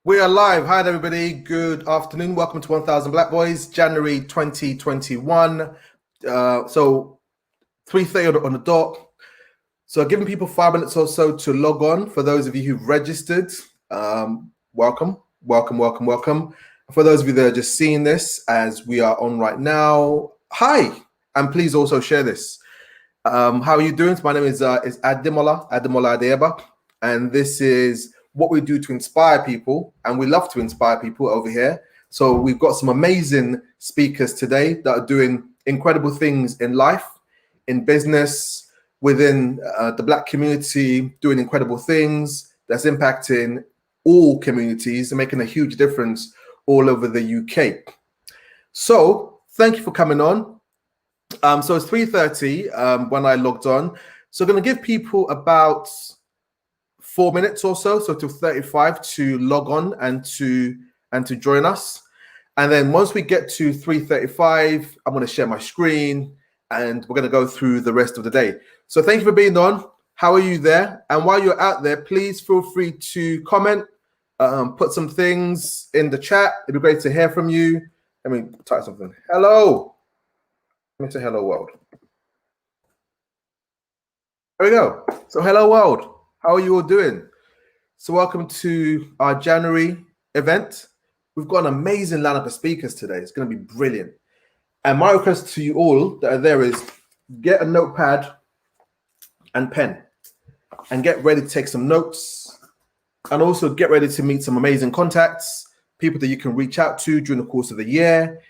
We are live. Hi, everybody. Good afternoon. Welcome to 1000 Black Boys, January 2021. So 3:30 on the dot. So giving people 5 minutes or so to log on. For those of you who've registered, welcome. For those of you that are just seeing this as we are on right now, hi, and please also share this. How are you doing? My name is Ademola Adeba, and this is what we do to inspire people, and we love to inspire people over here. So we've got some amazing speakers today that are doing incredible things in life, in business, within the Black community, doing incredible things that's impacting all communities and making a huge difference all over the UK. So thank you for coming on. So it's 3:30 when I logged on. So I'm going to give people about 4 minutes or so till 35 to log on and to join us. And then once we get to 3:35, I'm going to share my screen and we're going to go through the rest of the day. So thank you for being on. How are you there? And while you're out there, please feel free to comment, put some things in the chat. It'd be great to hear from you. Let me type something. Hello. Let me say hello world. There we go. So hello world. How are you all doing? So welcome to our January event. We've got an amazing lineup of speakers today. It's going to be brilliant. And my request to you all that are there is get a notepad and pen and get ready to take some notes, and also get ready to meet some amazing contacts, people that you can reach out to during the course of the year.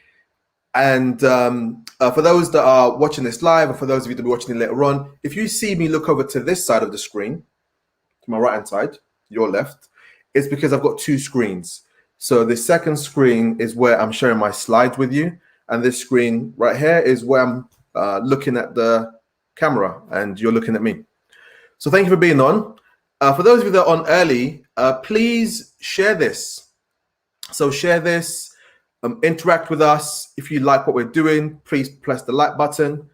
And for those that are watching this live, and for those of you that will be watching it later on, if you see me look over to this side of the screen, to my right hand side, your left, it's because I've got two screens. So the second screen is where I'm sharing my slides with you, and this screen right here is where I'm looking at the camera and you're looking at me. So thank you for being on. For those of you that are on early, please share this. So share this, interact with us. If you like what we're doing, please press the like button,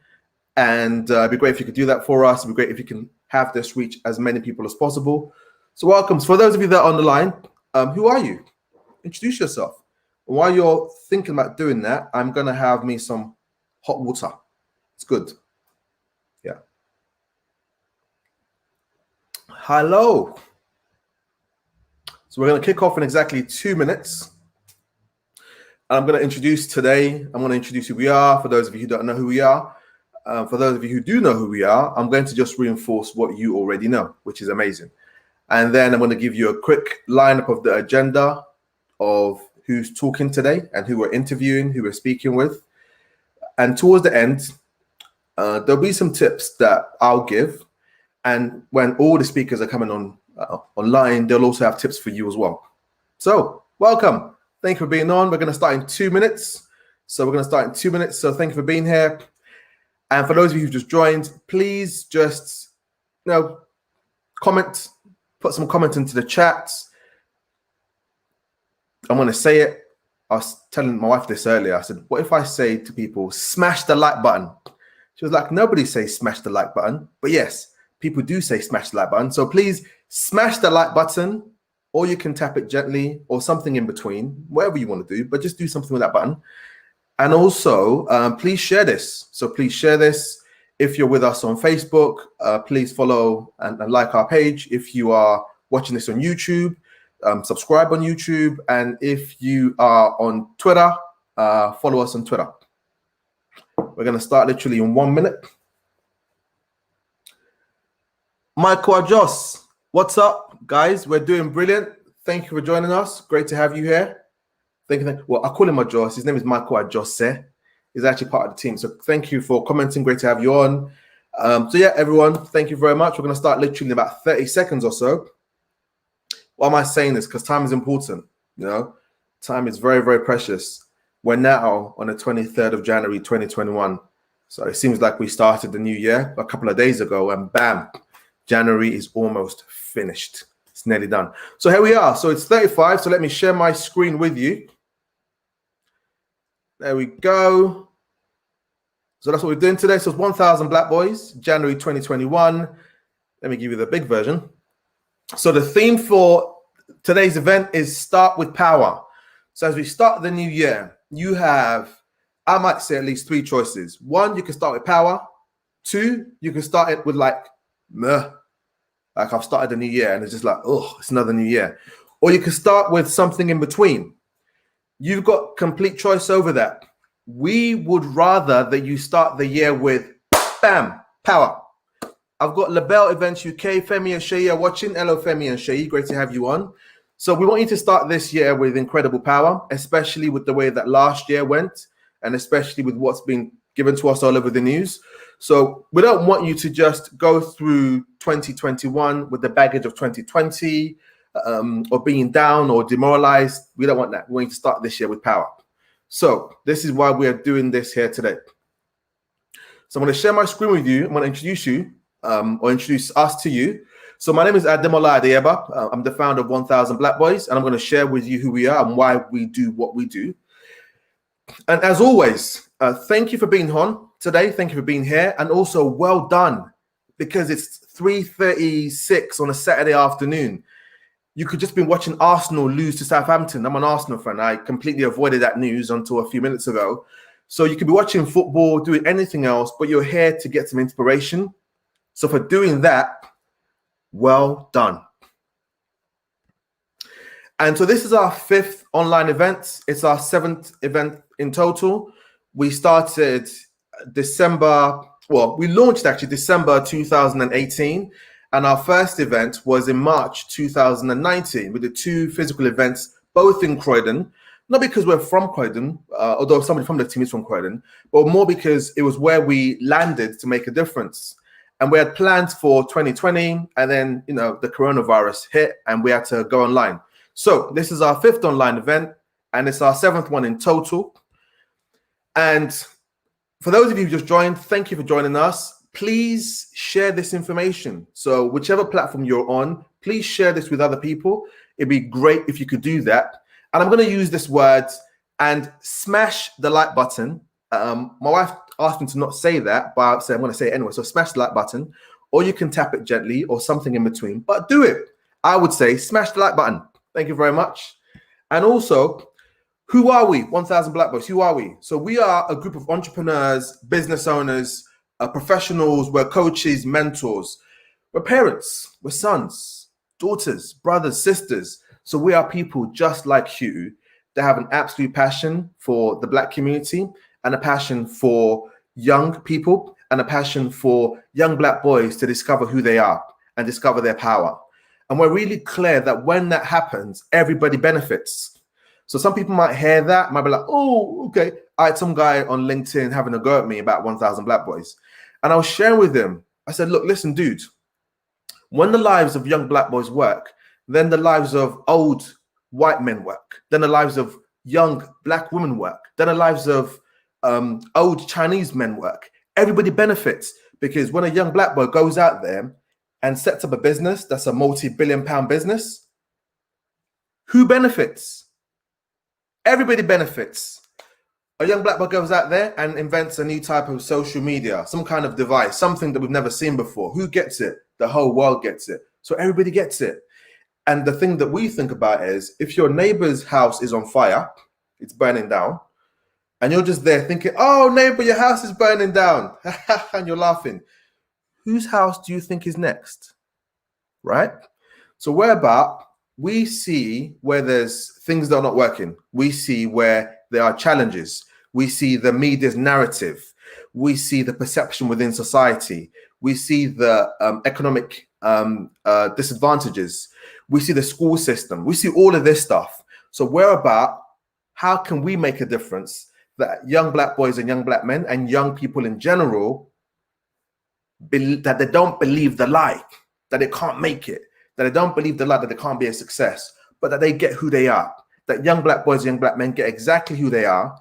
and it'd be great if you could do that for us. It'd be great if you can have this reach as many people as possible. So welcome. So for those of you that are on the line, who are you? Introduce yourself. And while you're thinking about doing that, I'm going to have me some hot water. It's good. Yeah. Hello. So we're going to kick off in exactly 2 minutes. I'm going to introduce today. I'm going to introduce who we are. For those of you who don't know who we are, for those of you who do know who we are, I'm going to just reinforce what you already know, which is amazing. And then I'm going to give you a quick lineup of the agenda of who's talking today and who we're interviewing, who we're speaking with. And towards the end, there'll be some tips that I'll give. And when all the speakers are coming on online, they'll also have tips for you as well. So welcome. Thank you for being on. We're going to start in 2 minutes. So thank you for being here. And for those of you who just joined, please just, comment, put some comments into the chat. I'm going to say it. I was telling my wife this earlier. I said, what if I say to people, smash the like button? She was like, nobody says smash the like button. But yes, people do say smash the like button. So please smash the like button, or you can tap it gently or something in between, whatever you want to do, but just do something with that button. And also, please share this. So please share this. If you're with us on Facebook, please follow and like our page. If you are watching this on YouTube, subscribe on YouTube. And if you are on Twitter, follow us on Twitter. We're going to start literally in 1 minute. Michael Ajos, what's up, guys? We're doing brilliant. Thank you for joining us. Great to have you here. Well, I call him Ajos. His name is Michael Ajose. He's actually part of the team. So thank you for commenting. Great to have you on. So yeah, everyone, thank you very much. We're going to start literally in about 30 seconds or so. Why am I saying this? Because time is important. Time is very, very precious. We're now on the 23rd of January, 2021. So it seems like we started the new year a couple of days ago, and bam, January is almost finished. It's nearly done. So here we are. So it's 35. So let me share my screen with you. There we go. So that's what we're doing today. So it's 1000 Black Boys, January 2021. Let me give you the big version. So the theme for today's event is Start with Power. So as we start the new year, you have, I might say, at least three choices. One, you can start with power. Two, you can start it with like, meh, like I've started a new year and it's just like, oh, it's another new year. Or you can start with something in between. You've got complete choice over that. We would rather that you start the year with, bam, power. I've got LaBelle Events UK, Femi and Shay are watching. Hello, Femi and Shay. Great to have you on. So we want you to start this year with incredible power, especially with the way that last year went, and especially with what's been given to us all over the news. So we don't want you to just go through 2021 with the baggage of 2020 or being down or demoralized. We don't want that. We want you to start this year with power. So this is why we are doing this here today. So I'm going to share my screen with you. I'm going to introduce you or introduce us to you. So my name is Ademola Adeyeba. I'm the founder of 1000 Black Boys, and I'm going to share with you who we are and why we do what we do. And as always, thank you for being on today. Thank you for being here. And also well done, because it's 3:36 on a Saturday afternoon. You could just be watching Arsenal lose to Southampton. I'm an Arsenal fan. I completely avoided that news until a few minutes ago. So you could be watching football, doing anything else, but you're here to get some inspiration. So for doing that, well done. And so this is our 5th online event. It's our 7th event in total. We started we launched actually December 2018. And our first event was in March 2019. We did 2 physical events, both in Croydon. Not because we're from Croydon, although somebody from the team is from Croydon, but more because it was where we landed to make a difference. And we had plans for 2020, and then, the coronavirus hit and we had to go online. So this is our 5th online event, and it's our 7th one in total. And for those of you who just joined, thank you for joining us. Please share this information. So whichever platform you're on, please share this with other people. It'd be great if you could do that. And I'm going to use this word and smash the like button. My wife asked me to not say that, but I'm going to say it anyway. So smash the like button, or you can tap it gently or something in between, but do it. I would say smash the like button. Thank you very much. And also, who are we? 1000 Black Boys. Who are we? So we are a group of entrepreneurs, business owners, professionals. We're coaches, mentors. We're parents. We're sons, daughters, brothers, sisters. So we are people just like you that have an absolute passion for the Black community, and a passion for young people, and a passion for young Black boys to discover who they are and discover their power. And we're really clear that when that happens, everybody benefits. So some people might hear that, might be like, oh, okay. I had some guy on LinkedIn having a go at me about 1000 Black Boys. And I was sharing with him. I said, look, listen, dude, when the lives of young Black boys work, then the lives of old white men work. Then the lives of young Black women work. Then the lives of old Chinese men work. Everybody benefits, because when a young Black boy goes out there and sets up a business that's a multi-billion-pound business, who benefits? Everybody benefits. A young Black boy goes out there and invents a new type of social media, some kind of device, something that we've never seen before. Who gets it? The whole world gets it. So everybody gets it. And the thing that we think about is, if your neighbor's house is on fire, it's burning down, and you're just there thinking, oh, neighbor, your house is burning down, and you're laughing, whose house do you think is next? Right? So we see where there's things that are not working. We see where there are challenges. We see the media's narrative. We see the perception within society. We see the economic disadvantages. We see the school system. We see all of this stuff. So we're about, how can we make a difference that young Black boys and young Black men and young people in general, that they don't believe the lie, that they can't make it, that they don't believe the lie, that they can't be a success, but that they get who they are, that young Black boys and young Black men get exactly who they are.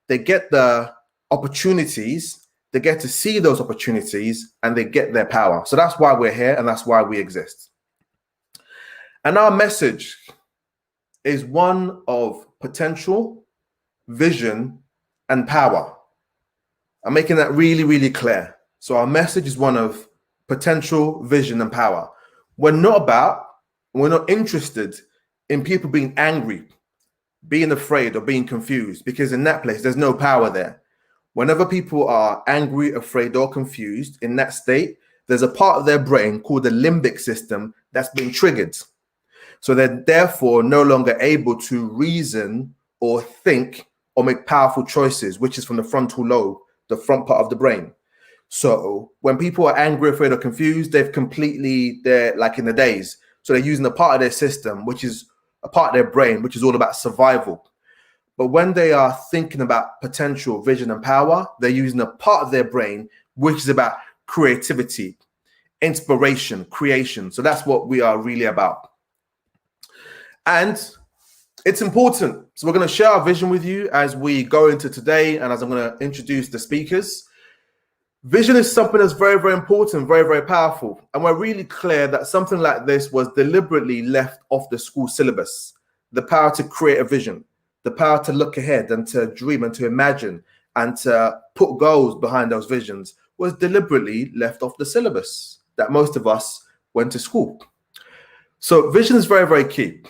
They get the opportunities, they get to see those opportunities, and they get their power. So that's why we're here, and that's why we exist. And our message is one of potential, vision, and power. I'm making that really, really clear. So our message is one of potential, vision, and power. We're not interested in people being angry, being afraid, or being confused, because in that place, there's no power there. Whenever people are angry, afraid, or confused in that state, there's a part of their brain called the limbic system that's been triggered. So they're therefore no longer able to reason or think or make powerful choices, which is from the frontal lobe, the front part of the brain. So when people are angry, afraid, or confused, they're like in the daze. So they're using a part of their system, which is a part of their brain, which is all about survival. But when they are thinking about potential, vision, and power, they're using a part of their brain, which is about creativity, inspiration, creation. So that's what we are really about. And it's important. So we're going to share our vision with you as we go into today and as I'm going to introduce the speakers. Vision is something that's very, very important, very, very powerful. And we're really clear that something like this was deliberately left off the school syllabus. The power to create a vision, the power to look ahead and to dream and to imagine and to put goals behind those visions was deliberately left off the syllabus that most of us went to school. So vision is very, very key.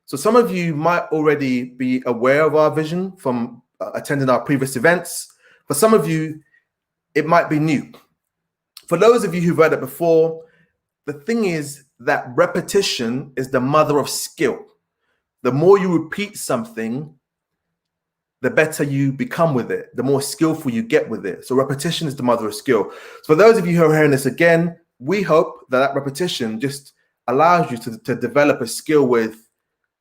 So some of you might already be aware of our vision from attending our previous events. For some of you, it might be new. For those of you who've read it before, the thing is that repetition is the mother of skill. The more you repeat something, the better you become with it, the more skillful you get with it. So repetition is the mother of skill. So for those of you who are hearing this again, we hope that repetition just allows you to develop a skill with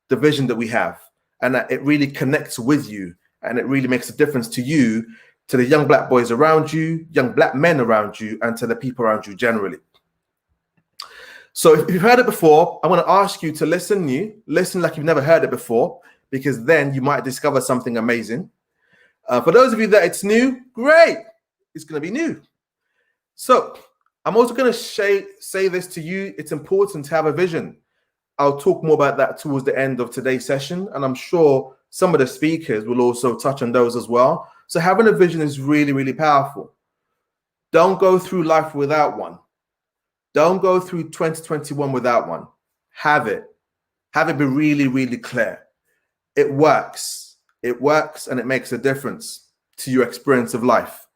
the vision that we have, and that it really connects with you, and it really makes a difference to you, to the young black boys around you, young black men around you, and to the people around you generally. So if you've heard it before, I want to ask you to listen like you've never heard it before, because then you might discover something amazing. For those of you that it's new, great. It's going to be new. So I'm also going to say this to you. It's important to have a vision. I'll talk more about that towards the end of today's session. And I'm sure some of the speakers will also touch on those as well. So having a vision is really, really powerful. Don't go through life without one. Don't go through 2021 without one. Have it. Have it be really, really clear. It works. It works and it makes a difference to your experience of life.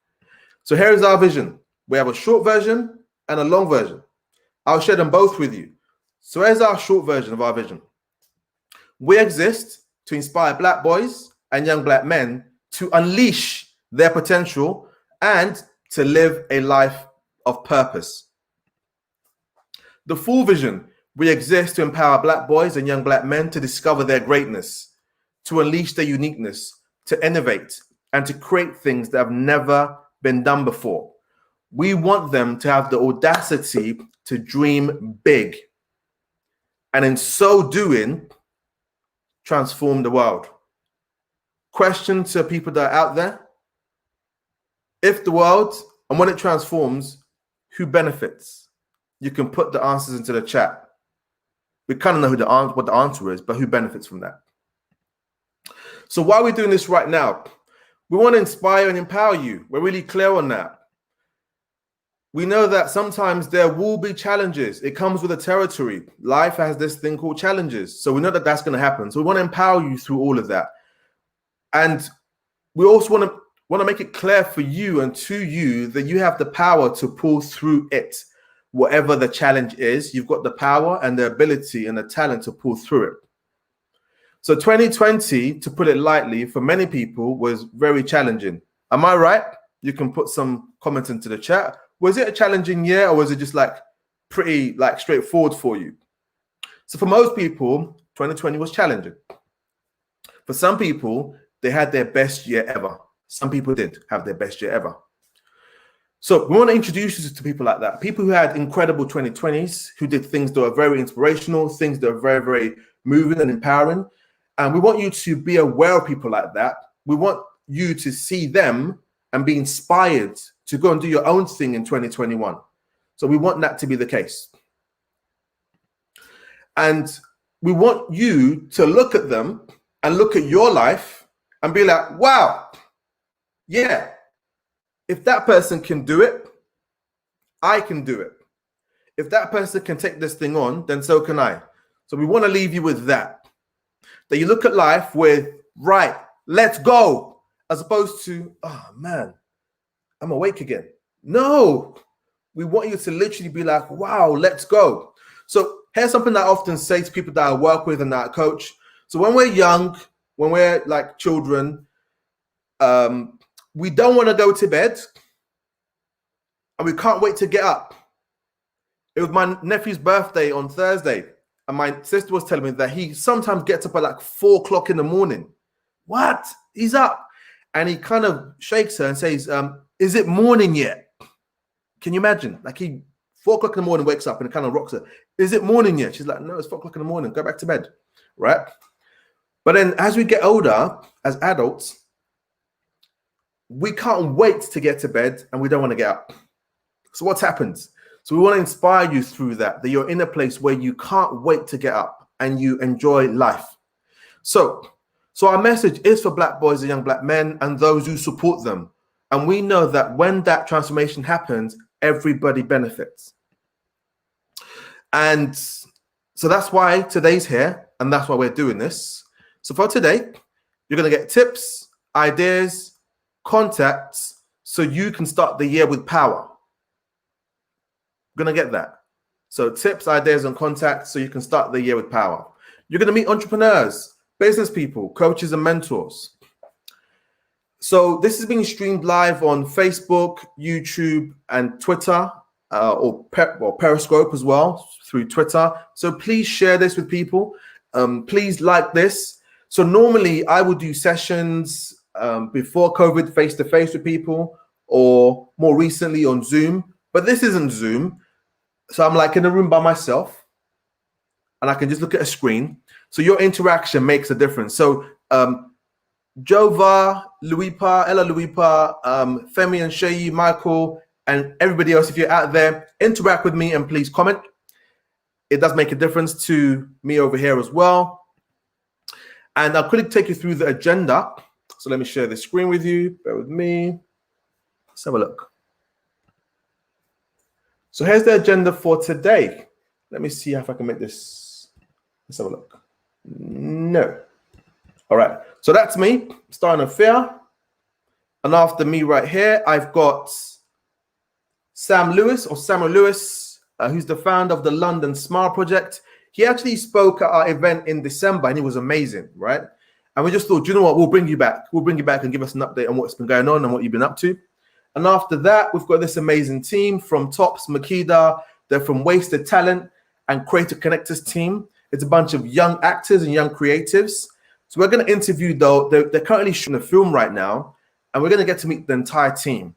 So here is our vision. We have a short version and a long version. I'll share them both with you. So here's our short version of our vision. We exist to inspire black boys and young black men to unleash their potential and to live a life of purpose. The full vision, we exist to empower black boys and young black men to discover their greatness, to unleash their uniqueness, to innovate, and to create things that have never been done before. We want them to have the audacity to dream big, and in so doing, transform the world. Question to people that are out there: if the world, and when it transforms, who benefits? You can put the answers into the chat. We kind of know what the answer is, but who benefits from that? So why are we doing this right now? We want to inspire and empower you. We're really clear on that. We know that sometimes there will be challenges. It comes with the territory. Life has this thing called challenges. So we know that that's going to happen. So we want to empower you through all of that. And we also want to make it clear for you and to you that you have the power to pull through it. Whatever the challenge is, you've got the power and the ability and the talent to pull through it. So 2020, to put it lightly, for many people was very challenging. Am I right? You can put some comments into the chat. Was it a challenging year, or was it just pretty straightforward for you? So for most people, 2020 was challenging. For some people, they had their best year ever. Some people did have their best year ever. So we want to introduce you to people like that. People who had incredible 2020s, who did things that are very inspirational, things that are very, very moving and empowering. And we want you to be aware of people like that. We want you to see them and be inspired to go and do your own thing in 2021. So we want that to be the case. And we want you to look at them and look at your life and be like, wow, yeah, if that person can do it, I can do it. If that person can take this thing on, then so can I. So we want to leave you with that. That you look at life with, right, let's go, as opposed to, oh man, I'm awake again. No, we want you to literally be like, wow, let's go. So here's something that I often say to people that I work with and that I coach. So when we're young, when we're like children, we don't want to go to bed and we can't wait to get up. It was my nephew's birthday on Thursday, and my sister was telling me that he sometimes gets up at like 4 o'clock in the morning. What? He's up. And he kind of shakes her and says, is it morning yet? Can you imagine? Like 4 o'clock in the morning, wakes up and it kind of rocks her. Is it morning yet? She's like, no, it's 4 o'clock in the morning. Go back to bed, right? But then as we get older, as adults, we can't wait to get to bed and we don't want to get up. So what happens? So we want to inspire you through that you're in a place where you can't wait to get up and you enjoy life. So our message is for Black boys and young Black men and those who support them. And we know that when that transformation happens, everybody benefits. And so that's why today's here, and that's why we're doing this. So for today, you're going to get tips, ideas, contacts, so you can start the year with power. You're going to get that. So tips, ideas, and contacts, so you can start the year with power. You're going to meet entrepreneurs, business people, coaches, and mentors. So this is being streamed live on Facebook, YouTube, and Twitter, or Periscope as well through Twitter. So please share this with people. Please like this. So normally I would do sessions before COVID face-to-face with people, or more recently on Zoom. But this isn't Zoom. So I'm like in a room by myself and I can just look at a screen. So your interaction makes a difference. So Jova, Luipa, Ella Luipa, Femi and Shayi, Michael, and everybody else, if you're out there, interact with me and please comment. It does make a difference to me over here as well. And I'll quickly take you through the agenda. So let me share the screen with you. Bear with me. Let's have a look. So here's the agenda for today. Let me see if I can make this. Let's have a look. No. All right. So that's me, starting a fair. And after me right here, I've got Samuel Lewis, who's the founder of the London Smile Project. He actually spoke at our event in December and he was amazing, right? And we just thought, do you know what? We'll bring you back. We'll bring you back and give us an update on what's been going on and what you've been up to. And after that, we've got this amazing team from Tops, Makeda. They're from Wasted Talent and Creative Connectors team. It's a bunch of young actors and young creatives. So we're going to interview, though. They're currently shooting a film right now, and we're going to get to meet the entire team.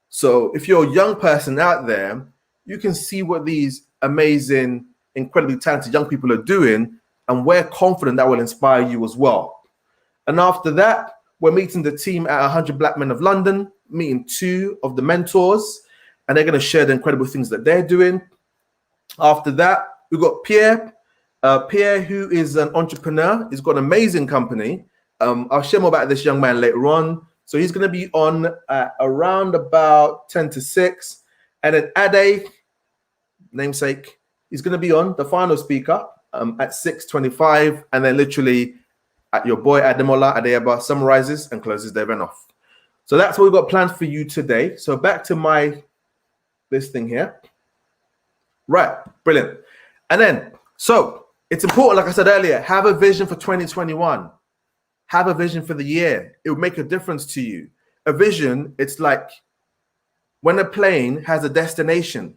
So if you're a young person out there, you can see what these amazing, incredibly talented young people are doing, and we're confident that will inspire you as well. And after that, we're meeting the team at 100 Black Men of London, meeting 2 of the mentors, and they're going to share the incredible things that they're doing. After that, we've got Pierre. Pierre, who is an entrepreneur, he's got an amazing company. I'll share more about this young man later on. So he's going to be on around about 10 to 6. And then Ade, namesake, he's going to be on, the final speaker, at 6:25. And then literally at your boy Ademola Adeyeba summarizes and closes the event off. So that's what we've got planned for you today. So back to this thing here. Right, brilliant. And then, so it's important, like I said earlier, have a vision for 2021. Have a vision for the year. It will make a difference to you. A vision, it's like when a plane has a destination.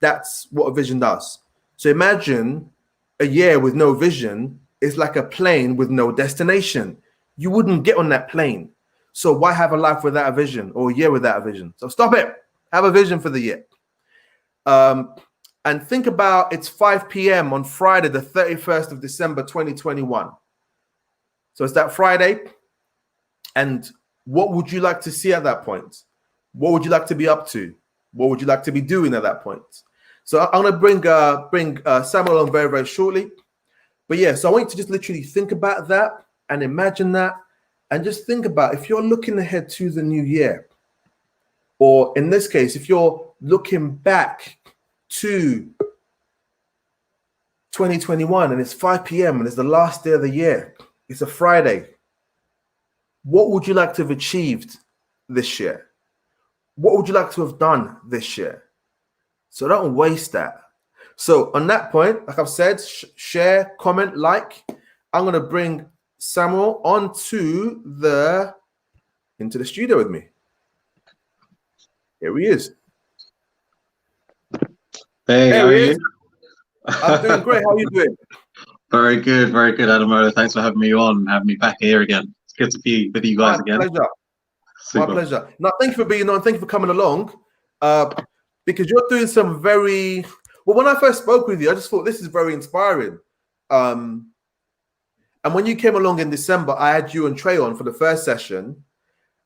That's what a vision does. So imagine a year with no vision is like a plane with no destination. You wouldn't get on that plane. So why have a life without a vision or a year without a vision? So stop it. Have a vision for the year. And think about it's 5 p.m. on Friday, the 31st of December, 2021. So it's that Friday. And what would you like to see at that point? What would you like to be up to? What would you like to be doing at that point? So I'm going to bring Samuel on very, very shortly. But yeah, so I want you to just literally think about that and imagine that. And just think about if you're looking ahead to the new year, or in this case, if you're looking back to 2021 and it's 5 p.m. and it's the last day of the year. It's a Friday. What would you like to have achieved this year? What would you like to have done this year? So don't waste that. So on that point, like I've said, share, comment, like. I'm going to bring Samuel into the studio with me. Here he is. Hey, how are you? I'm doing great. How are you doing? Very good, Adamola. Thanks for having me on, having me back here again. It's good to be with you guys again. Pleasure. Super. My pleasure. Now, thank you for being on. Thank you for coming along. Because you're doing some very well. When I first spoke with you, I just thought this is very inspiring. And when you came along in December, I had you and Trey on for the first session.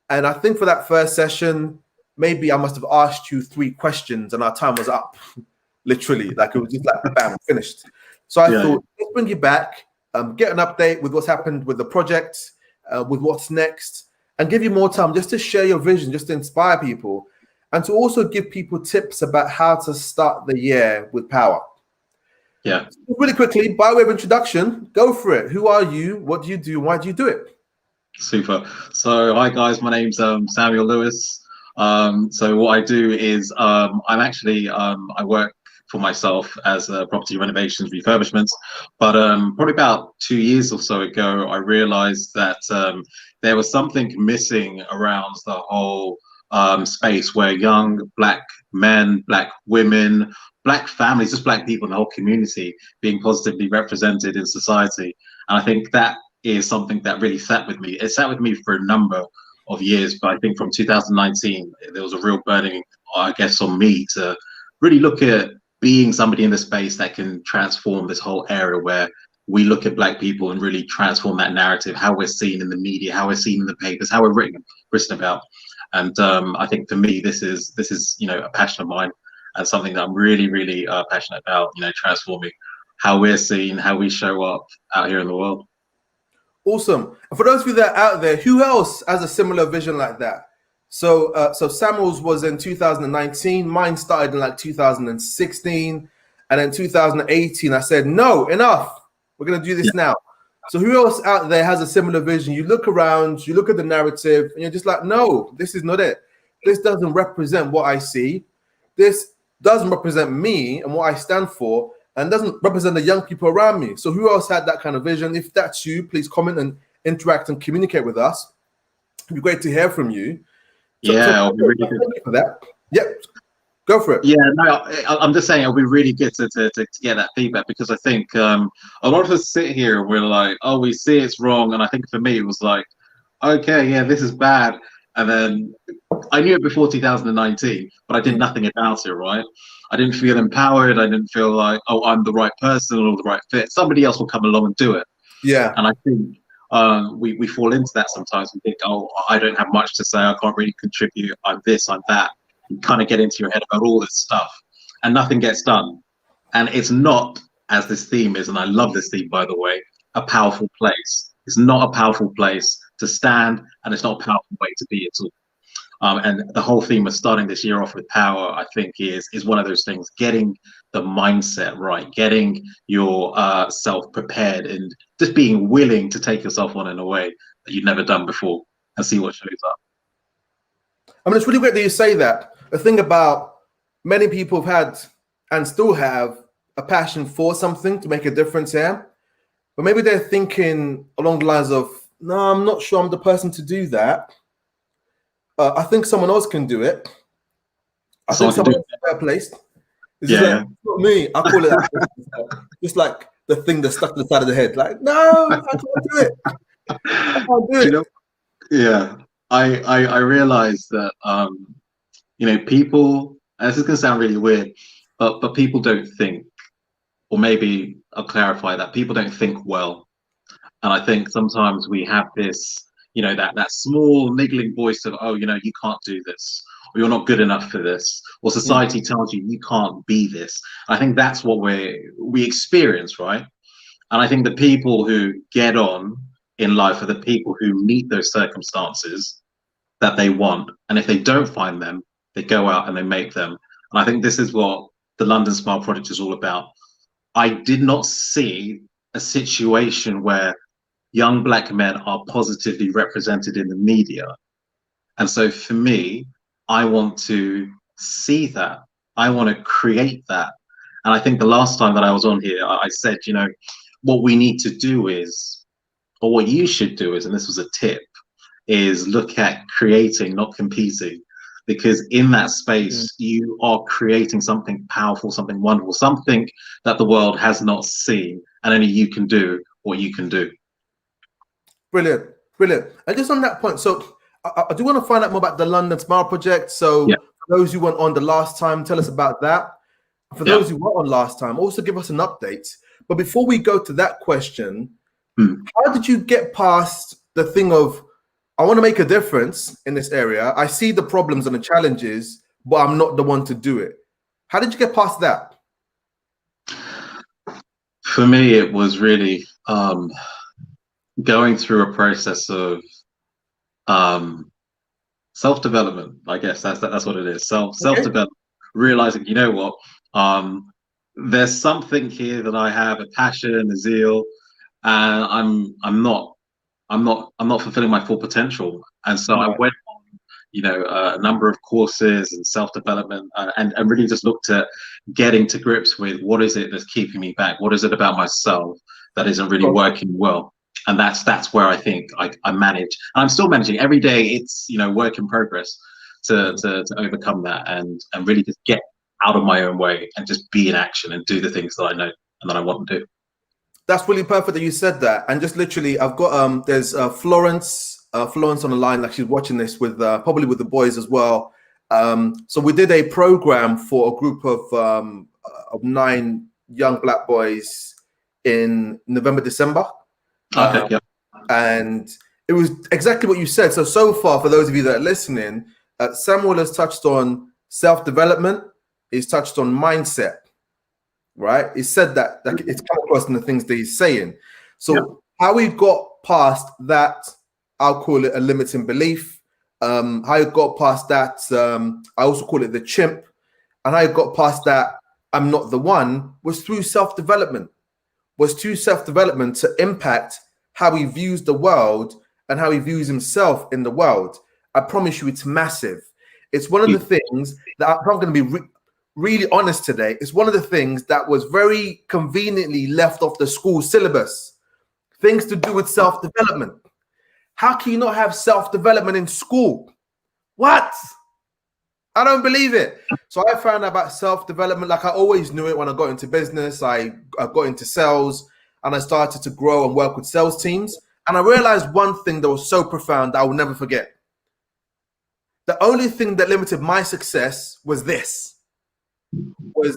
And I think for that first session, maybe I must have asked you 3 questions and our time was up. Literally, like it was just like bam, finished. So I thought, let's bring you back, get an update with what's happened with the project, with what's next, and give you more time just to share your vision, just to inspire people, and to also give people tips about how to start the year with power. Yeah. So really quickly, by way of introduction, go for it. Who are you? What do you do? Why do you do it? Super. So, hi guys, my name's Samuel Lewis. So what I do is I'm actually I work for myself as property renovations refurbishments, but probably about 2 years or so ago, I realized that there was something missing around the whole space where young Black men, Black women, Black families, just Black people in the whole community being positively represented in society. And I think that is something that really sat with me. It sat with me for a number of years, but I think from 2019, there was a real burning, I guess, on me to really look at being somebody in the space that can transform this whole area where we look at Black people and really transform that narrative, how we're seen in the media, how we're seen in the papers, how we're written about. And I think for me, this is a passion of mine and something that I'm really passionate about. Transforming how we're seen, how we show up out here in the world. Awesome. And for those of you that are out there, who else has a similar vision like that? So Samuel's was in 2019. Mine started in like 2016. And then 2018, I said, no, enough. We're going to do this now. So who else out there has a similar vision? You look around, you look at the narrative, and you're just like, no, this is not it. This doesn't represent what I see. This doesn't represent me and what I stand for, and doesn't represent the young people around me. So who else had that kind of vision? If that's you, please comment and interact and communicate with us. It'd be great to hear from you. So really good. Thank you for that. Yep. Go for it. Yeah, no, I'm just saying it'll be really good to get that feedback, because I think a lot of us sit here and we're like, oh, we see it's wrong. And I think for me, it was like, okay, yeah, this is bad. And then I knew it before 2019, but I did nothing about it, right? I didn't feel empowered. I didn't feel like, oh, I'm the right person or the right fit. Somebody else will come along and do it. Yeah. And I think we fall into that sometimes. We think, oh, I don't have much to say. I can't really contribute. I'm this, I'm that. You kind of get into your head about all this stuff and nothing gets done. And it's not, as this theme is, and I love this theme, by the way, a powerful place. It's not a powerful place to stand, and it's not a powerful way to be at all. And the whole theme of starting this year off with power, I think, is one of those things, getting the mindset right, getting your self prepared, and just being willing to take yourself on in a way that you've never done before and see what shows up. I mean, it's really great that you say that. The thing about many people have had and still have a passion for something to make a difference here, but maybe they're thinking along the lines of, no, I'm not sure I'm the person to do that. I think someone else can do it. I think someone else is better placed. It's just like, it's not me. I call it that. Just like the thing that's stuck to the side of the head. Like, no, I can't do it. I can't do it. Yeah. I realized that people, and this is gonna sound really weird, but people don't think, or maybe I'll clarify that, people don't think well. And I think sometimes we have this, that small niggling voice of, oh, you can't do this, or you're not good enough for this, or society tells you you can't be this. I think that's what we experience, right? And I think the people who get on in life are the people who meet those circumstances that they want. And if they don't find them, they go out and they make them. And I think this is what the London Smile Project is all about. I did not see a situation where young black men are positively represented in the media. And so for me, I want to see that. I want to create that. And I think the last time that I was on here, I said, you know, what we need to do is, or what you should do is, and this was a tip, is look at creating, not competing. Because in that space, you are creating something powerful, something wonderful, something that the world has not seen, and only you can do what you can do. Brilliant, brilliant. And just on that point, so I do want to find out more about the London Smile Project. So Yeah. for those who went on the last time, tell us about that. For those who were on last time, also give us an update. But before we go to that question, how did you get past the thing of, I want to make a difference in this area. I see the problems and the challenges, but I'm not the one to do it. How did you get past that? For me, it was really going through a process of self-development. I guess that's what it is. Self-development. Realizing, you know what, there's something here that I have a passion, a zeal, and I'm not fulfilling my full potential. And so I went on, you know, a number of courses and self-development, and really just looked at getting to grips with what is it that's keeping me back? What is it about myself that isn't really working well? And that's where I think I manage. And I'm still managing every day. It's, you know, work in progress to overcome that and really just get out of my own way and just be in action and do the things that I know and that I want to do. That's really perfect that you said that. And just literally, I've got there's Florence on the line, like she's watching this with probably with the boys as well. So we did a program for a group of 9 young black boys in November, December. Okay, yeah. And it was exactly what you said. So far, for those of you that are listening, Samuel has touched on self-development. He's touched on mindset, right? He said that it's come across in the things that he's saying. So how we got past that, I'll call it a limiting belief. How you got past that, I also call it the chimp. And how you got past that, I'm not the one, was through self-development. Was through self-development to impact how he views the world and how he views himself in the world. I promise you, it's massive. It's one of the things that I'm going to be really honest today. It's one of the things that was very conveniently left off the school syllabus. Things to do with self-development. How can you not have self-development in school? What? I don't believe it. So I found out about self-development like I always knew it when I got into business. I got into sales and I started to grow and work with sales teams. And I realized one thing that was so profound that I will never forget. The only thing that limited my success was this. My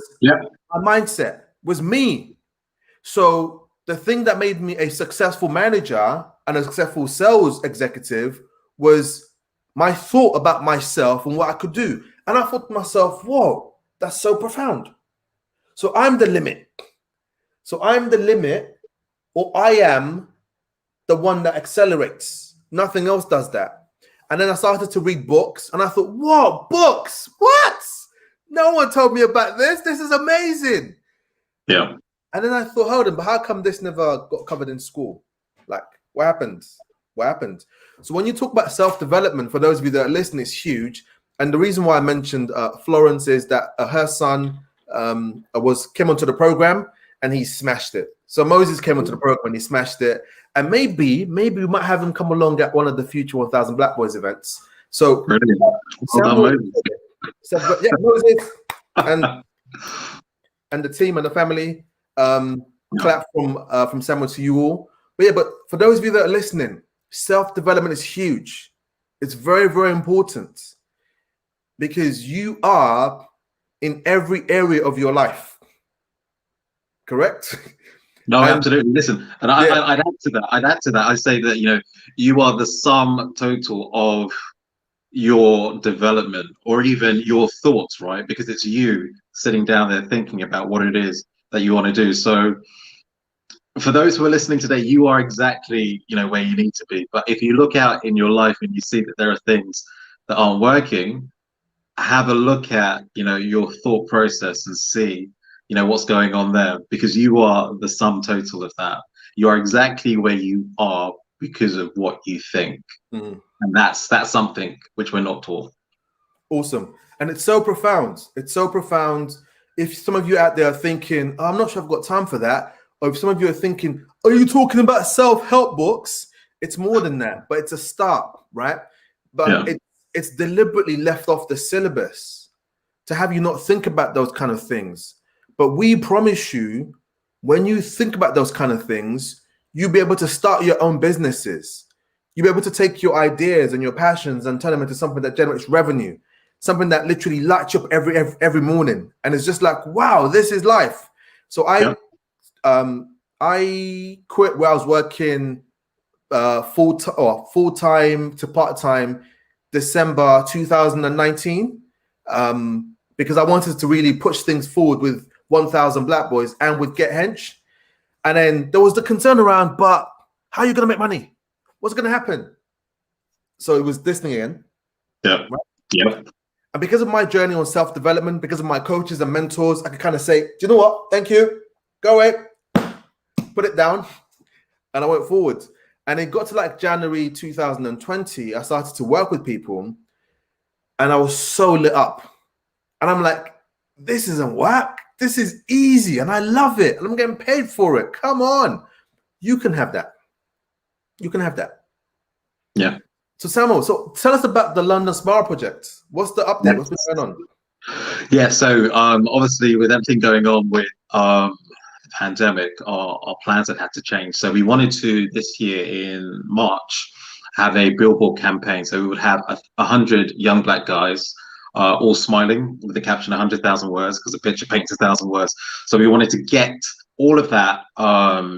mindset, was me. So the thing that made me a successful manager and a successful sales executive was my thought about myself and what I could do. And I thought to myself, whoa, that's so profound. So I'm the limit. So I'm the limit, or I am the one that accelerates. Nothing else does that. And then I started to read books and I thought, whoa, books, what? No one told me about this. This is amazing. Yeah. And then I thought, hold on, but how come this never got covered in school? Like, what happened? What happened? So when you talk about self-development, for those of you that are listening, it's huge. And the reason why I mentioned Florence is that her son came onto the program and he smashed it. So Moses came onto the program and he smashed it. And maybe we might have him come along at one of the future 1000 Black Boys events. So Brilliant. Moses and the team and the family, clap from Samuel to you all. But yeah, but for those of you that are listening, self-development is huge. It's very, very important because you are in every area of your life. Correct? No, absolutely. Listen, and I'd add to that. I say that, you know, you are the sum total of your development or even your thoughts, right? Because it's you sitting down there thinking about what it is that you want to do. So for those who are listening today, you are exactly, you know, where you need to be. But if you look out in your life and you see that there are things that aren't working, have a look at, you know, your thought process and see you know, what's going on there, because you are the sum total of that. You are exactly where you are because of what you think. Mhm. And that's something which we're not taught. Awesome. And it's so profound. It's so profound. If some of you out there are thinking, oh, I'm not sure I've got time for that, or if some of you are thinking, are you talking about self-help books? It's more than that, but it's a start, right? But Yeah. it's deliberately left off the syllabus to have you not think about those kind of things. But we promise you, when you think about those kind of things, you'll be able to start your own businesses. You'll be able to take your ideas and your passions and turn them into something that generates revenue, something that literally lights you up every morning. And it's just like, wow, this is life. So Yeah. I quit where I was working full time to part time December 2019 because I wanted to really push things forward with 1000 Black Boys and with Get Hench. And then there was the concern around, but how are you going to make money? What's going to happen? So it was this thing again. Yeah. Right? Yeah. And because of my journey on self-development, because of my coaches and mentors, I could kind of say, do you know what? Thank you. Go away. Put it down. And I went forward. And it got to like January 2020. I started to work with people and I was so lit up. And I'm like, this isn't work. This is easy. And I love it. And I'm getting paid for it. Come on. You can have that. You can have that. Yeah. So Samuel, so tell us about the London Smile Project. What's the update? What's been going on? Yeah, so obviously with everything going on with the pandemic, our plans have had to change. So we wanted to this year in March have a billboard campaign. So we would have 100 young Black guys all smiling with the caption 100,000 words, because a picture paints 1,000 words. So we wanted to get all of that,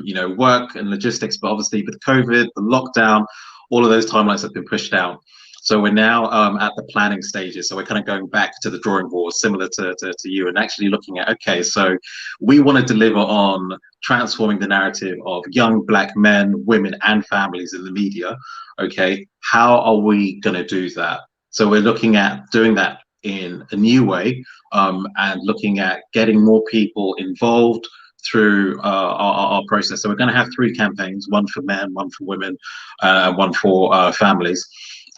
you know, work and logistics, but obviously with COVID, the lockdown, all of those timelines have been pushed out. So we're now at the planning stages. So we're kind of going back to the drawing board, similar to you, and actually looking at, okay, so we want to deliver on transforming the narrative of young Black men, women, and families in the media. Okay, how are we going to do that? So we're looking at doing that in a new way, and looking at getting more people involved through our process. So we're going to have 3 campaigns, one for men, one for women, one for families.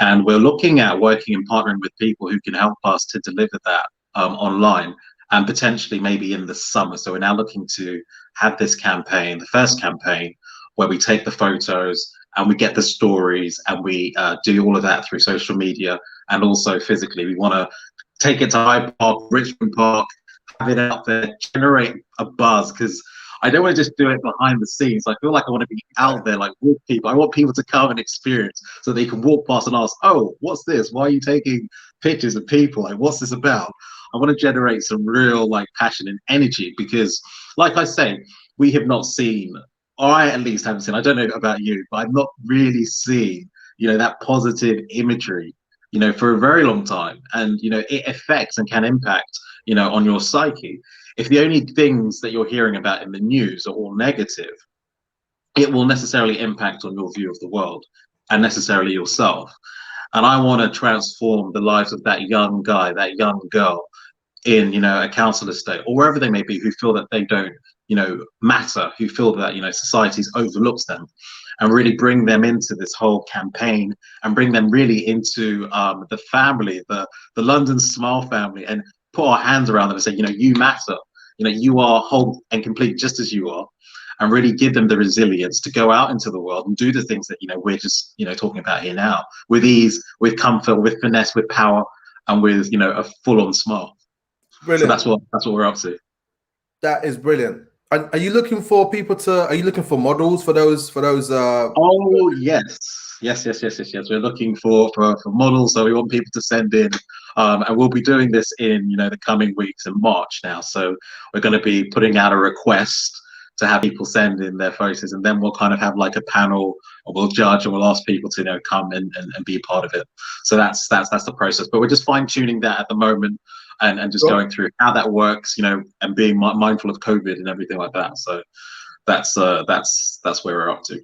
And we're looking at working and partnering with people who can help us to deliver that online, and potentially maybe in the summer. So we're now looking to have this campaign, the first campaign, where we take the photos and we get the stories and we do all of that through social media and also physically. We want to take it to Hyde Park, Richmond Park, have it out there, generate a buzz, because I don't want to just do it behind the scenes. I feel like I want to be out there, like with people. I want people to come and experience, so they can walk past and ask, oh, what's this? Why are you taking pictures of people? Like, what's this about? I want to generate some real like passion and energy, because like I say, we have not seen, or I at least haven't seen, I don't know about you, but I've not really seen, you know, that positive imagery, you know, for a very long time. And, you know, it affects and can impact, you know, on your psyche. If the only things that you're hearing about in the news are all negative, it will necessarily impact on your view of the world and necessarily yourself. And I want to transform the lives of that young guy, that young girl in, you know, a council estate or wherever they may be, who feel that they don't, you know, matter, who feel that, you know, society's overlooked them, and really bring them into this whole campaign and bring them really into the family, the London Smile family, and put our hands around them and say, you know, you matter, you know, you are whole and complete just as you are, and really give them the resilience to go out into the world and do the things that, you know, we're just, you know, talking about here now, with ease, with comfort, with finesse, with power, and with, you know, a full-on smile. Brilliant. So that's what we're up to. That is brilliant. Are you looking for people to? Are you looking for models for those? Oh yes, yes. We're looking for models, so we want people to send in, and we'll be doing this in, you know, the coming weeks in March now. So we're going to be putting out a request to have people send in their photos, and then we'll kind of have like a panel, or we'll judge, and we'll ask people to, you know, come and be a part of it. So that's the process. But we're just fine tuning that at the moment. And just going through how that works, you know, and being mindful of COVID and everything like that. So that's where we're up to.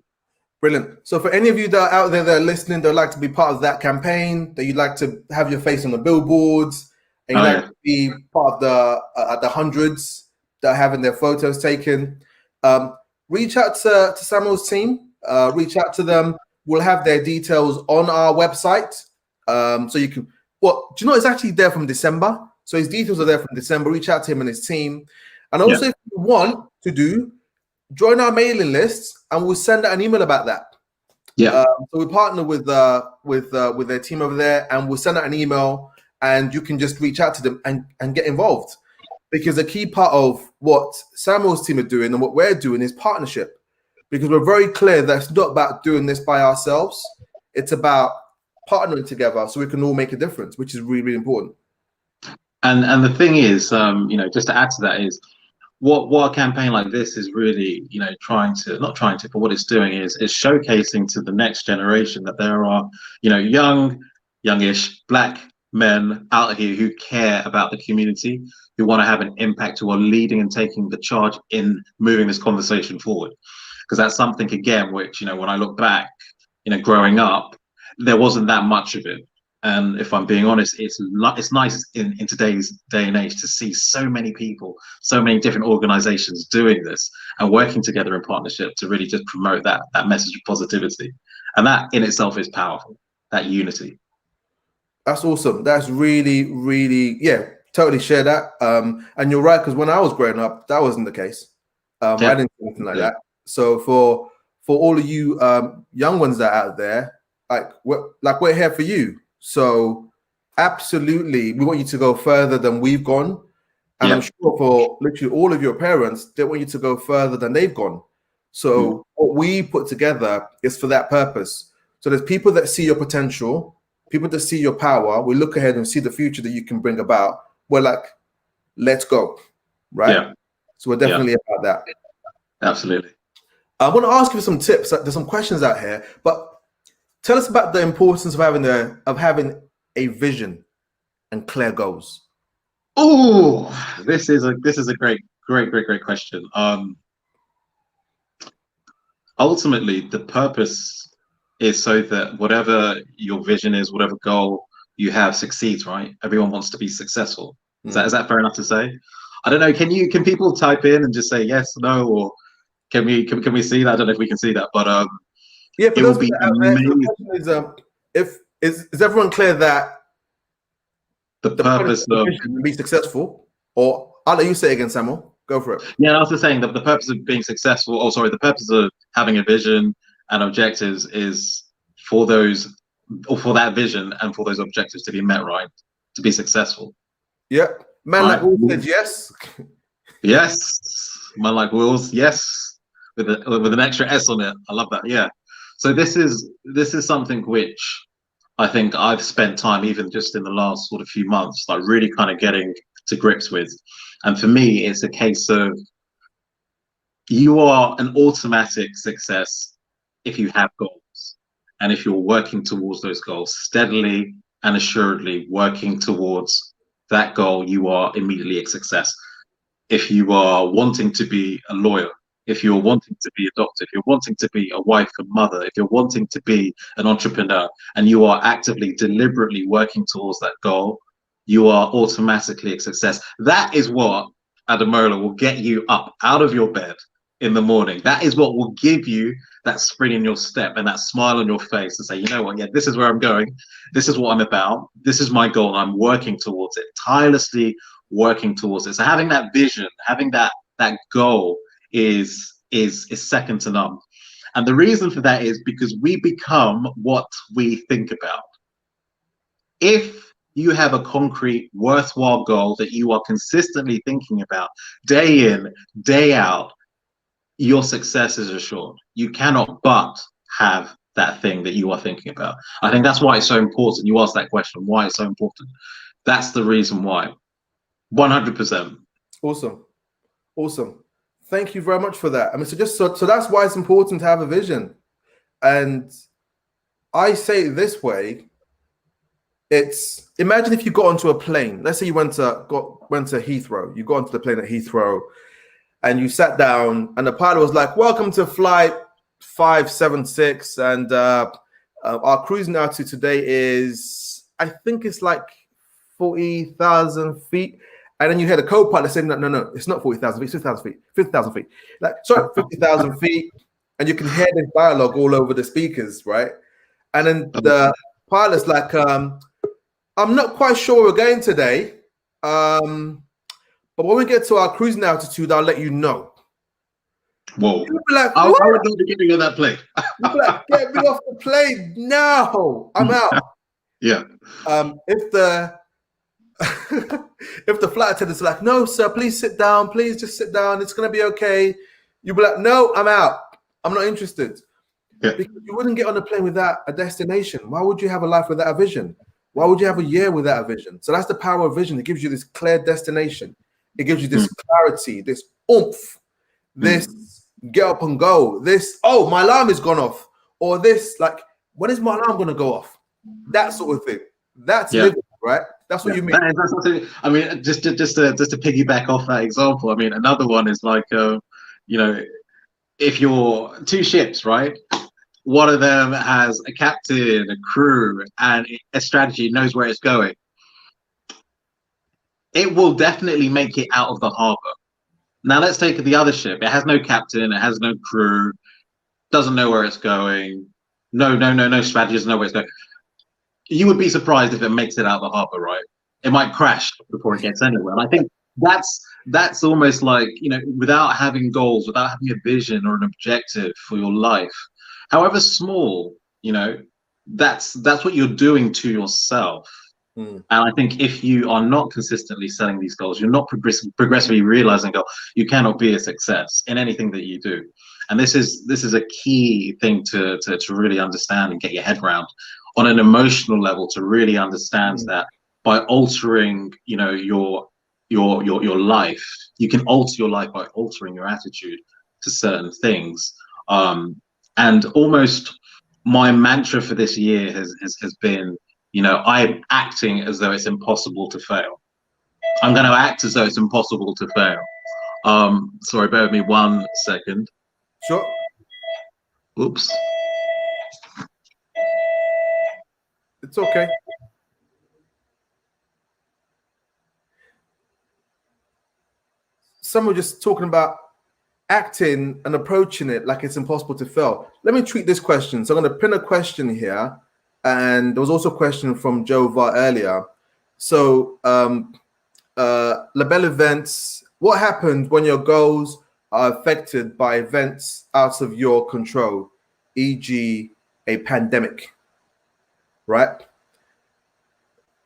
Brilliant. So for any of you that are out there that are listening, that would like to be part of that campaign, that you'd like to have your face on the billboards, and you'd like to be part of the hundreds, that are having their photos taken. Reach out to Samuel's team. Reach out to them. We'll have their details on our website. So you can. Well, do you know it's actually there from December? So his details are there from December. Reach out to him and his team. And also, if you want to join our mailing list, and we'll send out an email about that. Yeah. So we partner with their team over there, and we'll send out an email, and you can just reach out to them and get involved. Because a key part of what Samuel's team are doing and what we're doing is partnership. Because we're very clear that it's not about doing this by ourselves. It's about partnering together so we can all make a difference, which is really, really important. And the thing is, just to add to that is, what a campaign like this is really, but what it's doing is showcasing to the next generation that there are, youngish Black men out here who care about the community, who want to have an impact, who are leading and taking the charge in moving this conversation forward. Because that's something, again, which, when I look back, growing up, there wasn't that much of it. And if I'm being honest, it's nice in today's day and age to see so many people, so many different organizations doing this and working together in partnership to really just promote that message of positivity. And that in itself is powerful, that unity. That's awesome. That's really, really, totally share that. And you're right, because when I was growing up, that wasn't the case. I didn't do anything like that. So for all of you young ones that are out there, we're here for you. So absolutely, we want you to go further than we've gone. And I'm sure for literally all of your parents, they want you to go further than they've gone. So what we put together is for that purpose. So there's people that see your potential, people that see your power. We look ahead and see the future that you can bring about. We're like, let's go, right? Yeah. So we're definitely about that. Absolutely. I want to ask you for some tips. There's some questions out here, but tell us about the importance of having a vision and clear goals. Oh, this is a great question. Ultimately, the purpose is so that whatever your vision is, whatever goal you have succeeds, right? Everyone wants to be successful. Is that fair enough to say? I don't know. Can people type in and just say yes, no, or can we see that? I don't know if we can see that, but for it will be amazing. The question is everyone clear that the purpose of be successful? Or I'll let you say it again, Samuel. Go for it. Yeah, I was just saying that the purpose of being successful. Oh, sorry, the purpose of having a vision and objectives is for that vision and for those objectives to be met, right? To be successful. Yeah, man like Will said yes. Yes, man like Will's yes, with an extra S on it. I love that. Yeah. So this is something which I think I've spent time, even just in the last sort of few months, like really kind of getting to grips with. And for me, it's a case of you are an automatic success if you have goals. And if you're working towards those goals steadily and assuredly working towards that goal, you are immediately a success. If you are wanting to be a lawyer, if you're wanting to be a doctor, if you're wanting to be a wife and mother, if you're wanting to be an entrepreneur, and you are actively, deliberately working towards that goal, you are automatically a success. That is what, Ademola, will get you up out of your bed in the morning. That is what will give you that spring in your step and that smile on your face and say, you know what, this is where I'm going. This is what I'm about. This is my goal. I'm working towards it, tirelessly working towards it. So having that vision, having that goal is second to none. And the reason for that is because we become what we think about. If you have a concrete, worthwhile goal that you are consistently thinking about day in, day out, your success is assured. You cannot but have that thing that you are thinking about. I think that's why it's so important. You asked that question, why it's so important. That's the reason why. 100%. Awesome. Thank you very much for that. I mean, so that's why it's important to have a vision. And I say it this way. It's, imagine if you got onto a plane. Let's say you went to Heathrow. You got onto the plane at Heathrow and you sat down and the pilot was like, welcome to flight 576. And our cruising altitude today is, I think it's like 40,000 feet. And then you hear the co-pilot saying, no, it's not 40,000 feet, it's 50,000 feet, 50,000 feet. Like, sorry, 50,000 feet. And you can hear this dialogue all over the speakers, right? And then the pilot's like, I'm not quite sure we're going today. But when we get to our cruising altitude, I'll let you know. Whoa. Like, I would know the beginning of that plane. Like, get me off the plane now. I'm out. Yeah. If the if the flight attendant's like, no, sir, please sit down. Please just sit down. It's going to be okay. You'd be like, no, I'm out. I'm not interested. Yeah. Because you wouldn't get on the plane without a destination. Why would you have a life without a vision? Why would you have a year without a vision? So that's the power of vision. It gives you this clear destination. It gives you this clarity, this oomph, this get up and go, this, oh, my alarm has gone off. Or this, like, when is my alarm going to go off? That sort of thing. That's living, right? That's what you mean. I mean, just to piggyback off that example, I mean, another one is like, if you're two ships, right? One of them has a captain, a crew, and a strategy, knows where it's going. It will definitely make it out of the harbor. Now let's take the other ship. It has no captain, it has no crew, doesn't know where it's going. No strategy, doesn't know where it's going. You would be surprised if it makes it out of the harbor, right? It might crash before it gets anywhere. And I think that's almost like, without having goals, without having a vision or an objective for your life, however small, that's what you're doing to yourself. And I think if you are not consistently setting these goals, you're not progressively realizing, you cannot be a success in anything that you do. And this is a key thing to really understand and get your head around on an emotional level, to really understand that by altering, your life, you can alter your life by altering your attitude to certain things. And almost my mantra for this year has been, I'm acting as though it's impossible to fail. I'm going to act as though it's impossible to fail. Sorry, bear with me 1 second. Sure. Oops. It's okay. Some were just talking about acting and approaching it like it's impossible to fail. Let me tweet this question. So I'm going to pin a question here. And there was also a question from Joe Va earlier. So Labelle Events, what happened when your goals are affected by events out of your control, e.g. a pandemic, right?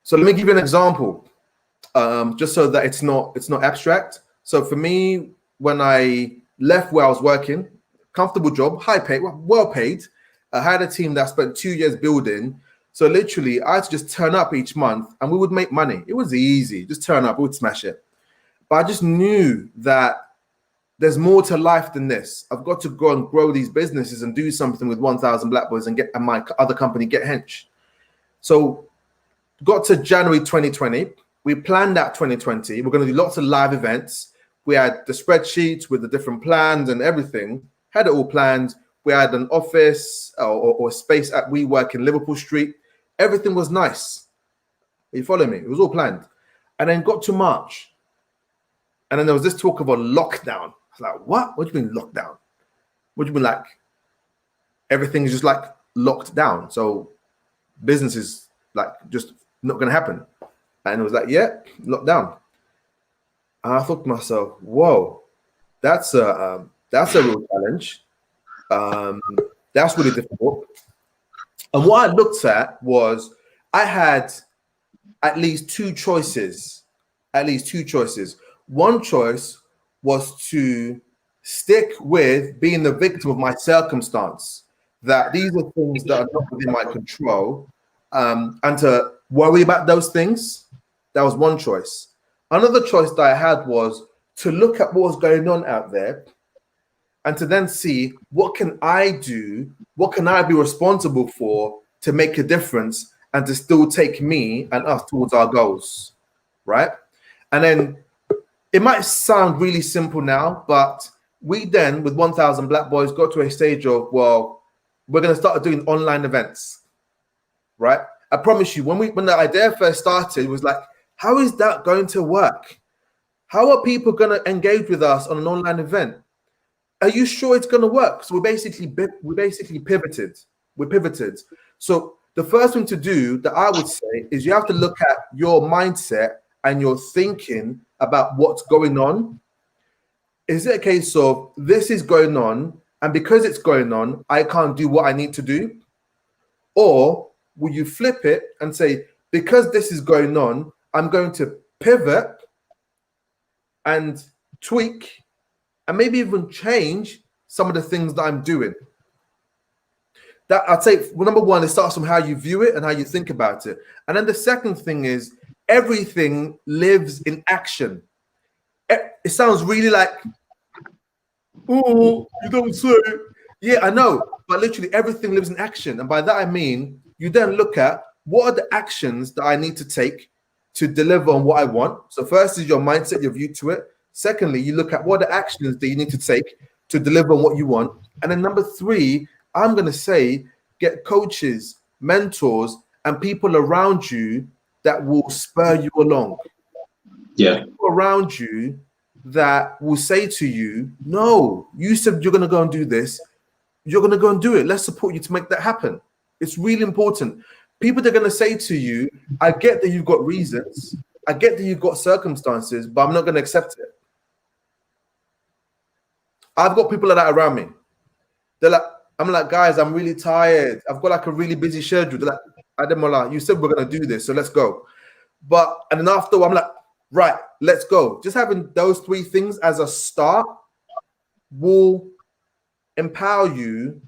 So let me give you an example, just so that it's not abstract. So for me, when I left where I was working, comfortable job, high paid, well paid, I had a team that spent 2 years building. So literally, I had to just turn up each month and we would make money. It was easy, just turn up, we would smash it. But I just knew that there's more to life than this. I've got to go and grow these businesses and do something with 1,000 Black Boys and my other company, Get Hench. So got to January 2020. We planned out 2020. We're going to do lots of live events. We had the spreadsheets with the different plans and everything, had it all planned. We had an office or space at WeWork in Liverpool Street. Everything was nice. You follow me? It was all planned. And then got to March. And then there was this talk of a lockdown. I was like, what? What do you mean lockdown? What do you mean like everything is just like locked down? So business is like just not going to happen. And it was like, yeah, locked down. And I thought to myself, whoa, that's a real challenge. That's really difficult. And what I looked at was I had at least two choices. One choice was to stick with being the victim of my circumstance, that these are things that are not within my control, and to worry about those things. That was one choice. Another choice that I had was to look at what was going on out there and to then see what can I do, what can I be responsible for to make a difference and to still take me and us towards our goals, right? And then it might sound really simple now, but we then, with 1,000 Black Boys, got to a stage of, well, we're going to start doing online events, right? I promise you, when the idea first started, it was like, how is that going to work? How are people going to engage with us on an online event? Are you sure it's going to work? So we basically pivoted. We pivoted. So the first thing to do that I would say is you have to look at your mindset and your thinking about what's going on. Is it a case of this is going on, and because it's going on, I can't do what I need to do? Or will you flip it and say, because this is going on, I'm going to pivot and tweak and maybe even change some of the things that I'm doing? That I'd say, well, number one, it starts from how you view it and how you think about it. And then the second thing is everything lives in action. It sounds really like, oh, you don't say. Yeah, I know, but literally everything lives in action. And by that, I mean, you then look at what are the actions that I need to take to deliver on what I want. So first is your mindset, your view to it. Secondly, you look at what are the actions that you need to take to deliver on what you want. And then number three, I'm going to say, get coaches, mentors, and people around you that will spur you along. Yeah. People around you that will say to you, no, you said you're going to go and do this. You're going to go and do it. Let's support you to make that happen. It's really important. People that are going to say to you, I get that you've got reasons. I get that you've got circumstances, but I'm not going to accept it. I've got people like that around me. They're like, I'm like, guys, I'm really tired. I've got like a really busy schedule. They're like, Ademola, you said we're going to do this, so let's go. And then after, I'm like, right, let's go. Just having those three things as a start will empower you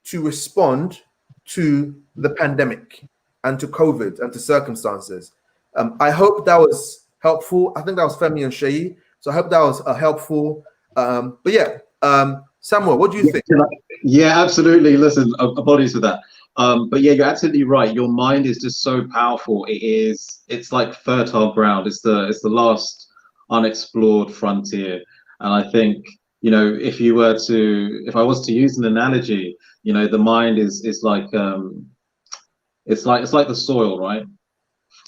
to respond to the pandemic and to COVID and to circumstances. I hope that was helpful. I think that was Femi and Shayi. So I hope that was helpful. But yeah, Samuel, what do you think? Yeah, absolutely. Listen, apologies for that. But yeah, you're absolutely right. Your mind is just so powerful. It's like fertile ground. It's the last unexplored frontier. And I think, you know, if I was to use an analogy, you know, the mind is like it's like the soil, right?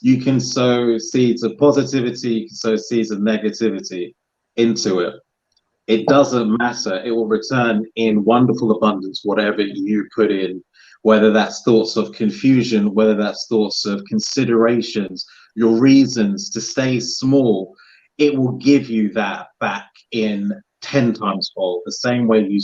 You can sow seeds of positivity, you can sow seeds of negativity into it. It doesn't matter. It will return in wonderful abundance, whatever you put in, whether that's thoughts of confusion, whether that's thoughts of considerations, your reasons to stay small. It will give you that back in 10 times fold. The same way you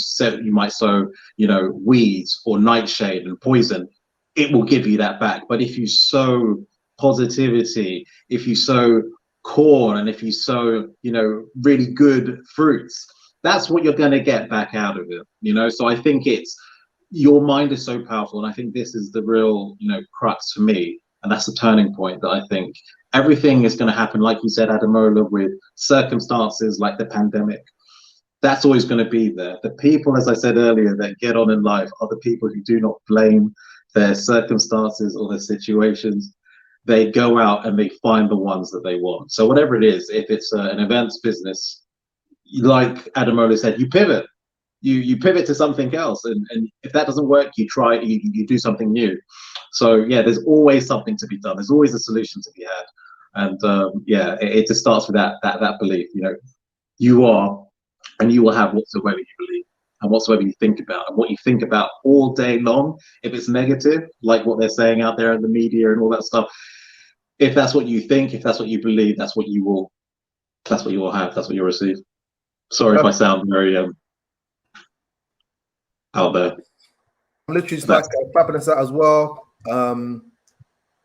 might sow, you know, weeds or nightshade and poison, it will give you that back. But if you sow positivity, if you sow corn, and if you sow, you know, really good fruits, that's what you're going to get back out of it, you know. So I think your mind is so powerful, and I think this is the real, you know, crux for me, and that's the turning point that I think everything is going to happen, like you said, Ademola, with circumstances like the pandemic. That's always going to be there. The people, as I said earlier, that get on in life are the people who do not blame their circumstances or their situations. They go out and they find the ones that they want. So whatever it is, if it's an events business, like Ademola said, you pivot. You pivot to something else, and if that doesn't work, you try, you do something new. So yeah, there's always something to be done. There's always a solution to be had, and yeah, it just starts with that belief. You know, you are, and you will have whatsoever you believe and whatsoever you think about, and what you think about all day long. If it's negative, like what they're saying out there in the media and all that stuff, if that's what you think, if that's what you believe, that's what you will have. That's what you'll receive. Sorry if I sound very out there. I'm literally just like clapping this out as well. And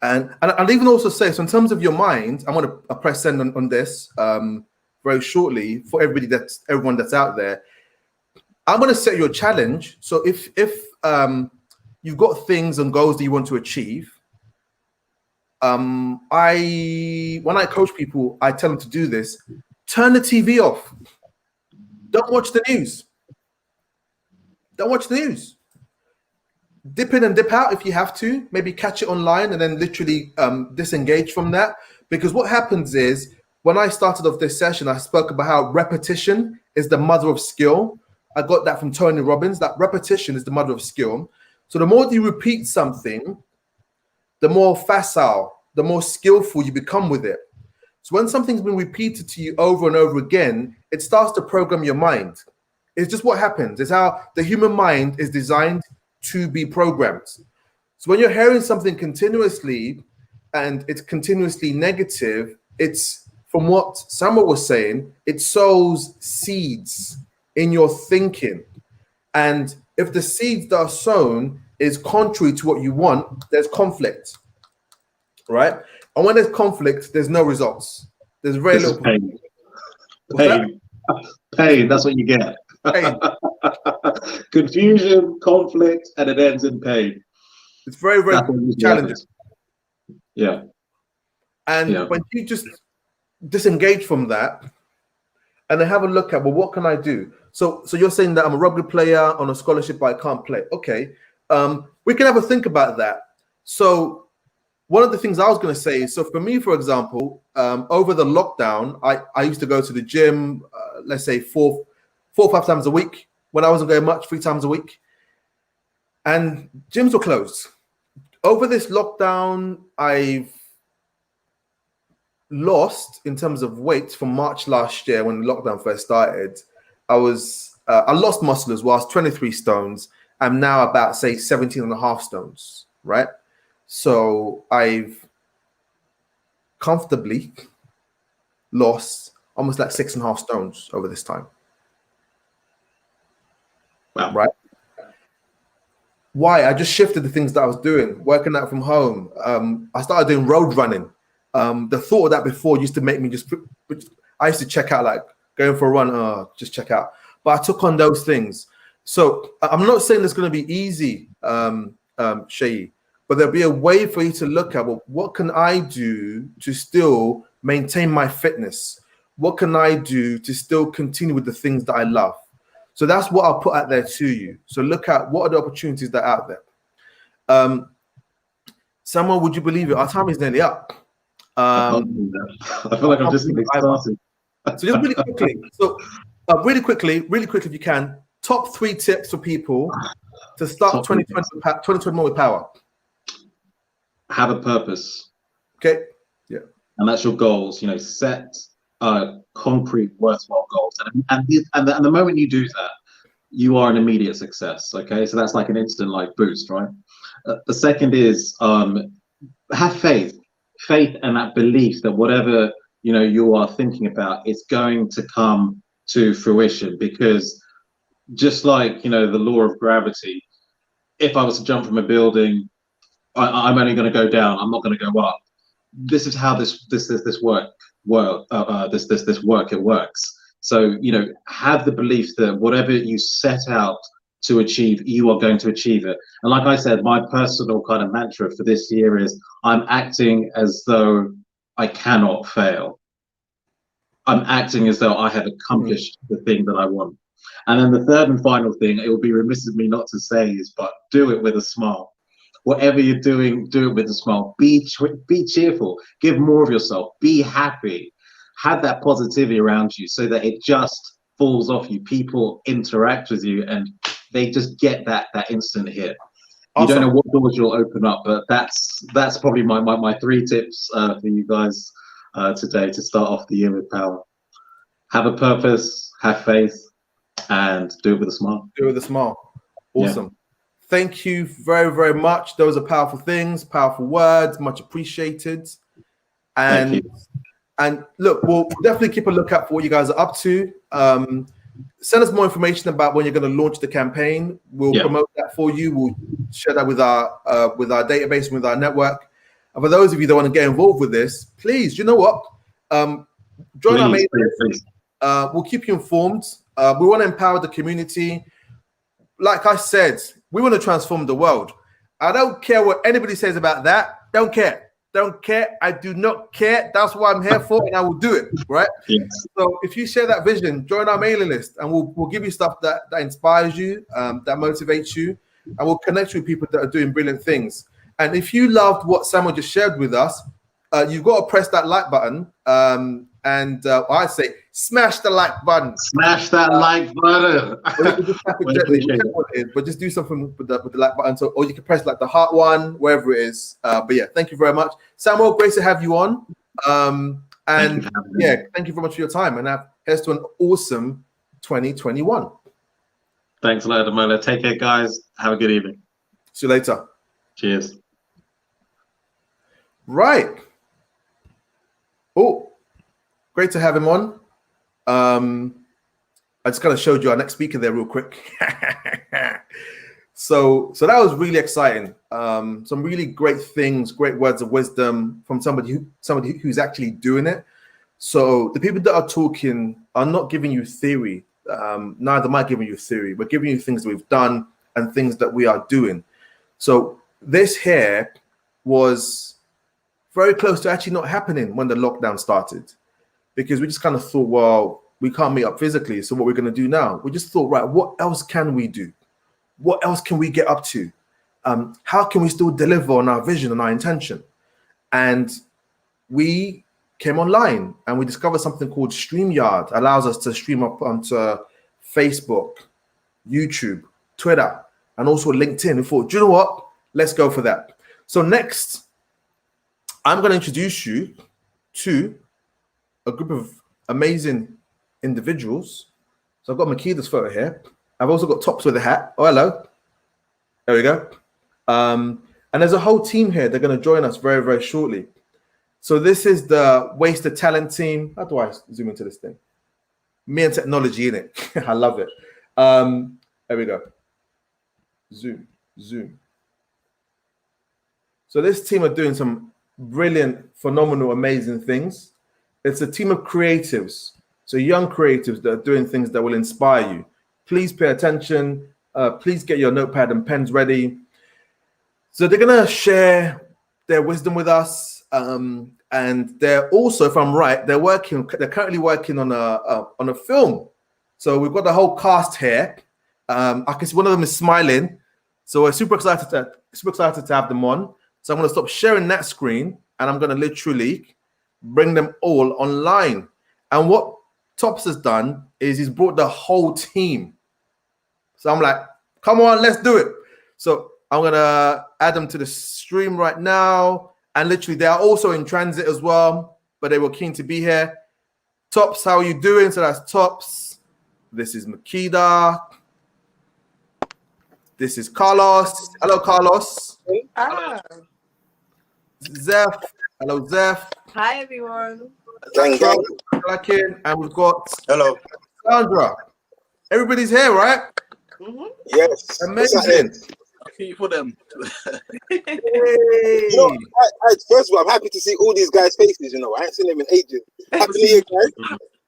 I'll even also say, so in terms of your mind, I want to press send on this very shortly for everyone that's out there. I'm going to set you a challenge. So if you've got things and goals that you want to achieve, when I coach people, I tell them to do this. Turn the TV off. Don't watch the news. Don't watch the news. Dip in and dip out if you have to. Maybe catch it online and then literally disengage from that. Because what happens is, when I started off this session, I spoke about how repetition is the mother of skill. I got that from Tony Robbins, that repetition is the mother of skill. So the more you repeat something, the more facile, the more skillful you become with it. So when something's been repeated to you over and over again, it starts to program your mind. It's just what happens. It's how the human mind is designed to be programmed. So when you're hearing something continuously and it's continuously negative, it's, from what Samuel was saying, it sows seeds in your thinking. And if the seeds that are sown is contrary to what you want, there's conflict, right? And when there's conflict, there's no results. There's very This is little pain. Pain. Pain. That's what you get. pain. Confusion, conflict, and it ends in pain. It's very, very That's what usually challenging. happens. Yeah. And Yeah. when you just disengage from that and then have a look at, well, what can I do? So you're saying that I'm a rugby player on a scholarship, but I can't play. Okay. We can have a think about that. So one of the things I was going to say is, so for me, for example, over the lockdown, I used to go to the gym, let's say four or 5 times a week. When I wasn't going much, 3 times a week. And gyms were closed. Over this lockdown, I've lost in terms of weight from March last year when the lockdown first started. I lost muscle as well. I was 23 stones. I'm now about, say, 17 and a half stones, right? So I've comfortably lost almost like 6.5 stones over this time. Wow. Right? Why? I just shifted the things that I was doing, working out from home. I started doing road running. The thought of that before used to make me I used to check out, like going for a run, just check out. But I took on those things. So I'm not saying it's going to be easy, Shayi, but there'll be a way for you to look at, well, what can I do to still maintain my fitness? What can I do to still continue with the things that I love? So that's what I'll put out there to you. So look at what are the opportunities that are out there. Samuel, would you believe it? Our time is nearly up. I feel like I'm just getting started. So just really quickly. So really quickly, if you can, top 3 tips for people to start 2021 with power. Have a purpose. Okay. Yeah. And that's your goals. Set concrete, worthwhile goals. And the moment you do that, you are an immediate success. Okay, so that's like an instant boost, right? The second is have faith and that belief that whatever you are thinking about is going to come to fruition, because just like the law of gravity, if I was to jump from a building, I'm only going to go down, I'm not going to go up. This is how this work it works. So have the belief that whatever you set out to achieve, you are going to achieve it. And like I said, my personal kind of mantra for this year is I'm acting as though I cannot fail. I'm acting as though I have accomplished the thing that I want. And then the third and final thing, it would be remiss of me not to say, is but do it with a smile. Whatever you're doing, do it with a smile. Be cheerful. Give more of yourself. Be happy. Have that positivity around you so that it just falls off you. People interact with you and they just get that instant hit. Awesome. You don't know what doors you'll open up, but that's probably my 3 tips for you guys today to start off the year with power. Have a purpose, have faith, and do it with a smile. Do it with a smile. Awesome. Yeah. Thank you very, very much. Those are powerful things, powerful words, much appreciated. And look, we'll definitely keep a lookout for what you guys are up to. Send us more information about when you're going to launch the campaign. We'll promote that for you. We'll share that with our database and with our network. And for those of you that want to get involved with this, please, you know what? Join our mailing list. We'll keep you informed. We want to empower the community. Like I said, we want to transform the world. I don't care what anybody says about that. Don't care. I do not care. That's what I'm here for, and I will do it. Right? Yes. So if you share that vision, join our mailing list, and we'll give you stuff that inspires you, that motivates you, and we'll connect you with people that are doing brilliant things. And if you loved what Samuel just shared with us, you've got to press that like button. I say, smash the like button. Smash that like button. Or you can just tap it gently, whichever one it is, but just do something with the like button. So, or you can press like the heart one, wherever it is. But yeah, thank you very much, Samuel. Great to have you on. And for having me. yeah, thank you very much for your time. And here's to an awesome 2021. Thanks a lot, Ademola. Take care, guys. Have a good evening. See you later. Cheers. Right. Oh, great to have him on. I just kind of showed you our next speaker there real quick. So that was really exciting. Some really great things, great words of wisdom from somebody who's actually doing it. So the people that are talking are not giving you theory. Neither am I giving you theory. We're giving you things that we've done and things that we are doing. So this here was very close to actually not happening when the lockdown started, because we just kind of thought, well, we can't meet up physically. So what we're going to do now? We just thought, right, what else can we do? What else can we get up to? How can we still deliver on our vision and our intention? And we came online and we discovered something called StreamYard. Allows us to stream up onto Facebook, YouTube, Twitter, and also LinkedIn. We thought, do you know what? Let's go for that. So next, I'm going to introduce you to a group of amazing individuals. So I've got Makeda's photo here. I've also got Tops with a hat. Oh, hello. There we go. And there's a whole team here. They're going to join us very, very shortly. So this is the Wasted Talent team. How do I zoom into this thing? Me and technology in it. I love it. There we go. Zoom. So this team are doing some brilliant, phenomenal, amazing things. It's a team of creatives. So young creatives that are doing things that will inspire you. Please pay attention. Please get your notepad and pens ready. So they're going to share their wisdom with us. And they're also, if I'm right, they're currently working on a film. So we've got the whole cast here. I can see one of them is smiling. So we're super excited to have them on. So I'm going to stop sharing that screen and I'm going to literally bring them all online. And what Tops has done is he's brought the whole team. So I'm like, come on, let's do it. So I'm going to add them to the stream right now. And literally, they are also in transit as well, but they were keen to be here. Tops, how are you doing? So that's Tops. This is Makeda. This is Carlos. Hello, Carlos. Ah. Zeph. Hello, Zeph. Hi, everyone. And we've got Sandra. Everybody's here, right? Mm-hmm. Yes. Amazing. For them. Hey. You know, first of all, I'm happy to see all these guys' faces. You know, I haven't seen them in ages. Happy New Year,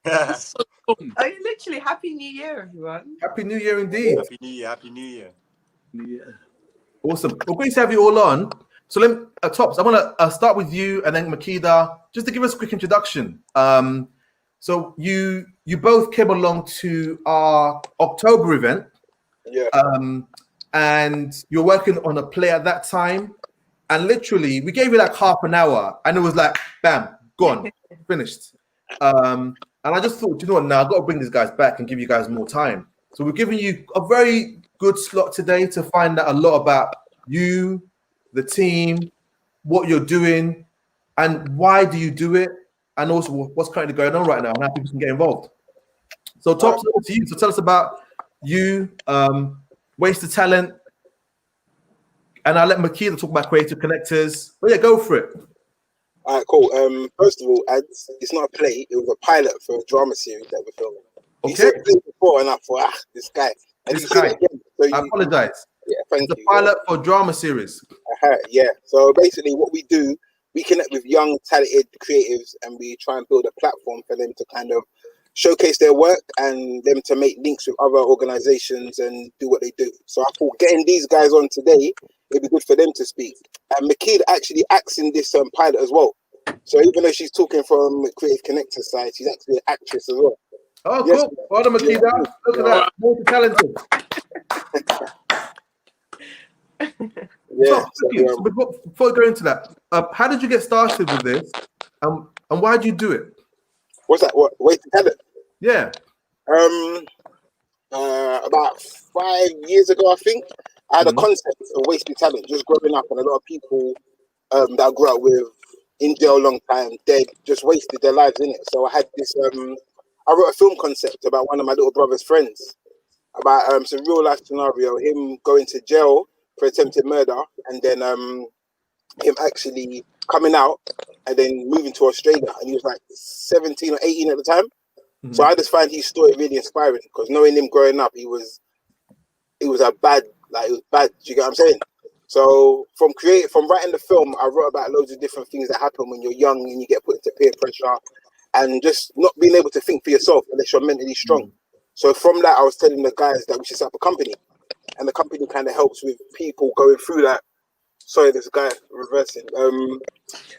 guys. Oh, you literally Happy New Year, everyone. Happy New Year indeed. Happy New Year. Happy New Year. Yeah. Awesome. Well, great to have you all on. So let me, Tops, I want to start with you and then Makeda, just to give us a quick introduction. So you both came along to our October event. Yeah. And you're working on a play at that time. And literally, we gave you like half an hour and it was like, bam, gone, finished. And I just thought, you know what, now I've got to bring these guys back and give you guys more time. So we're giving you a very good slot today to find out a lot about you, the team, what you're doing, and why do you do it, and also what's currently going on right now and how people can get involved. So Tops, over to you. So tell us about you, Wasted Talent, and I'll let Makeda talk about Creative Connectors. But yeah, go for it. All right, cool. First of all, it's not a play. It was a pilot for a drama series that we're filming. You said play before, and I thought, this guy. And This guy. So I apologize. Yeah, thank It's you. a pilot for a drama series. Yeah. So basically, what we do, we connect with young, talented creatives, and we try and build a platform for them to kind of showcase their work and them to make links with other organizations and do what they do. So I thought getting these guys on today, it'd be good for them to speak. And Makeda actually acts in this pilot as well. So even though she's talking from Creative Connector side, she's actually an actress as well. Oh, Yes. cool. Well done, Makeda. Yeah. Look at that. Multi-talented. Yeah. So before we go into that, how did you get started with this? And why did you do it? What's that? What? Wasted Talent? Yeah. About 5 years ago, I think, I had a concept of Wasted Talent just growing up, and a lot of people that I grew up with in jail a long time, dead, just wasted their lives in it. So I had this. I wrote a film concept about one of my little brother's friends, about some real life scenario, him going to jail for attempted murder, and then him actually coming out and then moving to Australia, and he was like 17 or 18 at the time. Mhm. So I just find his story really inspiring, because knowing him growing up, he was a bad, like, it was bad. Do you get what I'm saying? So from writing the film, I wrote about loads of different things that happen when you're young and you get put into peer pressure, and just not being able to think for yourself unless you're mentally strong. So from that, I was telling the guys that we should set up a company, and the company kind of helps with people going through that. Sorry, this guy reversing.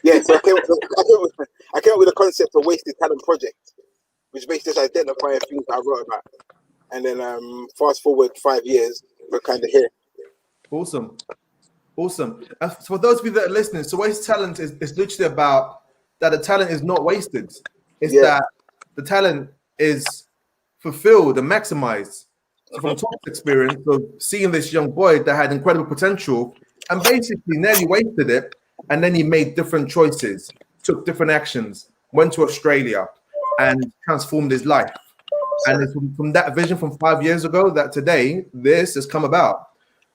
Yeah, so I came up with the concept of Wasted Talent Project, which basically just identifying things that I wrote about. And then fast forward 5 years, we're kind of here. Awesome. So for those of you that are listening, so Wasted Talent is literally about that the talent is not wasted. It's that the talent is fulfilled and maximized. So from Tom's experience of seeing this young boy that had incredible potential and basically nearly wasted it, and then he made different choices, took different actions, went to Australia and transformed his life. And it's from that vision from 5 years ago that today this has come about.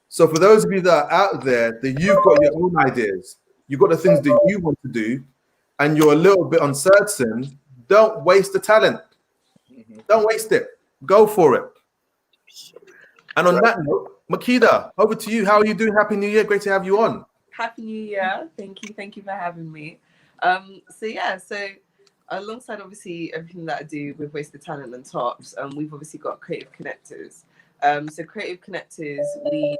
So for those of you that are out there, that you've got your own ideas, you've got the things that you want to do, and you're a little bit uncertain, don't waste the talent. Don't waste it. Go for it. And on that note, Makeda, over to you. How are you doing? Happy New Year. Great to have you on. Happy New Year. Thank you for having me. So alongside obviously everything that I do with Wasted Talent and Tops, we've obviously got Creative Connectors. So Creative Connectors, we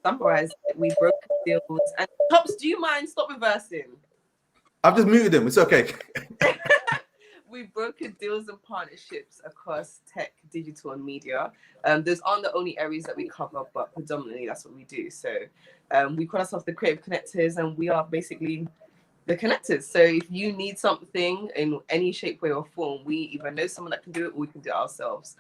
summarize it, we broke deals. And Tops, do you mind stop reversing? I've just muted him. It's okay. We've broken deals and partnerships across tech, digital, and media. Those aren't the only areas that we cover, but predominantly that's what we do. So we call ourselves the Creative Connectors, and we are basically the connectors. So if you need something in any shape, way, or form, we either know someone that can do it or we can do it ourselves.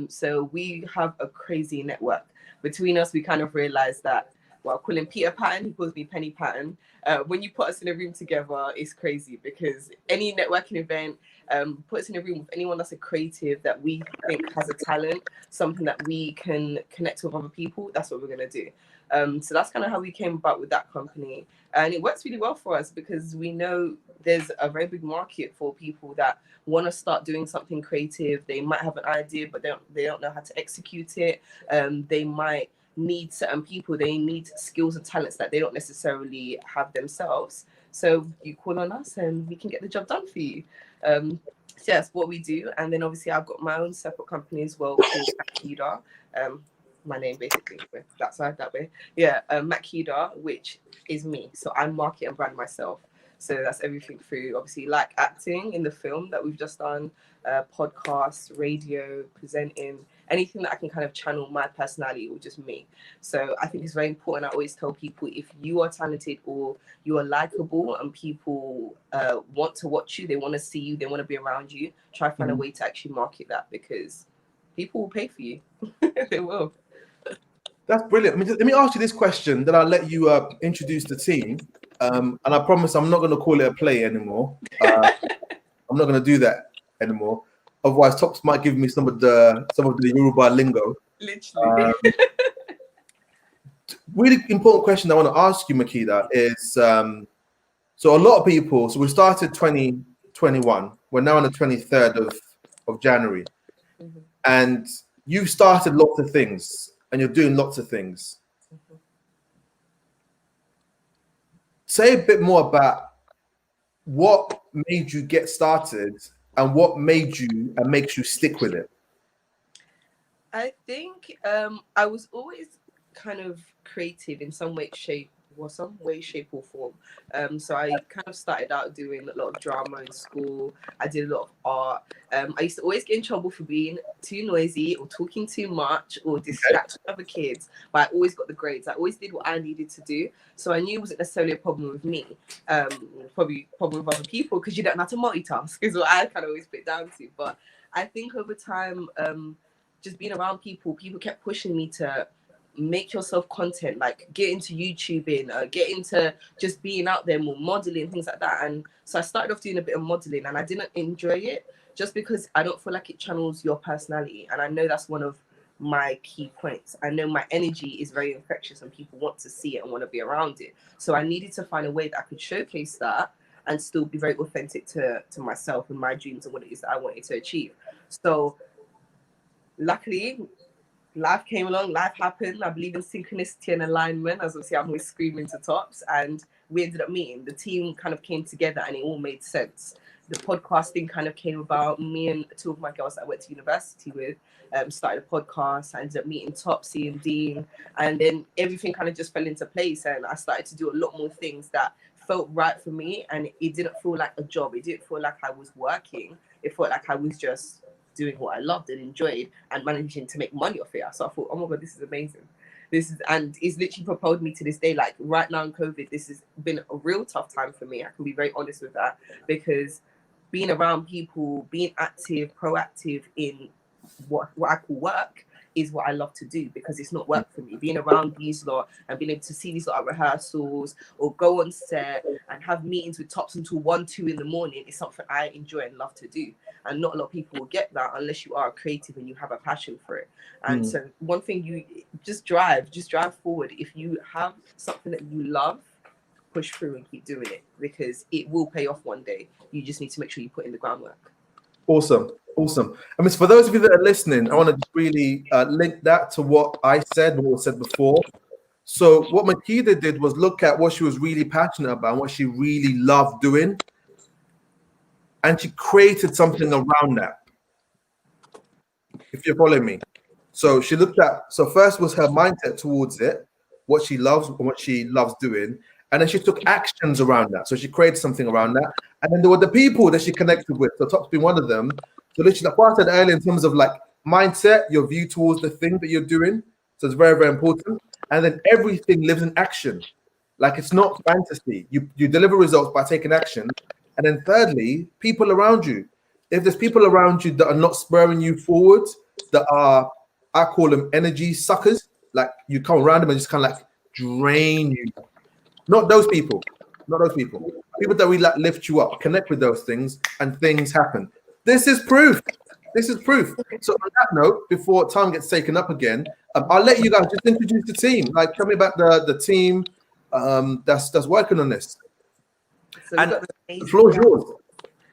So we have a crazy network. Between us, we kind of realized that, well, I call him Peter Patton, he calls me Penny Patton. When you put us in a room together, it's crazy, because any networking event, put us in a room with anyone that's a creative that we think has a talent, something that we can connect with other people, that's what we're going to do. So that's kind of how we came about with that company. And it works really well for us, because we know there's a very big market for people that want to start doing something creative. They might have an idea, but they don't know how to execute it. They might need certain people, they need skills and talents that they don't necessarily have themselves. So you call on us and we can get the job done for you. So that's what we do. And then obviously I've got my own separate company as well called Makeda. My name basically, that side, that way. Yeah, Makeda, which is me. So I market and brand myself. So that's everything through, obviously, like acting in the film that we've just done, podcasts, radio, presenting, anything that I can kind of channel my personality or just me. So I think it's very important. I always tell people, if you are talented or you are likable and people want to watch you, they want to see you, they want to be around you, try to find a way to actually market that, because people will pay for you. They will. That's brilliant. Let me ask you this question, then I'll let you introduce the team. And I promise I'm not going to call it a play anymore. I'm not going to do that anymore. Otherwise, Tops might give me some of the Yoruba lingo. Literally. Really important question I want to ask you, Makeda, is so a lot of people. So we started 2021. We're now on the 23rd of January, and you started lots of things, and you're doing lots of things. Say a bit more about what made you get started and what made you and makes you stick with it. I think I was always kind of creative in some way, shape, or form. So I kind of started out doing a lot of drama in school. I did a lot of art. I used to always get in trouble for being too noisy or talking too much or distracting other kids, but I always got the grades. I always did what I needed to do. So I knew it wasn't necessarily a problem with me. Probably a problem with other people, because you don't know how to multitask, is what I kind of always put it down to. But I think over time, just being around people kept pushing me to make yourself content, like get into YouTubing, get into just being out there more, modeling, things like that. And so I started off doing a bit of modeling, and I didn't enjoy it just because I don't feel like it channels your personality. And I know that's one of my key points. I know my energy is very infectious and people want to see it and want to be around it. So I needed to find a way that I could showcase that and still be very authentic to myself and my dreams and what it is that I wanted to achieve. So luckily, life came along, life happened. I believe in synchronicity and alignment, as obviously I'm always screaming to tops. And we ended up meeting. The team kind of came together and it all made sense. The podcasting kind of came about. Me and two of my girls that I went to university with started a podcast. I ended up meeting Topsy and Dean. And then everything kind of just fell into place. And I started to do a lot more things that felt right for me. And it didn't feel like a job. It didn't feel like I was working. It felt like I was just doing what I loved and enjoyed and managing to make money off it. So I thought, oh my God, this is amazing. And it's literally propelled me to this day. Like right now in COVID, this has been a real tough time for me. I can be very honest with that, because being around people, being active, proactive in what I call work is what I love to do, because it's not work for me. Being around these lot and being able to see these lot at rehearsals or go on set and have meetings with Tops until 1, 2 in the morning is something I enjoy and love to do. And not a lot of people will get that unless you are a creative and you have a passion for it. And so one thing, you just drive forward. If you have something that you love, push through and keep doing it, because it will pay off one day. You just need to make sure you put in the groundwork. Awesome. I mean, for those of you that are listening, I want to just really link that to what I said and what was said before. So what Makeda did was look at what she was really passionate about and what she really loved doing, and she created something around that, if you're following me. So she looked at, so first was her mindset towards it, what she loves and what she loves doing, and then she took actions around that. So she created something around that. And then there were the people that she connected with. So Tops being one of them. So literally, like what I said earlier, in terms of like mindset, your view towards the thing that you're doing. So it's very, very important. And then everything lives in action. Like it's not fantasy. You deliver results by taking action. And then thirdly, people around you. If there's people around you that are not spurring you forward, that are, I call them energy suckers, like you come around them and just kind of like drain you. Not those people. People that we like lift you up, connect with those things, and things happen. This is proof. So on that note, before time gets taken up again, I'll let you guys just introduce the team. Like, tell me about the team that's working on this. So and the floor is yours.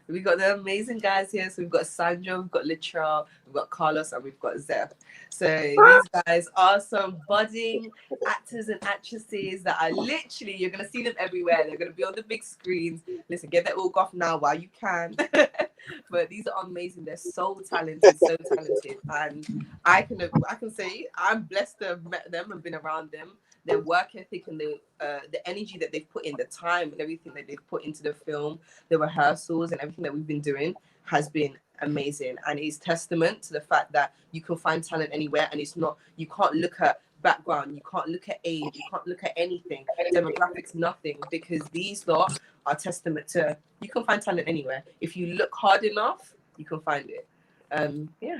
We've got the amazing guys here. So we've got Sandra, we've got Literal, we've got Carlos, and we've got Zeph. So these guys are some budding actors and actresses that are literally, you're going to see them everywhere. They're going to be on the big screens. Listen, get that all off now while you can. But these are amazing. They're so talented. And I can say I'm blessed to have met them and been around them. Their work ethic and the energy that they've put in, the time and everything that they've put into the film, the rehearsals and everything that we've been doing has been amazing. And it's testament to the fact that you can find talent anywhere, and it's not, you can't look at background, you can't look at age, you can't look at anything, demographics, nothing, because these lot are testament to you can find talent anywhere. If you look hard enough, you can find it. Yeah.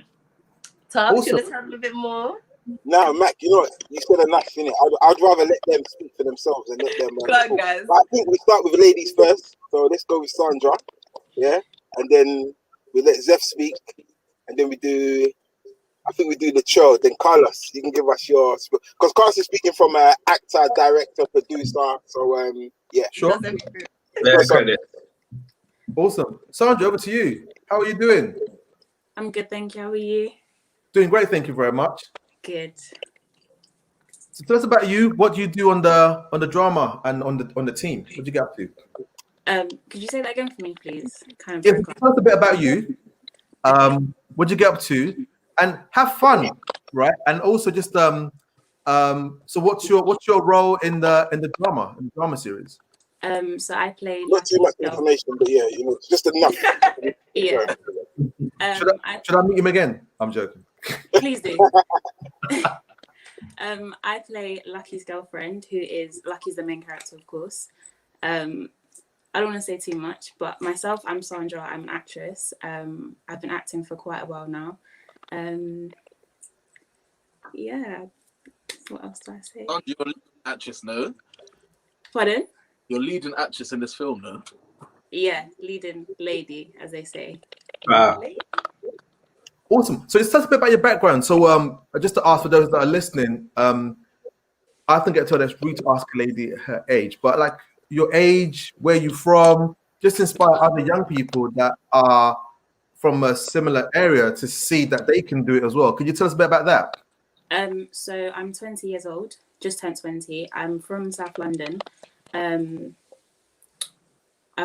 Tubbs, Awesome. you want to tell them a bit more? No, Mac, you know what? You said enough, innit? I'd rather let them speak for themselves and let them. Go on, guys. I think we start with ladies first. So let's go with Sandra, yeah? And then we let Zeph speak. And then we do the show. Then Carlos, you can give us your... Because Carlos is speaking from an actor, director, producer. So, yeah. Sure. Awesome. Sandra, over to you. How are you doing? I'm good, thank you. How are you? Doing great, thank you very much. Good. So tell us about you. What do you do on the drama and on the team? What do you get up to? Could you say that again for me, please? Kind of. Yeah, tell us a bit about you. What do you get up to? And have fun, right? And also just so what's your role in the drama series? So I played. Not too much information, but yeah, you know, just enough. Yeah. Should I meet him again? I'm joking. Please do. I play Lucky's girlfriend, who is Lucky's the main character, of course. I don't want to say too much, but myself, I'm Sandra. I'm an actress. I've been acting for quite a while now. Yeah, What else do I say? Aren't you a leading actress, no? Pardon? You're leading actress in this film, no? Yeah, leading lady, as they say. Wow. Awesome. So just tell us a bit about your background. So just to ask for those that are listening, I think get told that's rude to ask a lady her age, but like your age, where you from, just inspire other young people that are from a similar area to see that they can do it as well. Could you tell us a bit about that? So I'm 20 years old, just turned 20. I'm from South London. I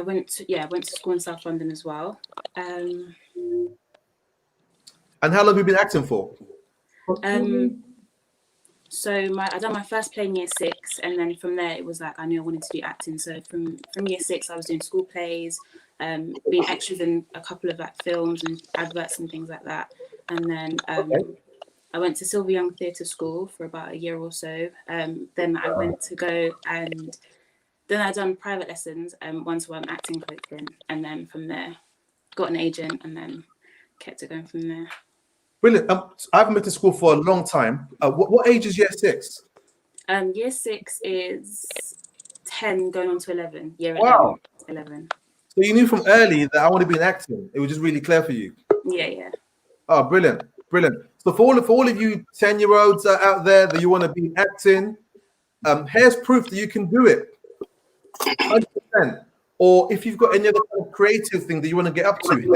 went to school in South London as well. And how long have you been acting for? So I done my first play in year 6, and then from there it was like I knew I wanted to do acting. So from year 6 I was doing school plays, being extras in a couple of like films and adverts and things like that. And then I went to Silver Young Theatre School for about a year or so. Then I went to go and then I done private lessons, one-to-one acting coaching, and then from there got an agent and then kept it going from there. Brilliant. I haven't been to school for a long time. What age is year 6? Year 6 is 10 going on to 11. Year Wow. 11. So you knew from early that I want to be in acting. It was just really clear for you. Yeah. Oh, brilliant. Brilliant. So for all of you 10-year-olds out there that you want to be in acting, here's proof that you can do it. 100%. Or if you've got any other kind of creative thing that you want to get up to, you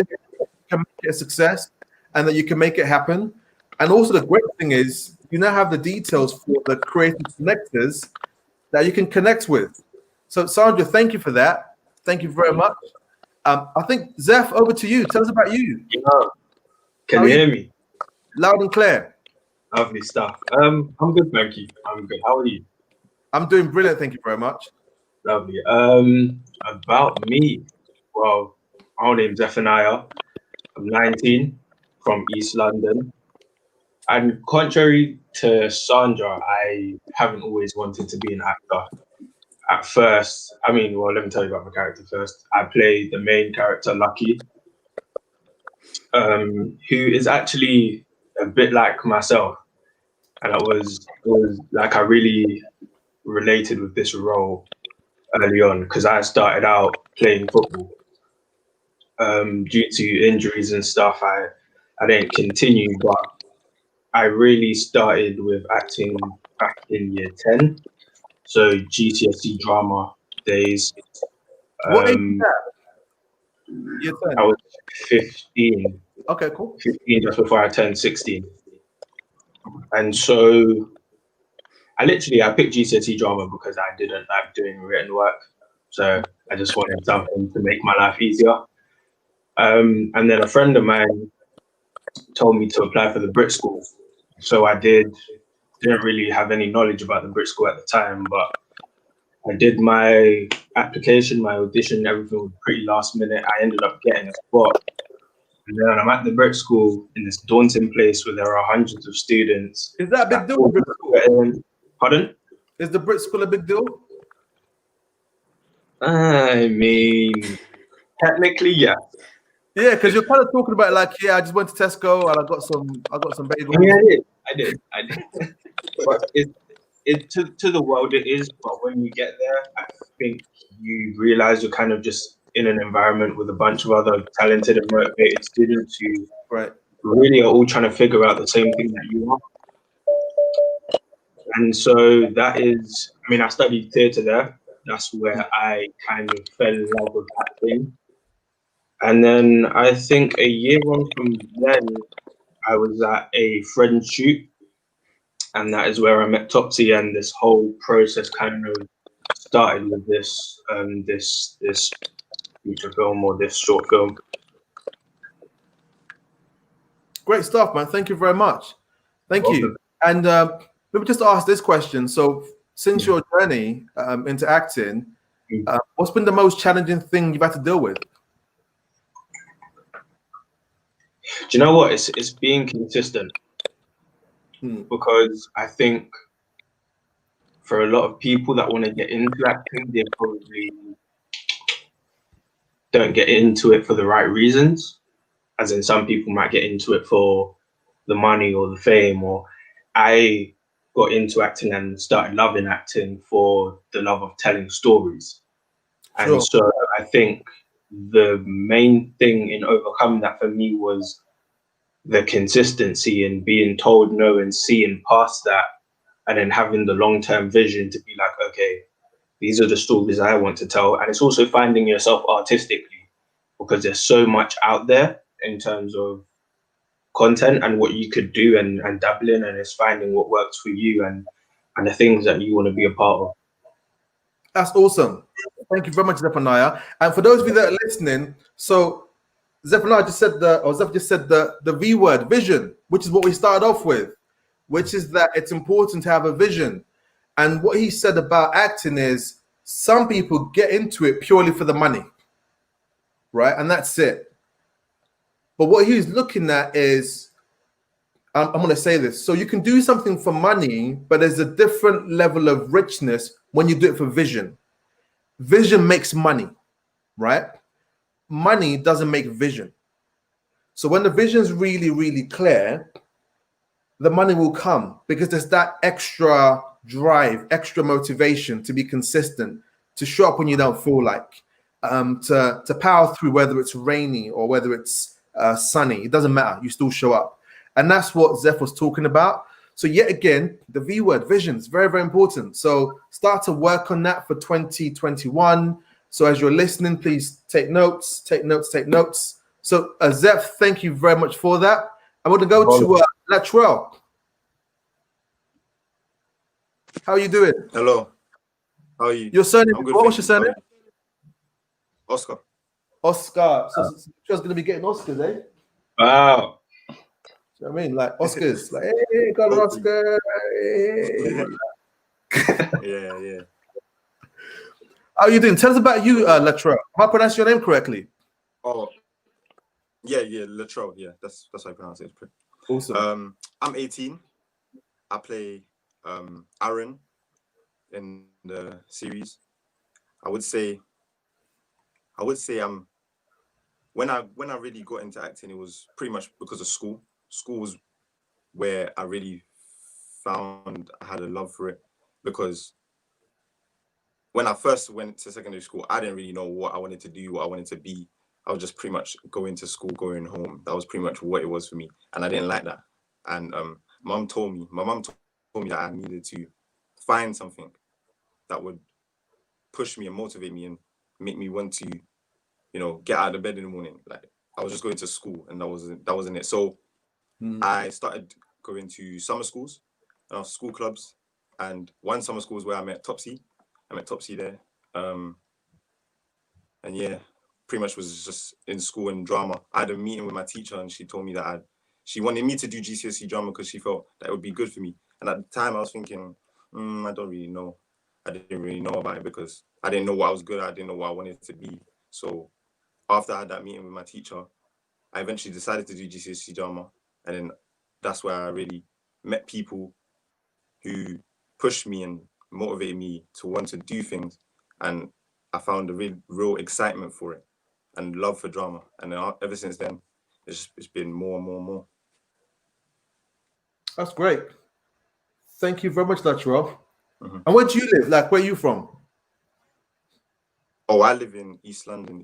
can make it a success and that you can make it happen. And also the great thing is you now have the details for the creative connectors that you can connect with. So Sandra, thank you for that. Thank you very much. I think Zeph, over to you. Tell us about you. Can you hear me? Loud and clear. Lovely stuff. I'm good, thank you. I'm good. How are you? I'm doing brilliant. Thank you very much. Lovely. About me. Well, my name's Zephaniah. I'm 19, from East London. And contrary to Sandra, I haven't always wanted to be an actor. At first, let me tell you about my character first. I play the main character, Lucky, who is actually a bit like myself. And it was like I really related with this role early on because I started out playing football. Due to injuries and stuff, I didn't continue, but I really started with acting back in year 10. So GCSE drama days. What age is that? Year 10. I was 15. Okay, cool. 15 just before I turned 16. And so I picked GCSE drama because I didn't like doing written work. So I just wanted something to make my life easier. And then a friend of mine told me to apply for the Brit School. So I did. Didn't really have any knowledge about the Brit School at the time, but I did my application, my audition, everything was pretty last minute. I ended up getting a spot. And then I'm at the Brit School in this daunting place where there are hundreds of students. Is that a big deal? Brit School? Pardon? Is the Brit School a big deal? I mean, technically, yeah. Yeah, because you're kind of talking about like, I just went to Tesco and I got some bagels. I mean, I did. But it to the world it is, but when you get there, I think you realize you're kind of just in an environment with a bunch of other talented and motivated students who really are all trying to figure out the same thing that you are. And so that is, I studied theatre there. That's where I kind of fell in love with acting. And then I think a year on from then, I was at a friend's shoot. And that is where I met Topsy, and this whole process kind of started with this feature film or this short film. Great stuff, man. Thank you very much. Thank you. And let me just ask this question. So since your journey into acting, what's been the most challenging thing you've had to deal with? Do you know what? It's being consistent. Because I think for a lot of people that want to get into acting, they probably don't get into it for the right reasons. As in, some people might get into it for the money or the fame. Or I got into acting and started loving acting for the love of telling stories. And Sure. so I think the main thing in overcoming that for me was the consistency and being told no and seeing past that, and then having the long-term vision to be like, okay, these are the stories I want to tell. And it's also finding yourself artistically, because there's so much out there in terms of content and what you could do and dabble in, and it's finding what works for you and the things that you want to be a part of. That's awesome. Thank you very much, Zephaniah. And for those of you that are listening, so Zephaniah just said Zeph just said the V word, vision, which is what we started off with, which is that it's important to have a vision. And what he said about acting is some people get into it purely for the money, right? And that's it. But what he's looking at is, I'm going to say this. So you can do something for money, but there's a different level of richness when you do it for vision. Vision makes money, right? Money doesn't make vision. So when the vision's really, really clear, the money will come because there's that extra drive, extra motivation to be consistent, to show up when you don't feel like, to power through whether it's rainy or whether it's sunny. It doesn't matter. You still show up. And that's what Zeph was talking about. So yet again, the V word, vision, is very, very important. So start to work on that for 2021. So as you're listening, please take notes, take notes, take notes. So Zeph, thank you very much for that. I'm going to go to Latrell. How are you doing? Hello. How are you? Your surname, I'm good, what was thank your you. surname? Oscar. Oscar. So you're going to be getting Oscars, eh? Wow. You know what I mean? Like Oscars. Like, hey, got an Oscar. Hey. Yeah. How are you doing? Tell us about you, Latrell. Am I pronouncing your name correctly? Oh, yeah, Latrell. Yeah, that's how I pronounce it. Awesome. I'm 18. I play Aaron in the series. I would say I'm when I really got into acting, it was pretty much because of school. School was where I really found I had a love for it, because when I first went to secondary school, I didn't really know what I wanted to do, what I wanted to be. I was just pretty much going to school, going home. That was pretty much what it was for me, and I didn't like that. And my mum told me that I needed to find something that would push me and motivate me and make me want to, get out of bed in the morning. Like, I was just going to school, and that wasn't it. So I started going to summer schools, school clubs, and one summer school was where I met Topsy. There. And yeah, pretty much was just in school and drama. I had a meeting with my teacher, and she told me that she wanted me to do GCSE drama because she felt that it would be good for me. And at the time I was thinking, I don't really know. I didn't really know about it because I didn't know what I was good at. I didn't know what I wanted to be. So after I had that meeting with my teacher, I eventually decided to do GCSE drama. And then that's where I really met people who pushed me and motivated me to want to do things. And I found a real excitement for it and love for drama. And then ever since then, it's been more and more and more. That's great. Thank you very much, Latrell. And where do you live? Like, where are you from? Oh, I live in East London.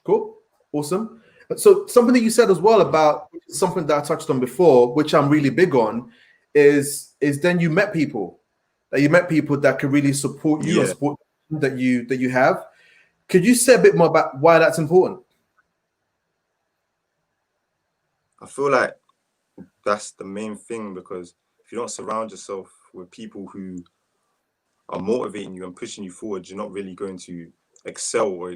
Cool. Awesome. So something that you said as well about something that I touched on before, which I'm really big on, is then you met people. That you met people that could really support you or support that you have. Could you say a bit more about why that's important? I feel like that's the main thing, because if you don't surround yourself with people who are motivating you and pushing you forward, you're not really going to excel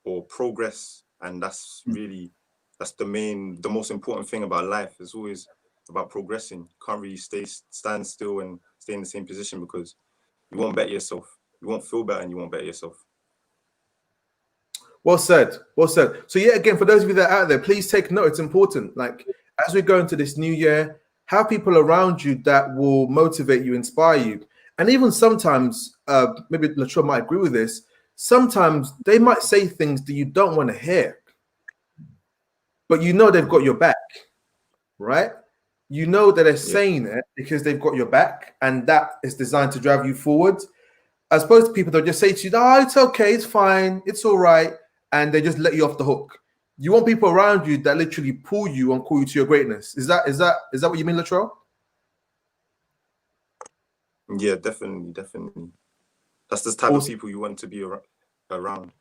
or progress. And that's really, that's the most important thing about life. It's always about progressing. You can't really stand still and stay in the same position, because you won't better yourself. You won't feel better and you won't better yourself. Well said. Well said. So yeah, again, for those of you that are out there, please take note. It's important. Like, as we go into this new year, have people around you that will motivate you, inspire you. And even sometimes, maybe Latrell might agree with this, sometimes they might say things that you don't want to hear, but you know they've got your back, right? you know that they're saying it because they've got your back, and that is designed to drive you forward. As opposed to people that just say to you, "Oh, it's okay, it's fine, it's all right," and they just let you off the hook. You want people around you that literally pull you and call you to your greatness. Is that what you mean, Latrell? Yeah, definitely. That's the type of people you want to be around.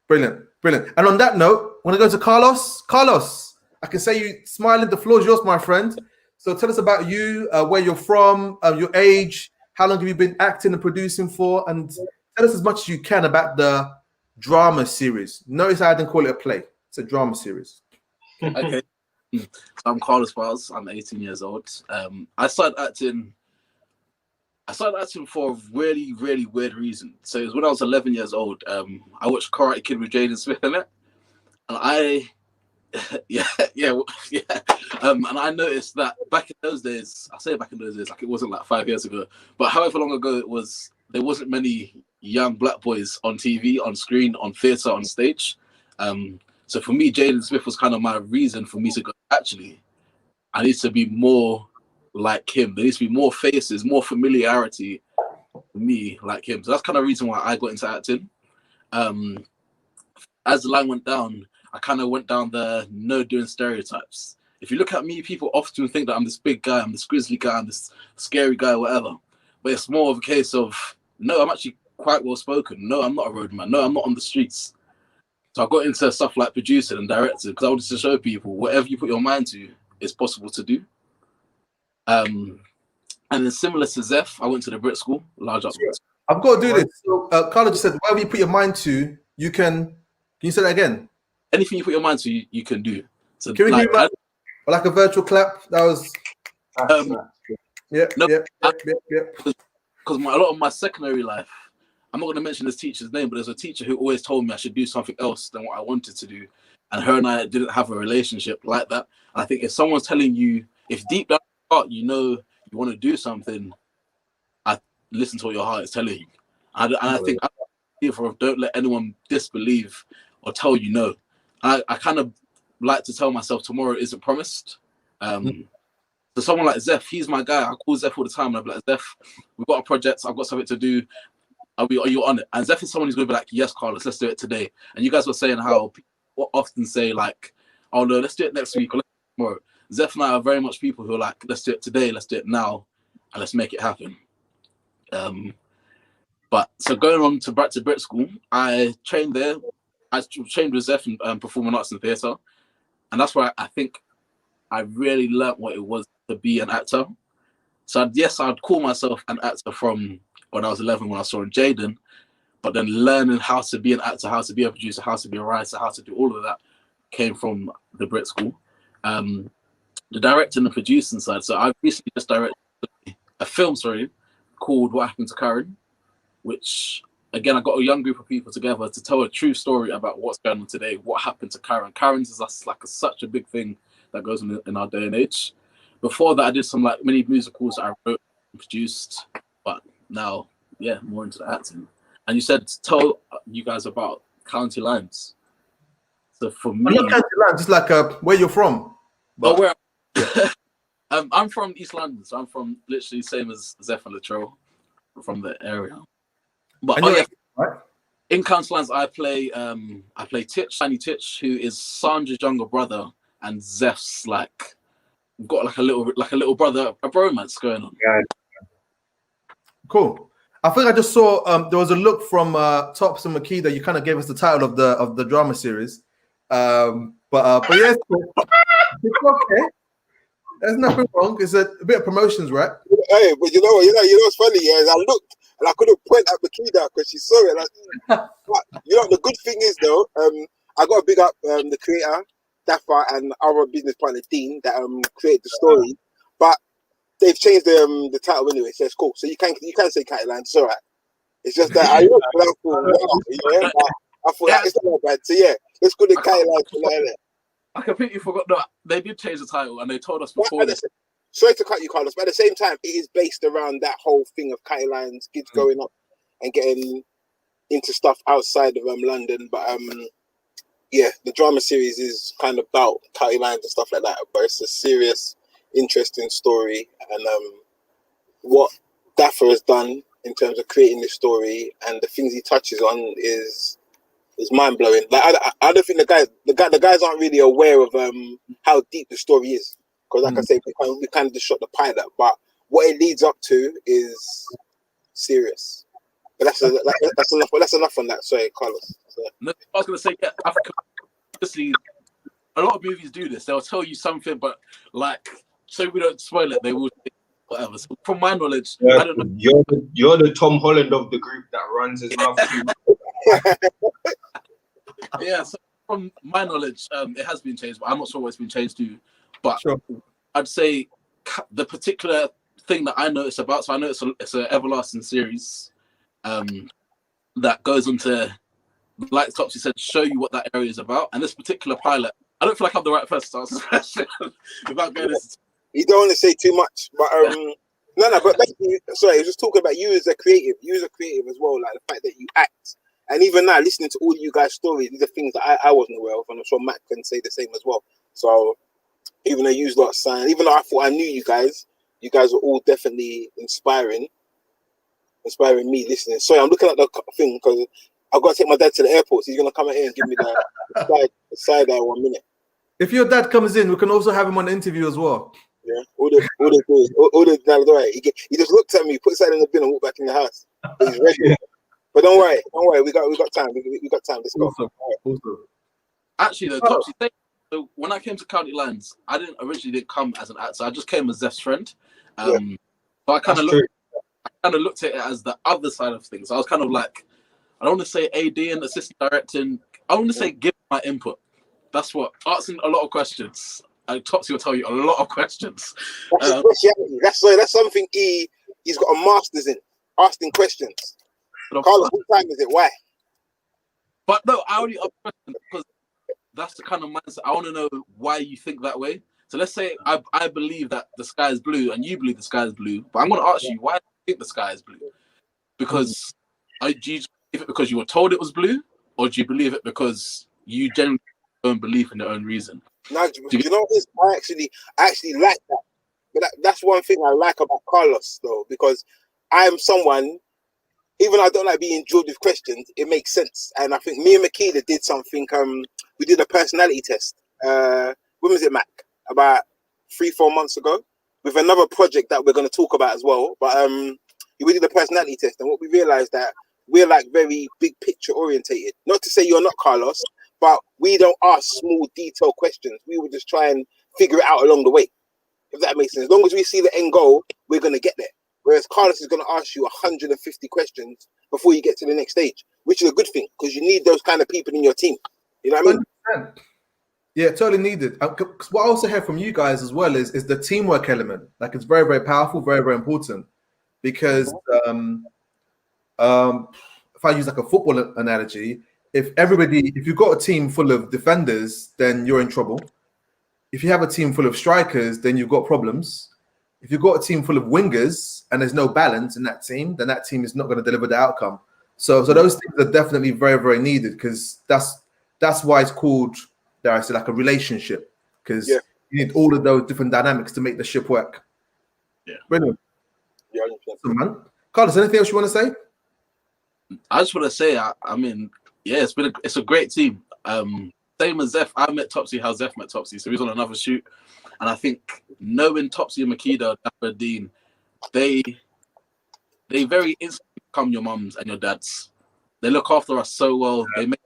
Brilliant. And on that note, want to go to Carlos? Carlos, I can say you smiling. The floor is yours, my friend. So tell us about you, where you're from, your age, how long have you been acting and producing for, and tell us as much as you can about the drama series. Notice I didn't call it a play. It's a drama series. Okay. So I'm Carlos Biles. I'm 18 years old. I started acting for a really, really weird reason. So it was when I was 11 years old. I watched Karate Kid with Jaden Smith in it, and and I noticed that back in those days, I say back in those days, like it wasn't like 5 years ago, but however long ago it was, there wasn't many young black boys on TV, on screen, on theatre, on stage. So for me, Jaden Smith was kind of my reason for me to go, actually, I need to be more like him. There needs to be more faces, more familiarity for me like him. So that's kind of the reason why I got into acting. As the line went down, I kind of went down the no doing stereotypes. If you look at me, people often think that I'm this big guy, I'm this grizzly guy, I'm this scary guy, whatever. But it's more of a case of, no, I'm actually quite well spoken. No, I'm not a roadman. No, I'm not on the streets. So I got into stuff like producing and directing because I wanted to show people whatever you put your mind to is possible to do. And then similar to Zeph, I went to the Brit School, large up. I've got to do this. So Carla just said, whatever you put your mind to, you can you say that again? Anything you put your mind to, you can do. So can we do like a virtual clap? That was because a lot of my secondary life, I'm not going to mention this teacher's name, but there's a teacher who always told me I should do something else than what I wanted to do. And her and I didn't have a relationship like that. And I think if someone's telling you, if deep down in your heart, you know you want to do something, I listen to what your heart is telling you. And I think don't let anyone disbelieve or tell you no. I kind of like to tell myself tomorrow isn't promised. So someone like Zeph, he's my guy. I call Zeph all the time and I'm like, Zeph, we've got a project, I've got something to do. Are you on it? And Zeph is someone who's going to be like, yes, Carlos, let's do it today. And you guys were saying how people often say like, oh no, let's do it next week or let's do it tomorrow. Zeph and I are very much people who are like, let's do it today, let's do it now, and let's make it happen. But so going on to back to Brit School, I trained there. I trained with Zeph in performing arts and theatre. And that's where I think I really learnt what it was to be an actor. So I'd call myself an actor from when I was 11 when I saw Jaden, but then learning how to be an actor, how to be a producer, how to be a writer, how to do all of that came from the Brit School. The directing and producing side. So I recently just directed a film, called What Happened to Karen, which again, I got a young group of people together to tell a true story about what's going on today, what happened to Karen. Karen's is such a big thing that goes on in our day and age. Before that, I did some like mini musicals that I wrote and produced, but now, more into the acting. And you said, tell you guys about County Lines. So for me, not County Lines, just like where you're from. But where I'm from East London, so I'm from literally same as Zeph and Latrell, from the area. But in County Lines, I play Titch, Shiny Titch, who is Sandra's younger brother, and Zeph's like got a little brother, a bromance going on. Yeah. Cool. I think I just saw there was a look from Tops and Makeda. You kind of gave us the title of the drama series, but yeah, it's cool. It's okay. There's nothing wrong. It's a bit of promotions, right? Hey, but you know what's funny? Yeah, is I looked and I couldn't point at Makeda because she saw it. But, the good thing is though, I got to big up the creator, Dafa, and our business partner Dean that created the story, but they've changed the title anyway, so it's cool. So you can say County Lines, it's all right. It's just that I looked and I thought, I thought it's not bad. So yeah, let's go to County Lines. I completely forgot that they did change the title and they told us before this. Sorry to cut you, Carlos, but at the same time, it is based around that whole thing of County Lines, kids growing up and getting into stuff outside of London. But yeah, the drama series is kind of about county lines and stuff like that, but it's a serious, interesting story. And what Daffer has done in terms of creating this story and the things he touches on is mind blowing. Like I don't think the guys aren't really aware of how deep the story is, because like I say, we kind of just shot the pilot, but what it leads up to is serious. But that's enough. That's enough on that. Sorry, Carlos. No, I was going to say, yeah, Africa. Obviously, a lot of movies do this. They'll tell you something, but like, so we don't spoil it, they will say whatever. So from my knowledge, I don't know. You're the Tom Holland of the group that runs his mouth. Yeah, so from my knowledge, it has been changed, but I'm not sure what it's been changed to. But Sure. I'd say the particular thing that I noticed about, so I know it's an everlasting series that goes into, like Topsy said, show you what that area is about. And this particular pilot, I don't feel like I'm the right person to answer this question without going into. You don't want to say too much, but no. But basically, sorry, I was just talking about you as a creative. You as a creative as well, like the fact that you act. And even now, listening to all you guys' stories, these are things that I wasn't aware of, and I'm sure Matt can say the same as well. So even though you lot sign, even though I thought I knew you guys were all definitely inspiring me listening. Sorry, I'm looking at the thing because I've got to take my dad to the airport. So he's gonna come in here and give me the side eye 1 minute. If your dad comes in, we can also have him on the interview as well. Yeah, all the he just looked at me, put his head in the bin, and walked back in the house. He's ready. But don't worry, we got time. We got time. Let's go. Awesome. Actually, though, Topsy, so when I came to County Lines, I didn't originally come as an actor. I just came as Zeph's friend. So I kind of looked at it as the other side of things. I was kind of like, I don't want to say AD and assistant directing. I want to say give my input. That's what, asking a lot of questions. Topsy will tell you a lot of questions. That's his speciality. That's something he's got a master's in, asking questions. Carlos, what time is it? Why? But no, I only ask questions because that's the kind of mindset. I want to know why you think that way. So let's say I believe that the sky is blue and you believe the sky is blue, but I'm going to ask you, why do you think the sky is blue? Because do you believe it because you were told it was blue, or do you believe it because you genuinely have your own belief and your own reason? No, you know what? I actually like that. But that's one thing I like about Carlos, though, because I am someone, even though I don't like being drilled with questions, it makes sense. And I think me and Makeda did something. We did a personality test. When was it, Mac? About 3-4 months ago, with another project that we're going to talk about as well. But we did a personality test, and what we realized that we're like very big picture orientated. Not to say you're not, Carlos, but we don't ask small detailed questions. We would just try and figure it out along the way, if that makes sense. As long as we see the end goal, we're going to get there. Whereas Carlos is going to ask you 150 questions before you get to the next stage, which is a good thing because you need those kind of people in your team. You know what I mean? 100%. Yeah, totally needed. Because what I also hear from you guys as well is the teamwork element. Like, it's very, very powerful, very, very important. Because if I use like a football analogy, if you've got a team full of defenders, then you're in trouble. If you have a team full of strikers, then you've got problems. If you've got a team full of wingers and there's no balance in that team, then that team is not going to deliver the outcome. So those things are definitely very, very needed, because that's why it's called, dare I say, like a relationship, because you need all of those different dynamics to make the ship work. Yeah. Brilliant. Yeah, Awesome, man. Carlos, anything else you want to say? I just want to say, I mean, yeah, it's a great team. Same as Zeph, I met Topsy how Zeph met Topsy, so he was on another shoot, and I think knowing Topsy and Makeda, Dapper Dean, they very instantly become your mums and your dads. They look after us so well. They make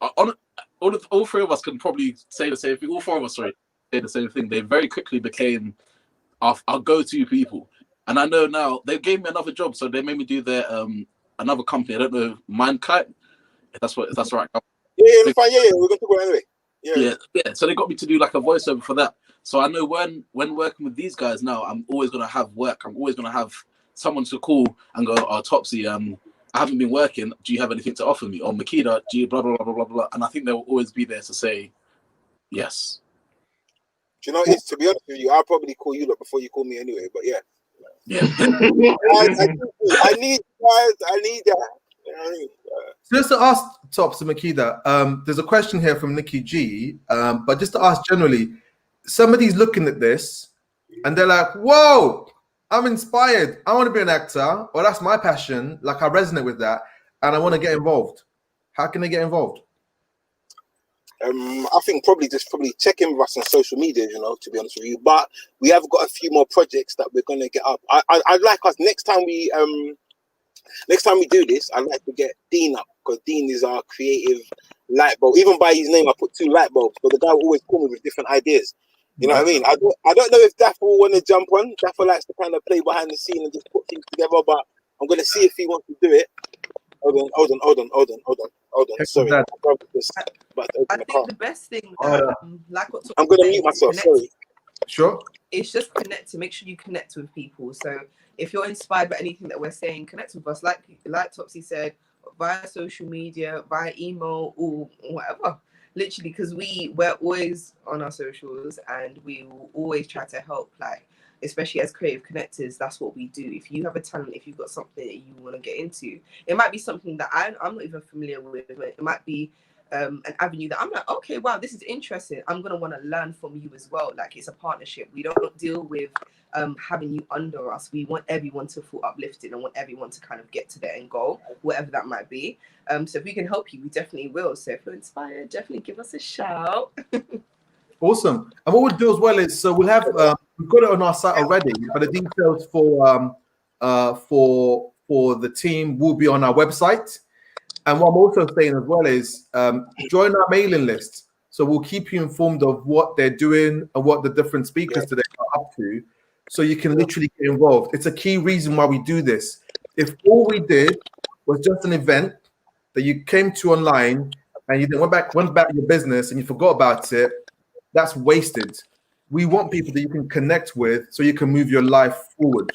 all three of us can probably say the same thing. All four of us, sorry, say the same thing. They very quickly became our go-to people. And I know now they gave me another job, so they made me do their another company. I don't know, Mindkite, if that's right. Yeah, fine. Yeah, we're gonna talk about it anyway. Yeah. So they got me to do like a voiceover for that. So I know when working with these guys now, I'm always gonna have work. I'm always gonna have someone to call and go, "Oh, Topsy, I haven't been working. Do you have anything to offer me?" Or Makeda, do you blah blah blah blah blah. And I think they'll always be there to say yes. Do you know, it's, to be honest with you, I'll probably call you before you call me anyway. But yeah. Yeah. I need guys. I need that. what I mean? So just to ask Tops and Makida, there's a question here from Nikki G, but just to ask generally, somebody's looking at this and they're like, whoa, I'm inspired. I want to be an actor, or that's my passion. Like, I resonate with that and I want to get involved. How can they get involved? I think probably check in with us on social media, you know, to be honest with you. But we have got a few more projects that we're gonna get up. I'd like us next time we do this, I'd like to get Dean up, because Dean is our creative light bulb. Even by his name, I put 2 light bulbs, but the guy will always call me with different ideas. You know what I mean? I don't know if Dapper will want to jump on. Dapper likes to kind of play behind the scene and just put things together, but I'm gonna see if he wants to do it. Hold on. Sorry. I think the best thing, like what I'm gonna mute myself. Sorry. Sure. It's just connect to make sure you connect with people. So if you're inspired by anything that we're saying, connect with us. Like Topsy said, via social media, via email, or whatever. Literally, because we're always on our socials and we will always try to help. Like, especially as creative connectors, that's what we do. If you have a talent, if you've got something that you want to get into, it might be something that I'm not even familiar with. It might be an avenue that I'm like, okay, wow, this is interesting. I'm going to want to learn from you as well. Like, it's a partnership. We don't deal with having you under us. We want everyone to feel uplifted and want everyone to kind of get to their end goal, whatever that might be. So if we can help you, we definitely will. So if you're inspired, definitely give us a shout. Awesome. And what we'll do as well is, so we'll have we've got it on our site already, but the details for the team will be on our website. And what I'm also saying as well is join our mailing list. So we'll keep you informed of what they're doing and what the different speakers today are up to, so you can literally get involved. It's a key reason why we do this. If all we did was just an event that you came to online and you then went back to your business and you forgot about it, that's wasted. We want people that you can connect with so you can move your life forward.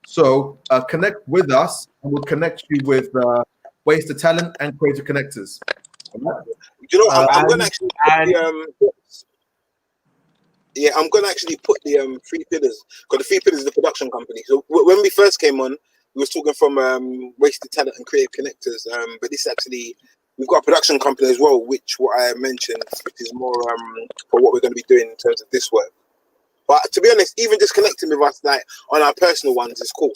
So connect with us and we'll connect you with Wasted Talent and Creative Connectors. You know, I'm going to actually I'm going to actually put the 3 pillars, because the 3 pillars is the production company. So when we first came on, we was talking from Wasted Talent and Creative Connectors, but this actually, we've got a production company as well, which what I mentioned, which is more for what we're going to be doing in terms of this work. But to be honest, even just connecting with us like on our personal ones is cool.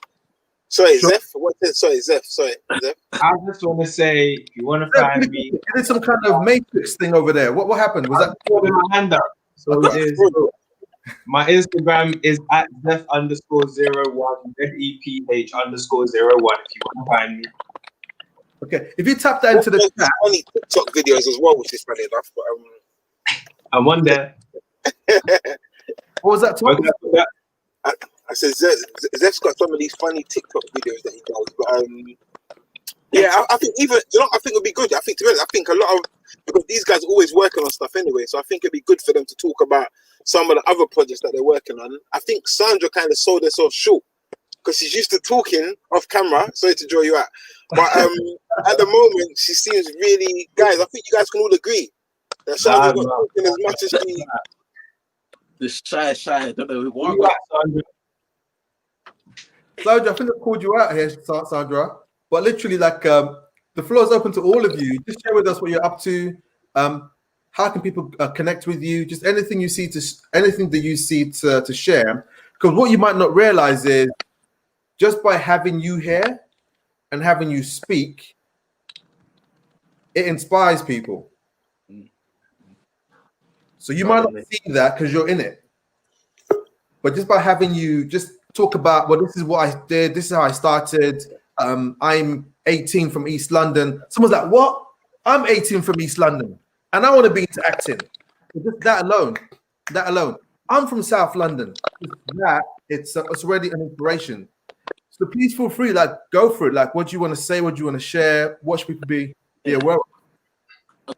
Sorry, sure. Zeph. Sorry. I just want to say, if you want to find me, you did some kind of matrix thing over there. What happened? Was that my hand up? So my Instagram is at Zeph_01, ZEPH_01. If you want to find me. Okay, if you tap that into the chat, funny TikTok videos as well, which is funny enough. But I'm on there. What was that talking about? I said Zeph's got some of these funny TikTok videos that he does, but yeah, I think even I think it'd be good. I think to be honest, I think a lot of, because these guys are always working on stuff anyway, so I think it'd be good for them to talk about some of the other projects that they're working on. I think Sandra kind of sold herself short because she's used to talking off camera. Sorry to draw you out, but at the moment she seems really, guys. I think you guys can all agree that Sandra's not talking as much as she. This shy. I don't know what. Sandra, I think I called you out here, Sandra. But literally, like, the floor is open to all of you. Just share with us what you're up to. How can people connect with you? Just anything you see anything that you see to share. Because what you might not realize is, just by having you here and having you speak, it inspires people. So you might not see that because you're in it. But just by having you just talk about, well, this is what I did, this is how I started. I'm 18 from East London. Someone's like, what? I'm 18 from East London and I want to be into acting. So just that alone. I'm from South London. It's already an inspiration. So please feel free, like, go for it. Like, what do you want to say? What do you want to share? What should people be aware of?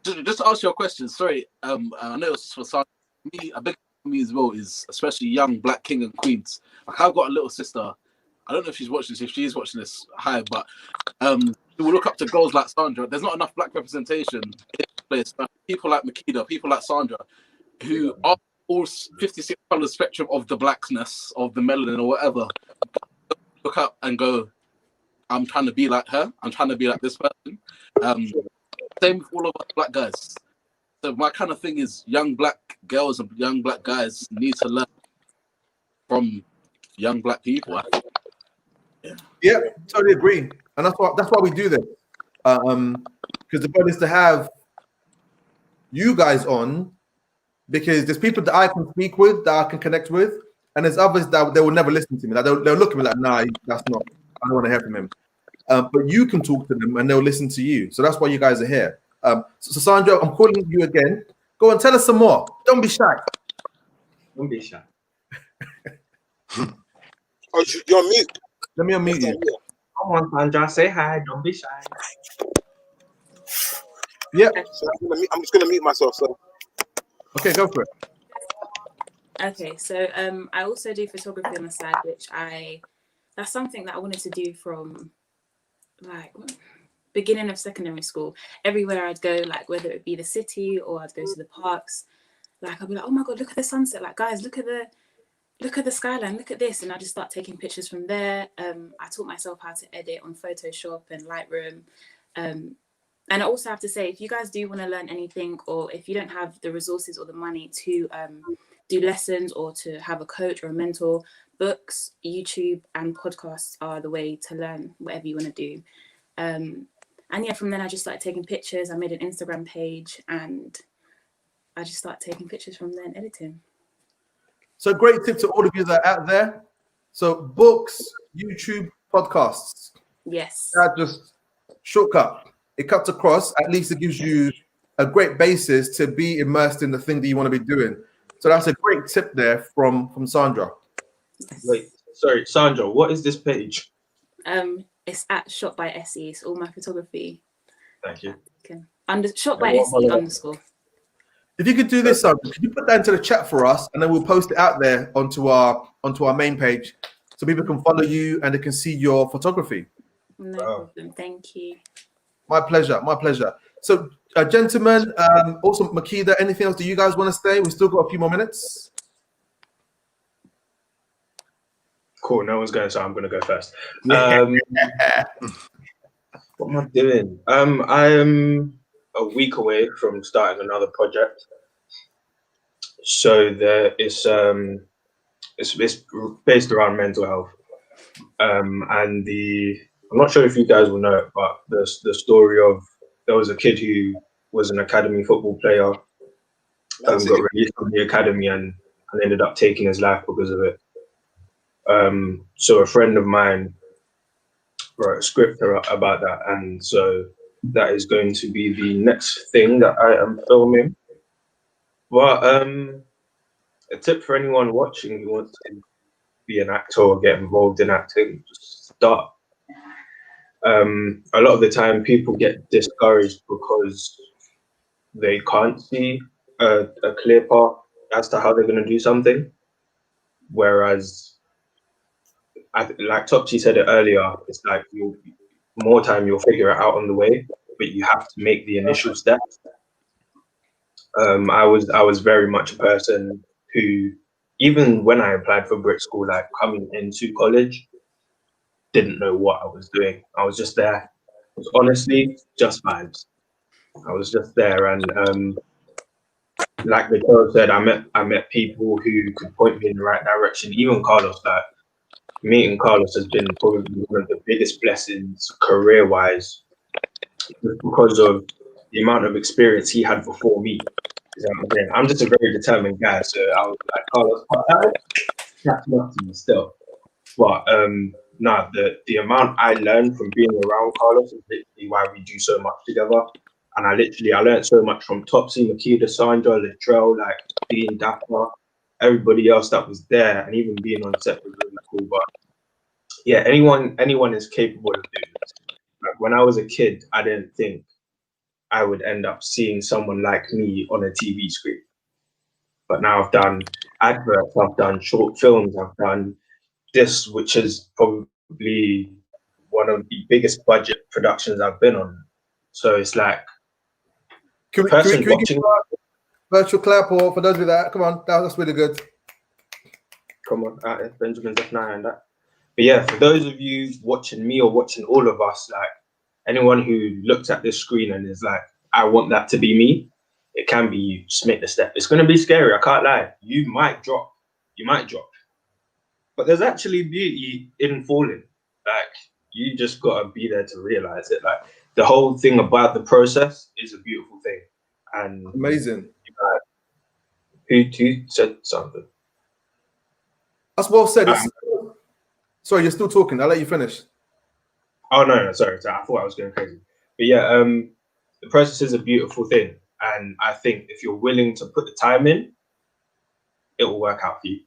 Just to ask you a question, sorry. I know it's for some, me, a big for me as well is especially young black king and queens. Like, I've got a little sister. I don't know if she's watching this. If she is watching this, hi. But we look up to girls like Sandra. There's not enough black representation in this place. People like Makida, people like Sandra, who are all 56 color spectrum of the blackness, of the melanin or whatever. Look up and go, I'm trying to be like her. I'm trying to be like this person. Same with all of us black guys. So my kind of thing is young black girls and young black guys need to learn from young black people. I think. Yeah, totally agree, and that's why we do this. Because the goal is to have you guys on, because there's people that I can speak with, that I can connect with, and there's others that they will never listen to me. Like they'll look at me like, nah, that's not. I don't want to hear from him. But you can talk to them and they'll listen to you. So that's why you guys are here. So Sandra, I'm calling you again. Go and tell us some more. Don't be shy. Don't be shy. Oh, you're on mute. Let me unmute you. Come on, Sandra, say hi. Don't be shy. Yeah. So I'm just gonna mute myself. So Okay, go for it. Okay, so I also do photography on the side, that's something that I wanted to do from like beginning of secondary school. Everywhere I'd go, like whether it be the city or I'd go to the parks, like I'd be like, oh my god, look at the sunset, like guys, look at the skyline, look at this, and I just start taking pictures from there. I taught myself how to edit on Photoshop and Lightroom. And I also have to say, if you guys do want to learn anything, or if you don't have the resources or the money to do lessons or to have a coach or a mentor, books, YouTube and podcasts are the way to learn whatever you want to do. And yeah, from then I just started taking pictures. I made an Instagram page and I just started taking pictures from there and editing. So great tip to all of you that are out there. So books, YouTube, podcasts. Yes. That just shortcut. It cuts across. At least it gives you a great basis to be immersed in the thing that you want to be doing. So that's a great tip there from Sandra. Wait, sorry, Sandra, what is this page? It's at Shot by SE. It's all my photography. Thank you. Shot by SE _. If you could do this, Sandra, could you put that into the chat for us, and then we'll post it out there onto our main page, so people can follow you and they can see your photography. No problem. Thank you. My pleasure. My pleasure. So, gentlemen, also Makeda, anything else? Do you guys want to stay? We still got a few more minutes. Cool, no one's going, so I'm going to go first. What am I doing? I'm a week away from starting another project. So there is it's based around mental health. And I'm not sure if you guys will know it, but the story of there was a kid who was an academy football player, got released from the academy and ended up taking his life because of it. So a friend of mine wrote a script about that, and so that is going to be the next thing that I am filming. But a tip for anyone watching who wants to be an actor or get involved in acting, just start. A lot of the time people get discouraged because they can't see a clear path as to how they're going to do something. Whereas, like Topsy said it earlier, it's like you'll figure it out on the way, but you have to make the initial steps. I was very much a person who, even when I applied for Brit School, like coming into college, didn't know what I was doing. I was just there. It was honestly just vibes. I was just there, and like the girl said, I met people who could point me in the right direction. Even Carlos, like meeting Carlos has been probably one of the biggest blessings career-wise, because of the amount of experience he had before me. I'm just a very determined guy, so I was like, Carlos, that's nothing still. But the amount I learned from being around Carlos is literally why we do so much together. And I learned so much from Topsy, Makeda, Sandra, Latrell, like being Daphne, everybody else that was there, and even being on set was really cool. But yeah, anyone is capable of doing this. Like when I was a kid, I didn't think I would end up seeing someone like me on a TV screen. But now I've done adverts, I've done short films, I've done this, which is probably one of the biggest budget productions I've been on. So it's like, can we give a virtual clap, or for those with that? Come on, that's really good. Come on, Benjamin Zephaniah and that. But yeah, for those of you watching me or watching all of us, like anyone who looks at this screen and is like, I want that to be me, it can be you. Just make the step. It's going to be scary. I can't lie. You might drop. But there's actually beauty in falling. Like, you just got to be there to realize it. Like, the whole thing about the process is a beautiful thing. And Amazing. who said something? That's well said. Sorry, you're still talking. I'll let you finish. Oh, no, sorry. I thought I was going crazy. But yeah, the process is a beautiful thing. And I think if you're willing to put the time in, it will work out for you.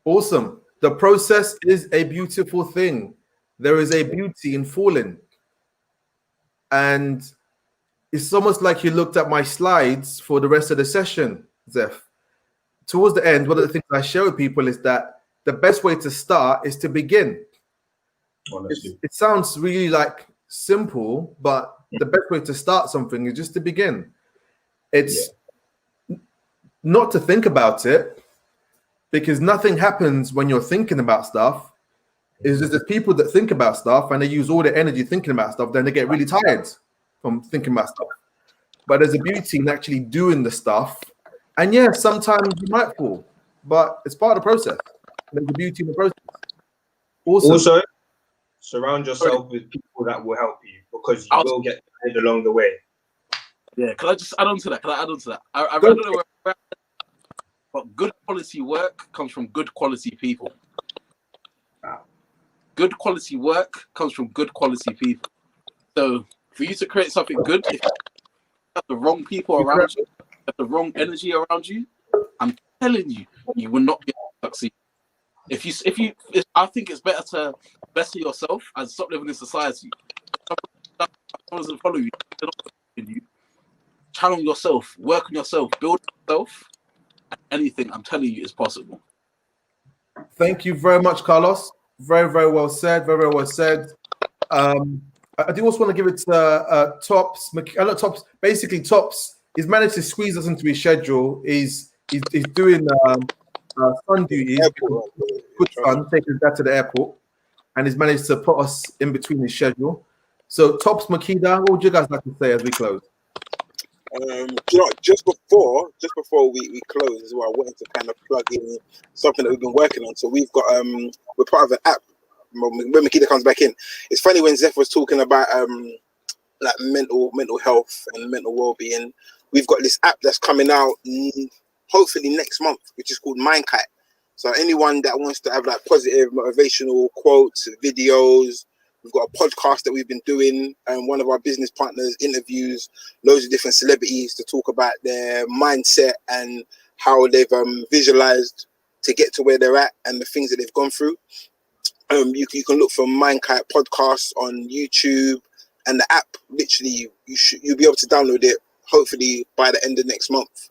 Awesome. The process is a beautiful thing. There is a beauty in falling. And it's almost like you looked at my slides for the rest of the session, Zeph. Towards the end, one of the things I share with people is that the best way to start is to begin. It sounds really like simple, but the best way to start something is just to begin. It's not to think about it, because nothing happens when you're thinking about stuff. It's just there's people that think about stuff and they use all their energy thinking about stuff, then they get really tired from thinking about stuff. But there's a beauty in actually doing the stuff. And yeah, sometimes you might fall, but it's part of the process. There's a beauty in the process. Also, surround yourself with people that will help you, because you will get tired along the way. Yeah, can I just add on to that? I don't know where, but good quality work comes from good quality people. Good quality work comes from good quality people. So for you to create something good, if you have the wrong people around you, have the wrong energy around you, I'm telling you, you will not be able to succeed. I think it's better to better yourself and stop living in society. Someone doesn't follow you, they're not following you. Channel yourself, work on yourself, build yourself, and anything I'm telling you is possible. Thank you very much, Carlos. Very, very well said. Very, very well said. I do also want to give it to Tops. Not Tops. Basically, Tops. He's managed to squeeze us into his schedule. He's doing sun duties. Good fun, taking that to the airport, and he's managed to put us in between his schedule. So, Tops, Makida, what would you guys like to say as we close? Just before we close as well, I wanted to kind of plug in something that we've been working on. So we've got we're part of an app. When Makita comes back in, it's funny when Zeph was talking about like mental health and mental well-being. We've got this app that's coming out hopefully next month, which is called Mindkite. So anyone that wants to have like positive motivational quotes, videos. We've got a podcast that we've been doing, and one of our business partners interviews loads of different celebrities to talk about their mindset and how they've visualized to get to where they're at and the things that they've gone through. You can look for Mindkite podcasts on YouTube, and the app literally you'll be able to download it hopefully by the end of next month.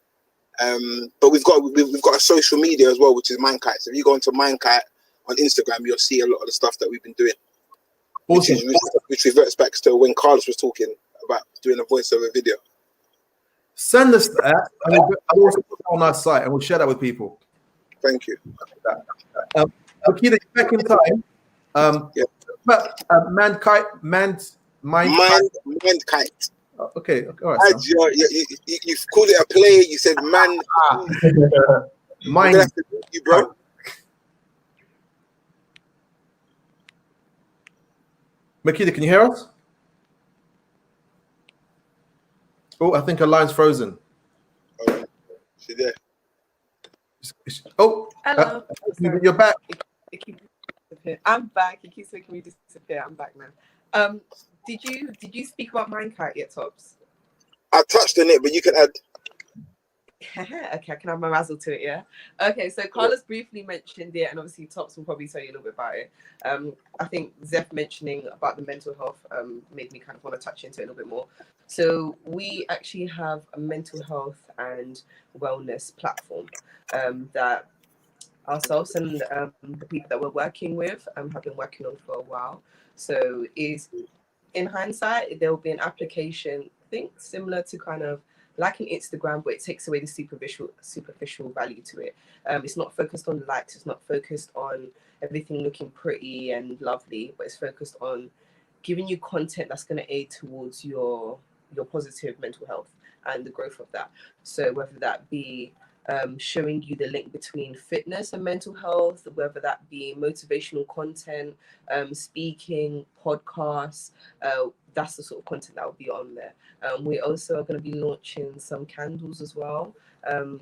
But we've got a social media as well, which is Mindkite. So if you go onto Mindkite on Instagram, you'll see a lot of the stuff that we've been doing. Awesome. Which reverts back to when Carlos was talking about doing a voiceover video. Send us that, and we'll also put it on our site, and we'll share that with people. Thank you. Akita, back in time. But Mindkite. Okay, all right. You've called it a play. You said man. Mind. You bro. Makita, can you hear us? Oh, I think her line's frozen. She there. Oh, hello. You're back. It keeps disappearing. I'm back. It keeps making me disappear. I'm back now. Did you speak about Mindkite yet, Tops? I touched on it, but you can add. Okay, I can have my razzle to it, yeah? Okay, so Carlos briefly mentioned it, and obviously Tops will probably tell you a little bit about it. I think Zeph mentioning about the mental health made me kind of want to touch into it a little bit more. So we actually have a mental health and wellness platform that ourselves and the people that we're working with have been working on for a while. So in hindsight, there will be an application, I think, similar to kind of like an Instagram, but it takes away the superficial value to it. It's not focused on likes. It's not focused on everything looking pretty and lovely, but it's focused on giving you content that's going to aid towards your positive mental health and the growth of that. So whether that be showing you the link between fitness and mental health, whether that be motivational content, speaking, podcasts, that's the sort of content that will be on there. We also are going to be launching some candles as well.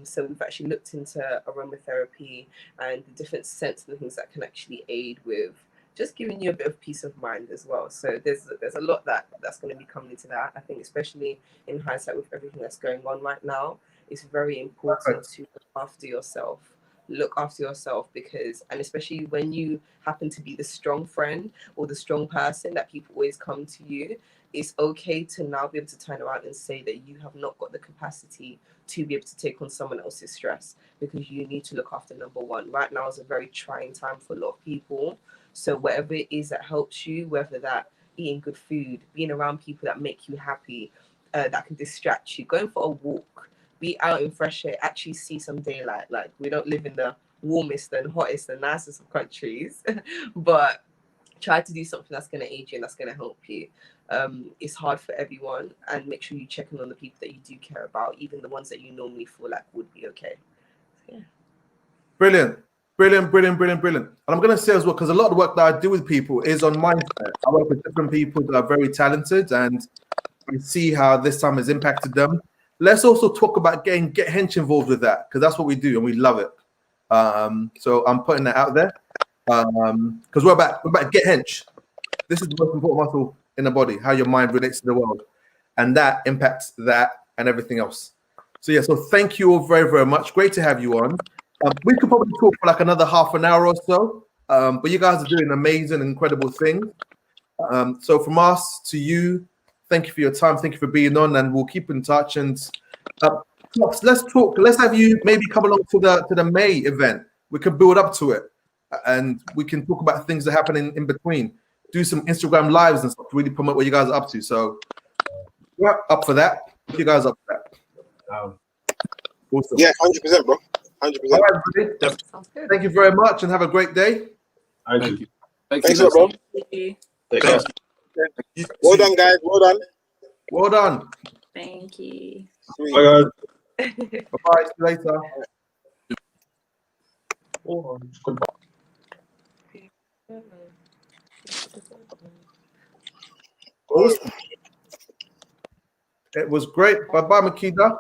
So we've actually looked into aromatherapy and the different scents and things that can actually aid with just giving you a bit of peace of mind as well. So there's a lot that's going to be coming into that. I think especially in hindsight with everything that's going on right now, it's very important to look after yourself. Look after yourself because, and especially when you happen to be the strong friend or the strong person that people always come to you, it's okay to now be able to turn around and say that you have not got the capacity to be able to take on someone else's stress, because you need to look after number one. Right now is a very trying time for a lot of people. So whatever it is that helps you, whether that eating good food, being around people that make you happy, that can distract you, going for a walk, be out in fresh air, actually see some daylight. Like, we don't live in the warmest and hottest and nicest of countries, but try to do something that's going to aid you and that's going to help you. It's hard for everyone, and make sure you check in on the people that you do care about, even the ones that you normally feel like would be okay. So, yeah. Brilliant. And I'm going to say as well, because a lot of the work that I do with people is on mindset. I work with different people that are very talented, and I see how this time has impacted them. Let's also talk about getting Get Hench involved with that, because that's what we do and we love it. So I'm putting that out there, because we're about Get Hench. This is the most important muscle in the body, how your mind relates to the world, and that impacts that and everything else. So yeah, so thank you all very, very much. Great to have you on. We could probably talk for like another half an hour or so, but you guys are doing amazing, incredible things. So from us to you, thank you for your time. Thank you for being on, and we'll keep in touch. And let's talk. Let's have you maybe come along to the May event. We can build up to it, and we can talk about things that happen in between. Do some Instagram lives and stuff to really promote what you guys are up to. So we're up for that. You guys up for that? Awesome. Yeah, 100%, bro. 100%. All right, everybody. Sounds good. Thank you very much, and have a great day. Thank you. Thanks a lot, bro. Thank you. Take care. Well done, guys. Well done. Well done. Thank you. Sweet. Bye, guys. Bye-bye. See you later. Awesome. It was great. Bye-bye, Makida.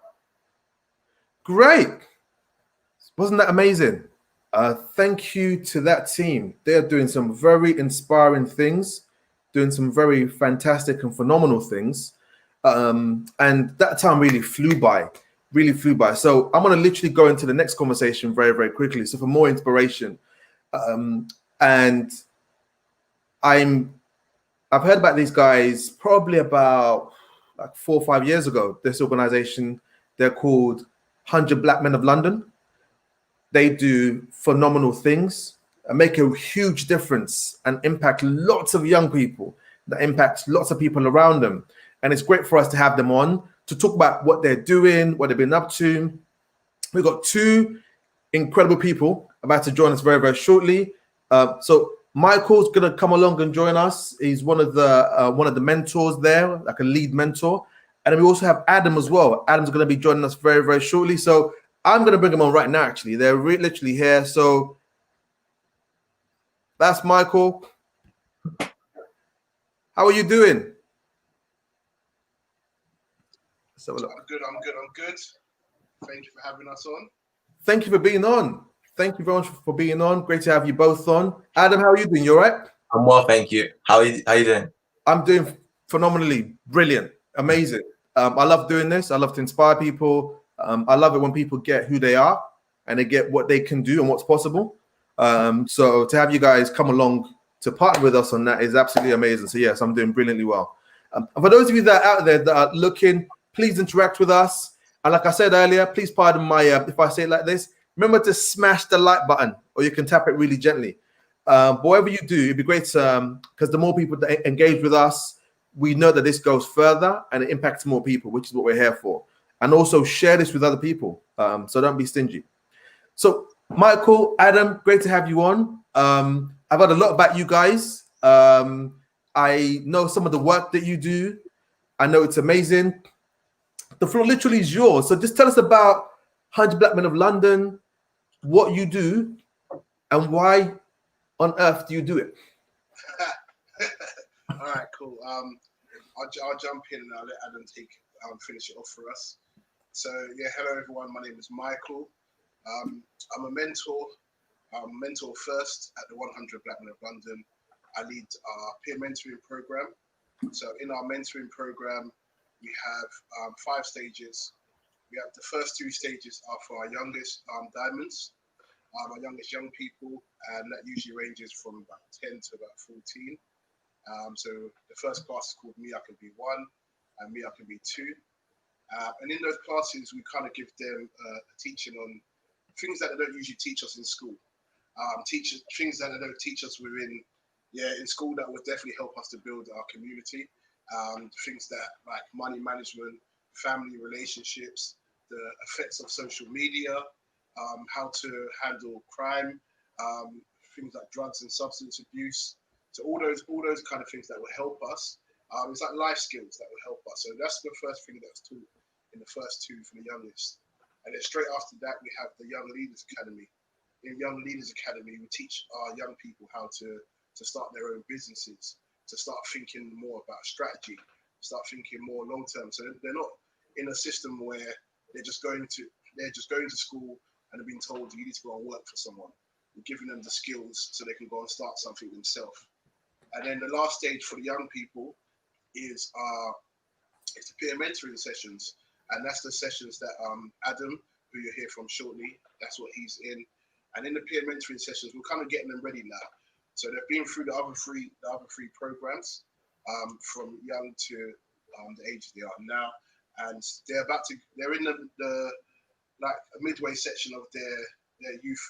Great. Wasn't that amazing? Thank you to that team. They're doing some very inspiring things, doing some very fantastic and phenomenal things. And that time really flew by. So I'm going to literally go into the next conversation very, very quickly. So for more inspiration. And I've heard about these guys probably about like 4 or 5 years ago. This organization, they're called 100 Black Men of London. They do phenomenal things and make a huge difference and impact lots of young people, that impacts lots of people around them. And it's great for us to have them on to talk about what they're doing, what they've been up to. We've got 2 incredible people about to join us very, very shortly. So Michael's gonna come along and join us. He's one of the mentors there, like a lead mentor. And then we also have Adam as well. Adam's gonna be joining us very, very shortly. So I'm gonna bring him on right now. Actually, they're literally here. So that's Michael. How are you doing? Let's have a look. I'm good. Thank you for having us on. Thank you for being on. Thank you very much for being on. Great to have you both on. Adam, how are you doing? You all right? I'm well, thank you. How are you doing? I'm doing phenomenally, brilliant, amazing. I love doing this. I love to inspire people. I love it when people get who they are and they get what they can do and what's possible. So to have you guys come along to partner with us on that is absolutely amazing. So yes, I'm doing brilliantly well. And for those of you that are out there that are looking, please interact with us. And like I said earlier, please pardon my if I say it like this. Remember to smash the like button, or you can tap it really gently. But whatever you do, it'd be great because the more people that engage with us, we know that this goes further and it impacts more people, which is what we're here for. and also share this with other people. So don't be stingy. So Michael, Adam, great to have you on. I've heard a lot about you guys. I know some of the work that you do. I know it's amazing. The floor literally is yours. So just tell us about 100 Black Men of London, what you do, and why on earth do you do it? All right, cool. I'll jump in and I'll let Adam finish it off for us. So yeah, hello everyone. My name is Michael. I'm a mentor. I'm a mentor first at the 100 Black Men of London. I lead our peer mentoring program. So in our mentoring program, we have 5 stages. We have the first 2 stages are for our youngest diamonds, our youngest young people, and that usually ranges from about 10 to about 14. So the first class is called Me I Can Be 1 and Me I Can Be 2. And in those classes, we kind of give them a teaching on things that they don't usually teach us in school. Things that they don't teach us in school that would definitely help us to build our community. Things that like money management, family relationships, the effects of social media, how to handle crime, things like drugs and substance abuse. So all those kind of things that will help us. It's like life skills that will help us. So that's the first thing that's taught in the first 2 for the youngest. And then straight after that, we have the Young Leaders Academy. In Young Leaders Academy, we teach our young people how to start their own businesses, to start thinking more about strategy, start thinking more long term. So they're not in a system where they're just going to school and are being told you need to go and work for someone. We're giving them the skills so they can go and start something themselves. And then the last stage for the young people is the peer mentoring sessions, and that's the sessions that Adam, who you'll hear from shortly, that's what he's in. And in the peer mentoring sessions, we're kind of getting them ready now. So they've been through the other three programs, from young to the age they are now, and they're in the like a midway section of their youth,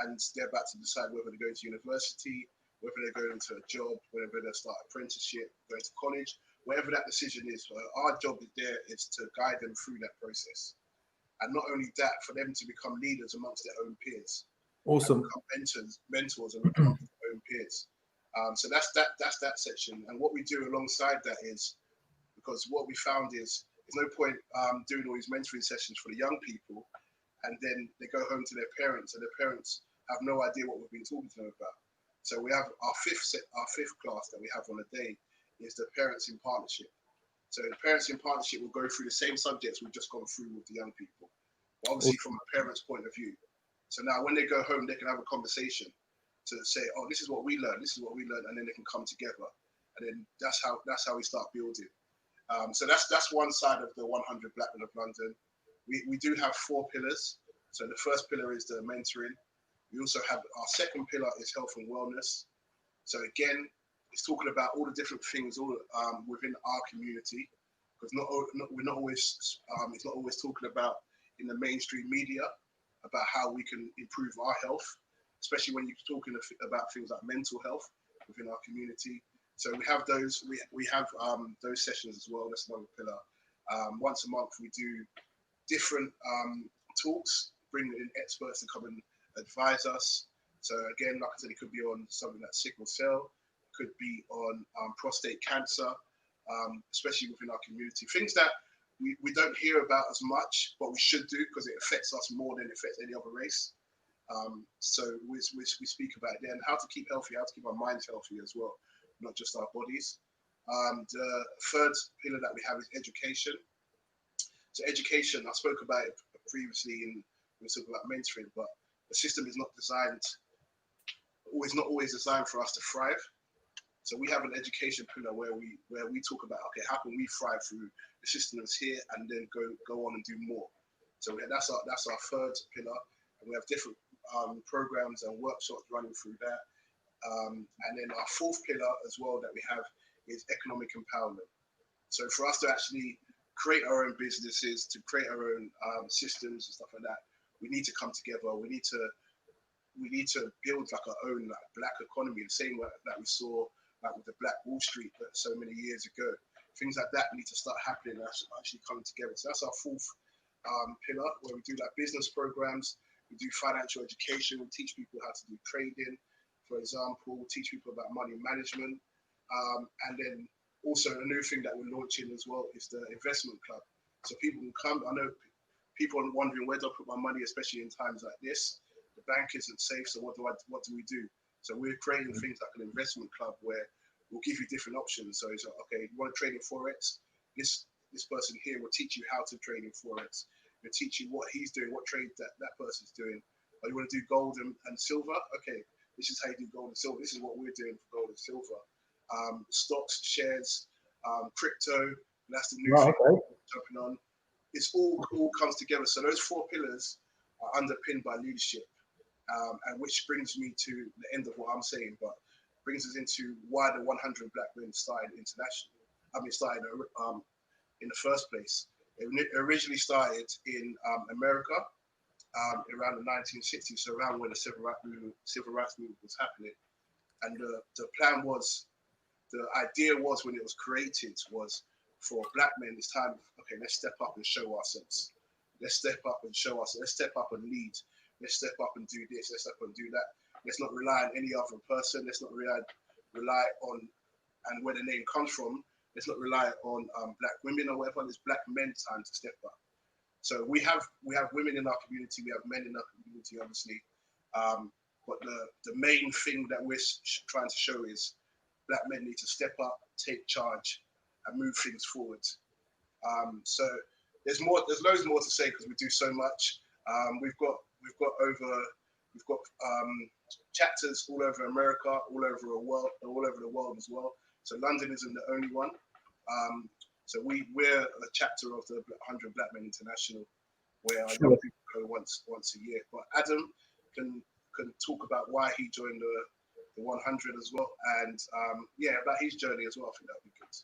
and they're about to decide whether to go to university, whether they're going into a job, whether they'll start apprenticeship, going to college, whatever that decision is. Our job is to guide them through that process. And not only that, for them to become leaders amongst their own peers. Awesome. Become mentors amongst their own peers. So that's that section. And what we do alongside that is, because what we found is there's no point doing all these mentoring sessions for the young people, and then they go home to their parents, and their parents have no idea what we've been talking to them about. So we have our fifth class that we have on a day is the Parents in Partnership. So the Parents in Partnership will go through the same subjects we've just gone through with the young people, but obviously from a parent's point of view. So now when they go home, they can have a conversation to say, oh, this is what we learned, and then they can come together. And then that's how we start building. So that's one side of the 100 Black Men of London. We do have 4 pillars. So the first pillar is the mentoring. We also have our second pillar is health and wellness. So again, it's talking about all the different things within our community, because we're not always it's not always talking about in the mainstream media about how we can improve our health, especially when you're talking about things like mental health within our community. So we have those. We have those sessions as well. That's another pillar. Once a month we do different talks, bring in experts to come and advise us. So again, like I said, it could be on something like sickle cell, could be on prostate cancer, especially within our community. Things that we don't hear about as much, but we should do because it affects us more than it affects any other race. So we speak about it, and how to keep healthy, how to keep our minds healthy as well, not just our bodies. The third pillar that we have is education. So education, I spoke about it previously when we spoke about mentoring, but the system is not always designed for us to thrive. So we have an education pillar where we talk about, okay, how can we thrive through the system that's here and then go on and do more. So that's our third pillar, and we have different programs and workshops running through that. And then our fourth pillar as well that we have is economic empowerment. So for us to actually create our own businesses, to create our own systems and stuff like that, we need to come together. We need to build like our own like black economy, the same way that we saw like with the Black Wall Street so many years ago. things like that need to start happening and actually coming together. So that's our fourth pillar, where we do like business programs, we do financial education, we teach people how to do trading, for example, we teach people about money management. And then also a new thing that we're launching as well is the investment club. So people can come. I know people are wondering, where do I put my money, especially in times like this? The bank isn't safe, so what do we do? So we're creating things like an investment club where we'll give you different options. So it's like, okay, you want to trade in Forex? This person here will teach you how to trade in Forex. We'll teach you what he's doing, what trade that person's doing. Or you want to do gold and silver? Okay, this is how you do gold and silver. This is what we're doing for gold and silver. Stocks, shares, crypto, that's the new thing jumping on. It's all comes together. So those four pillars are underpinned by leadership, and which brings me to the end of what I'm saying, but brings us into why the 100 Black Men started internationally. Started in the first place. It originally started in America around the 1960s, so around when the civil rights movement was happening. And the plan was, the idea was when it was created was for Black men, it's time, okay, let's step up and show ourselves. Let's step up and show us. Let's step up and lead. Let's step up and do this. Let's step up and do that. Let's not rely on any other person. Let's not rely on, and where the name comes from, let's not rely on Black women or whatever. It's Black men time to step up. So we have women in our community. We have men in our community, obviously. But the main thing that we're trying to show is Black men need to step up, take charge, and move things forward. So there's loads more to say because we do so much. We've got chapters all over America, all over the world as well. So London isn't the only one. So we're a chapter of the 100 Black Men International, where young people go once a year. But Adam can talk about why he joined the 100 as well, and about his journey as well. I think that would be good.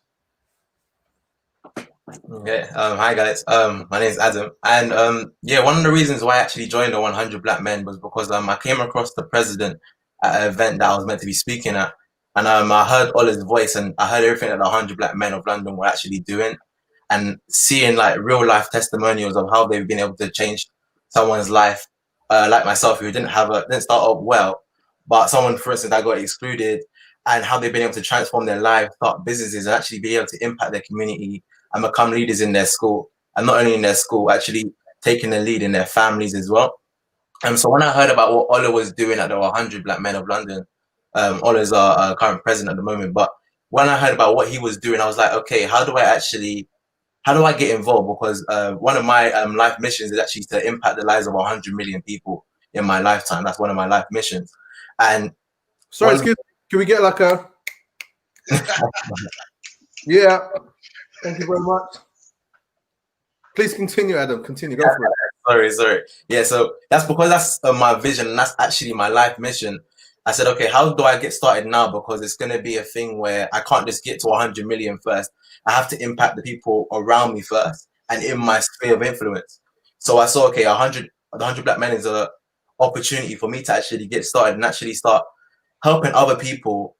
Okay. Hi guys. My name is Adam, and one of the reasons why I actually joined the 100 Black Men was because I came across the president at an event that I was meant to be speaking at, and I heard Ola's voice, and I heard everything that the 100 Black Men of London were actually doing, and seeing like real life testimonials of how they've been able to change someone's life, like myself, who didn't start up well, but someone, for instance, that got excluded, and how they've been able to transform their life, start businesses, and actually be able to impact their community and become leaders in their school, and not only in their school, actually taking the lead in their families as well. So when I heard about what Ola was doing at the 100 Black Men of London, Ola's our current president at the moment, but when I heard about what he was doing, I was like, okay, how do I get involved? Because one of my life missions is actually to impact the lives of 100 million people in my lifetime. That's one of my life missions. And sorry, excuse me, can we get like a yeah? Thank you very much. Please continue, Adam. Continue. Go for it. Sorry. Yeah, so that's because that's my vision, and that's actually my life mission. I said, okay, how do I get started now? Because it's going to be a thing where I can't just get to 100 million first. I have to impact the people around me first and in my sphere of influence. So I saw, okay, the 100 Black Men is an opportunity for me to actually get started and actually start helping other people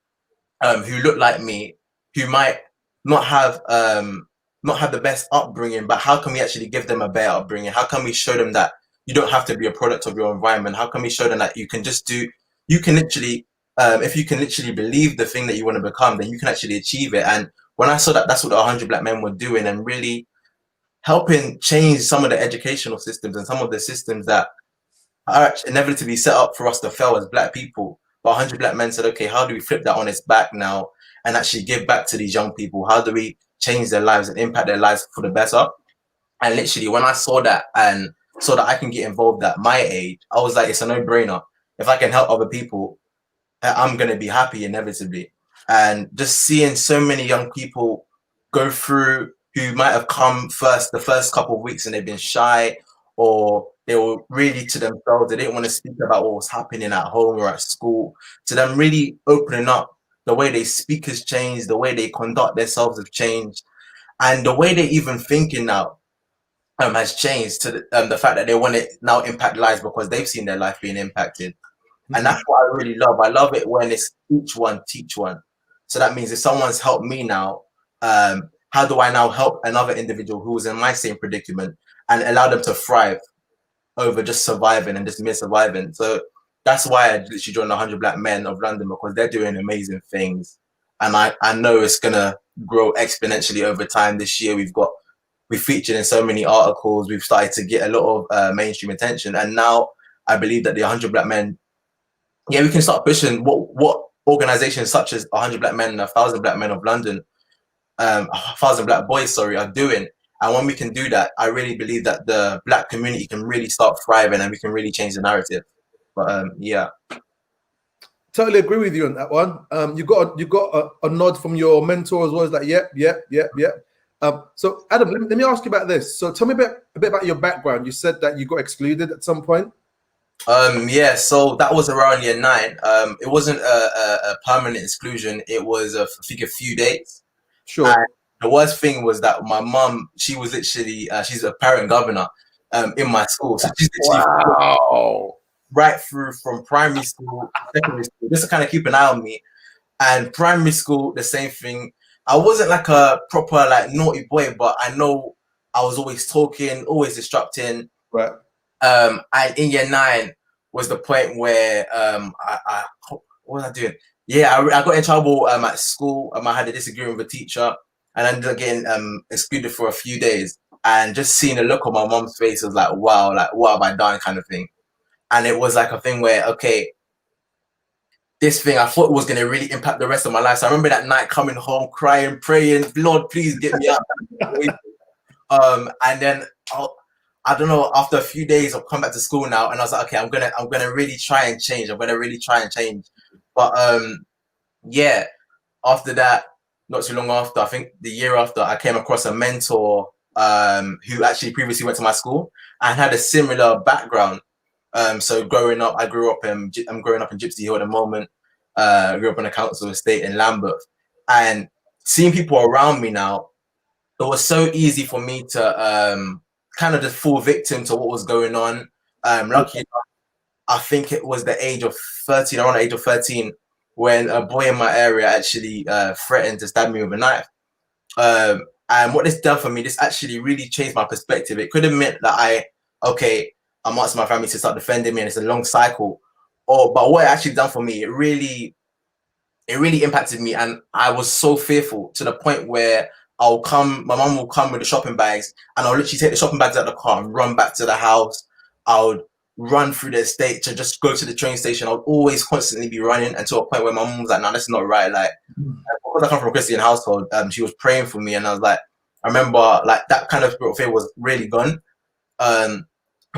who look like me, who might not have the best upbringing, but how can we actually give them a better upbringing? How can we show them that you don't have to be a product of your environment? How can we show them that you can literally, if you can literally believe the thing that you want to become, then you can actually achieve it. And when I saw that that's what the 100 Black Men were doing, and really helping change some of the educational systems and some of the systems that are inevitably set up for us to fail as Black people. But 100 Black Men said, okay, how do we flip that on its back now and actually give back to these young people? How do we change their lives and impact their lives for the better? And literally, when I saw that and saw that I can get involved at my age, I was like, it's a no-brainer. If I can help other people, I'm going to be happy inevitably. And just seeing so many young people go through who might have come the first couple of weeks, and they've been shy, or they were really to themselves. They didn't want to speak about what was happening at home or at school. To them really opening up, the way they speak has changed, the way they conduct themselves have changed, and the way they even thinking now has changed to the fact that they want to now impact lives because they've seen their life being impacted. And that's what I really love. I love it when it's each one teach one. So that means if someone's helped me now, how do I now help another individual who was in my same predicament and allow them to thrive over just surviving and just mere surviving? So that's why I literally joined the 100 Black Men of London, because they're doing amazing things. And I know it's going to grow exponentially over time. This year, we featured in so many articles. We've started to get a lot of mainstream attention. And now I believe that the 100 Black Men, we can start pushing what organizations such as 100 Black Men and 1,000 Black Men of London, 1,000 Black Boys, are doing. And when we can do that, I really believe that the Black community can really start thriving and we can really change the narrative. But yeah. Totally agree with you on that one. You got a nod from your mentor as well. It's like, yep. So Adam, let me ask you about this. So tell me a bit about your background. You said that you got excluded at some point. Yeah, so that was around year 9. It wasn't a permanent exclusion. It was I think a few days. Sure. And the worst thing was that my mum, she was literally she's a parent governor in my school. So she's literally right through from primary school, secondary school, just to kind of keep an eye on me. And primary school, the same thing. I wasn't like a proper like naughty boy, but I know I was always talking, always disrupting. Right. And in year 9 was the point where I what was I doing? Yeah, I got in trouble at school. I had a disagreement with a teacher, and I ended up getting excluded for a few days. And just seeing the look on my mom's face was like, wow, like what have I done, kind of thing. And it was like a thing where, okay, this thing I thought was going to really impact the rest of my life. So I remember that night coming home, crying, praying, Lord, please get me out. And then I don't know, after a few days, I've come back to school now, and I was like, okay, I'm gonna really try and change. But yeah, after that, not too long after, I think the year after, I came across a mentor who actually previously went to my school and had a similar background. So growing up, I'm growing up in Gypsy Hill at the moment. Grew up on a council estate in Lambeth, and seeing people around me now, it was so easy for me to kind of just fall victim to what was going on. Lucky enough, I think it was the age of 13, around the age of 13, when a boy in my area actually threatened to stab me with a knife. And what this done for me, this actually really changed my perspective. It could have meant that I'm asking my family to start defending me, and it's a long cycle. But what it actually done for me, it really impacted me, and I was so fearful to the point where my mum will come with the shopping bags, and I'll literally take the shopping bags out of the car and run back to the house. I would run through the estate to just go to the train station. I would always constantly be running until a point where my mum was like, no, that's not right. Like, because I come from a Christian household, she was praying for me, and I was like, I remember like that kind of spirit of fear was really gone.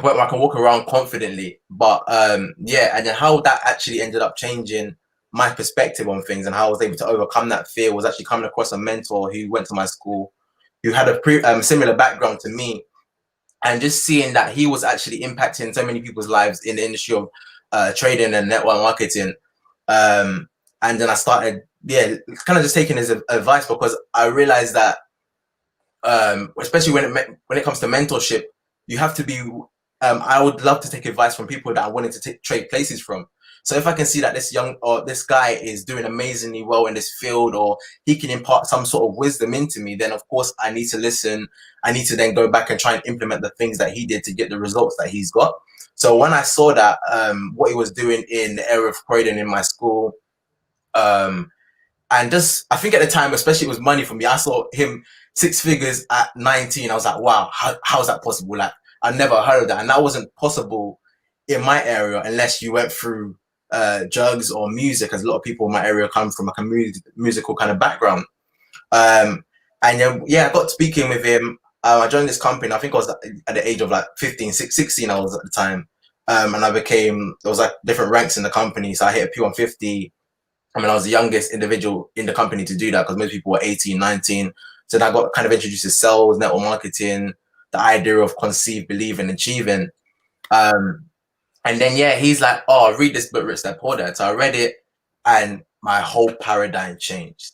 Where I can walk around confidently. But yeah, and then how that actually ended up changing my perspective on things and how I was able to overcome that fear was actually coming across a mentor who went to my school, who had a similar background to me, and just seeing that he was actually impacting so many people's lives in the industry of trading and network marketing. And then I started, kind of just taking his advice, because I realized that, especially when it comes to mentorship, you have to be I would love to take advice from people that I wanted to trade places from. So if I can see that this guy is doing amazingly well in this field, or he can impart some sort of wisdom into me, then of course I need to listen. I need to then go back and try and implement the things that he did to get the results that he's got. So when I saw that, what he was doing in the area of Croydon in my school, and just, I think at the time, especially it was money for me. I saw him 6 figures at 19. I was like, wow, how is that possible? Like, I never heard of that. And that wasn't possible in my area unless you went through drugs or music, as a lot of people in my area come from like a musical kind of background. And then, yeah, I got speaking with him. I joined this company. I think I was at the age of like 15, 16 I was at the time. And there was like different ranks in the company. So I hit a P150. I mean, I was the youngest individual in the company to do that, because most people were 18, 19. So then I got kind of introduced to sales, network marketing, the idea of conceive, believe, and achieving. And then, yeah, he's like, oh, read this book, Rich Dad Poor Dad. So I read it, and my whole paradigm changed.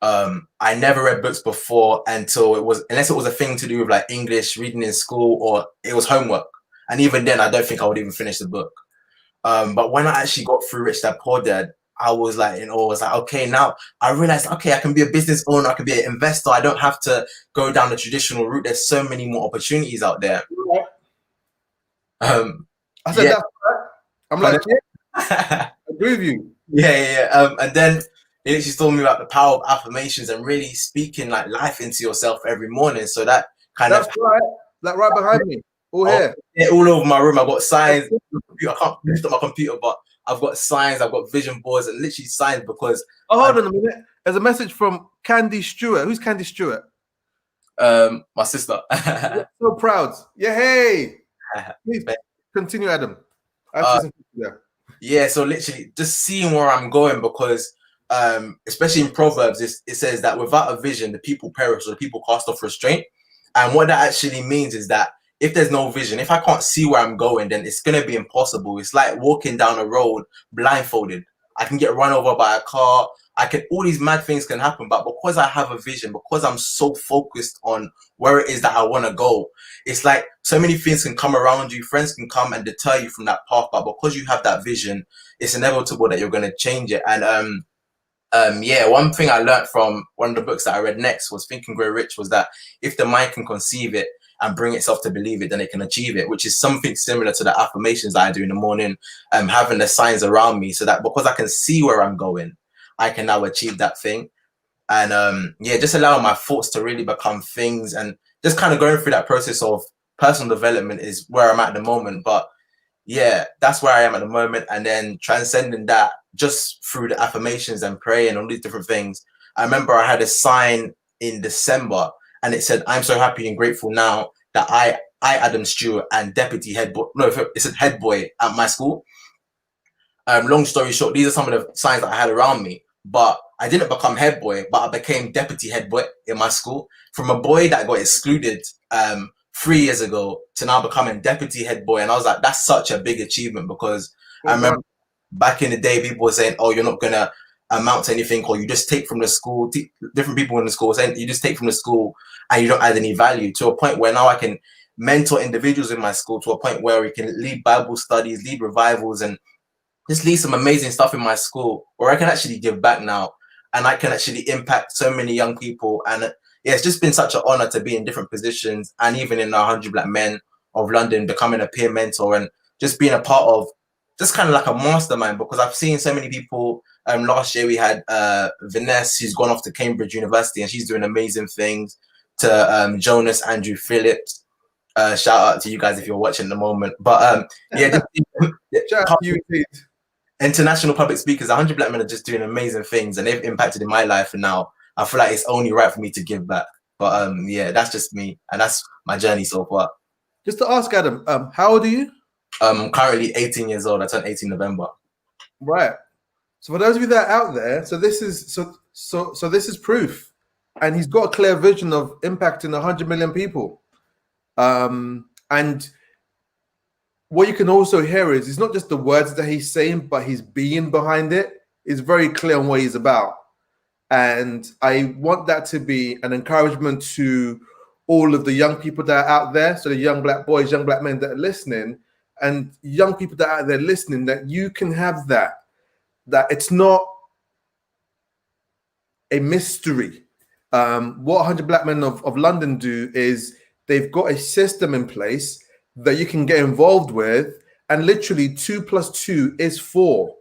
I never read books before unless it was a thing to do with like English, reading in school, or it was homework. And even then, I don't think I would even finish the book. But when I actually got through Rich Dad Poor Dad, I was like, I was like, okay, now I realized, okay, I can be a business owner, I can be an investor. I don't have to go down the traditional route. There's so many more opportunities out there. I said, yeah. that's right. I'm like, yeah, I agree with you. Yeah. And then it actually told me about the power of affirmations and really speaking like life into yourself every morning. So that that's right. Like right behind me. All here. Yeah, all over my room. I've got signs. I can't lift up my computer, but I've got signs. I've got vision boards and literally signs because. Oh, hold on a minute. There's a message from Candy Stewart. Who's Candy Stewart? My sister. So proud. Yeah, hey. Please continue, Adam. Yeah, so literally just seeing where I'm going because especially in Proverbs, it says that without a vision, the people perish or the people cast off restraint. And what that actually means is that if there's no vision, if I can't see where I'm going, then it's going to be impossible. It's like walking down a road blindfolded. I can get run over by a car. All these mad things can happen, but because I have a vision, because I'm so focused on where it is that I want to go, it's like so many things can come around you. Friends can come and deter you from that path, but because you have that vision, it's inevitable that you're going to change it. And yeah, one thing I learned from one of the books that I read next was Think and Grow Rich was that if the mind can conceive it and bring itself to believe it, then it can achieve it, which is something similar to the affirmations that I do in the morning, having the signs around me so that because I can see where I'm going, I can now achieve that thing. And yeah, just allowing my thoughts to really become things and just kind of going through that process of personal development is where I'm at the moment. But yeah, that's where I am at the moment. And then transcending that just through the affirmations and praying and all these different things. I remember I had a sign in December and it said, I'm so happy and grateful now that I Adam Stewart and deputy head boy, no, it said head boy at my school. Long story short, these are some of the signs that I had around me, but I didn't become head boy, but I became deputy head boy in my school. From a boy that got excluded 3 years ago to now becoming deputy head boy. And I was like, that's such a big achievement because I remember back in the day, people were saying, oh, you're not going to amount to anything, or you just take from the school, different people in the school saying you just take from the school and you don't add any value, to a point where now I can mentor individuals in my school, to a point where we can lead Bible studies, lead revivals, and just lead some amazing stuff in my school where I can actually give back now and I can actually impact so many young people. And yeah, it's just been such an honor to be in different positions, and even in 100 Black Men of London, becoming a peer mentor and just being a part of just kind of like a mastermind, because I've seen so many people. Last year we had Vanessa, who's gone off to Cambridge University and she's doing amazing things, to Jonas Andrew Phillips. Shout out to you guys if you're watching at the moment. But yeah, shout out to you, international public speakers. 100 Black Men are just doing amazing things and they've impacted in my life, and now I feel like it's only right for me to give back. But yeah, that's just me and that's my journey so far. Just to ask Adam, how old are you? I'm currently 18 years old. I turned 18 November. Right. So for those of you that are out there, so this is so this is proof, and he's got a clear vision of impacting 100 million people. And what you can also hear is it's not just the words that he's saying, but his being behind it is very clear on what he's about. And I want that to be an encouragement to all of the young people that are out there. So the young Black boys, young Black men that are listening, and young people that are out there listening, that you can have that it's not a mystery. What 100 Black Men of London do is they've got a system in place that you can get involved with, and literally 2 + 2 is 4,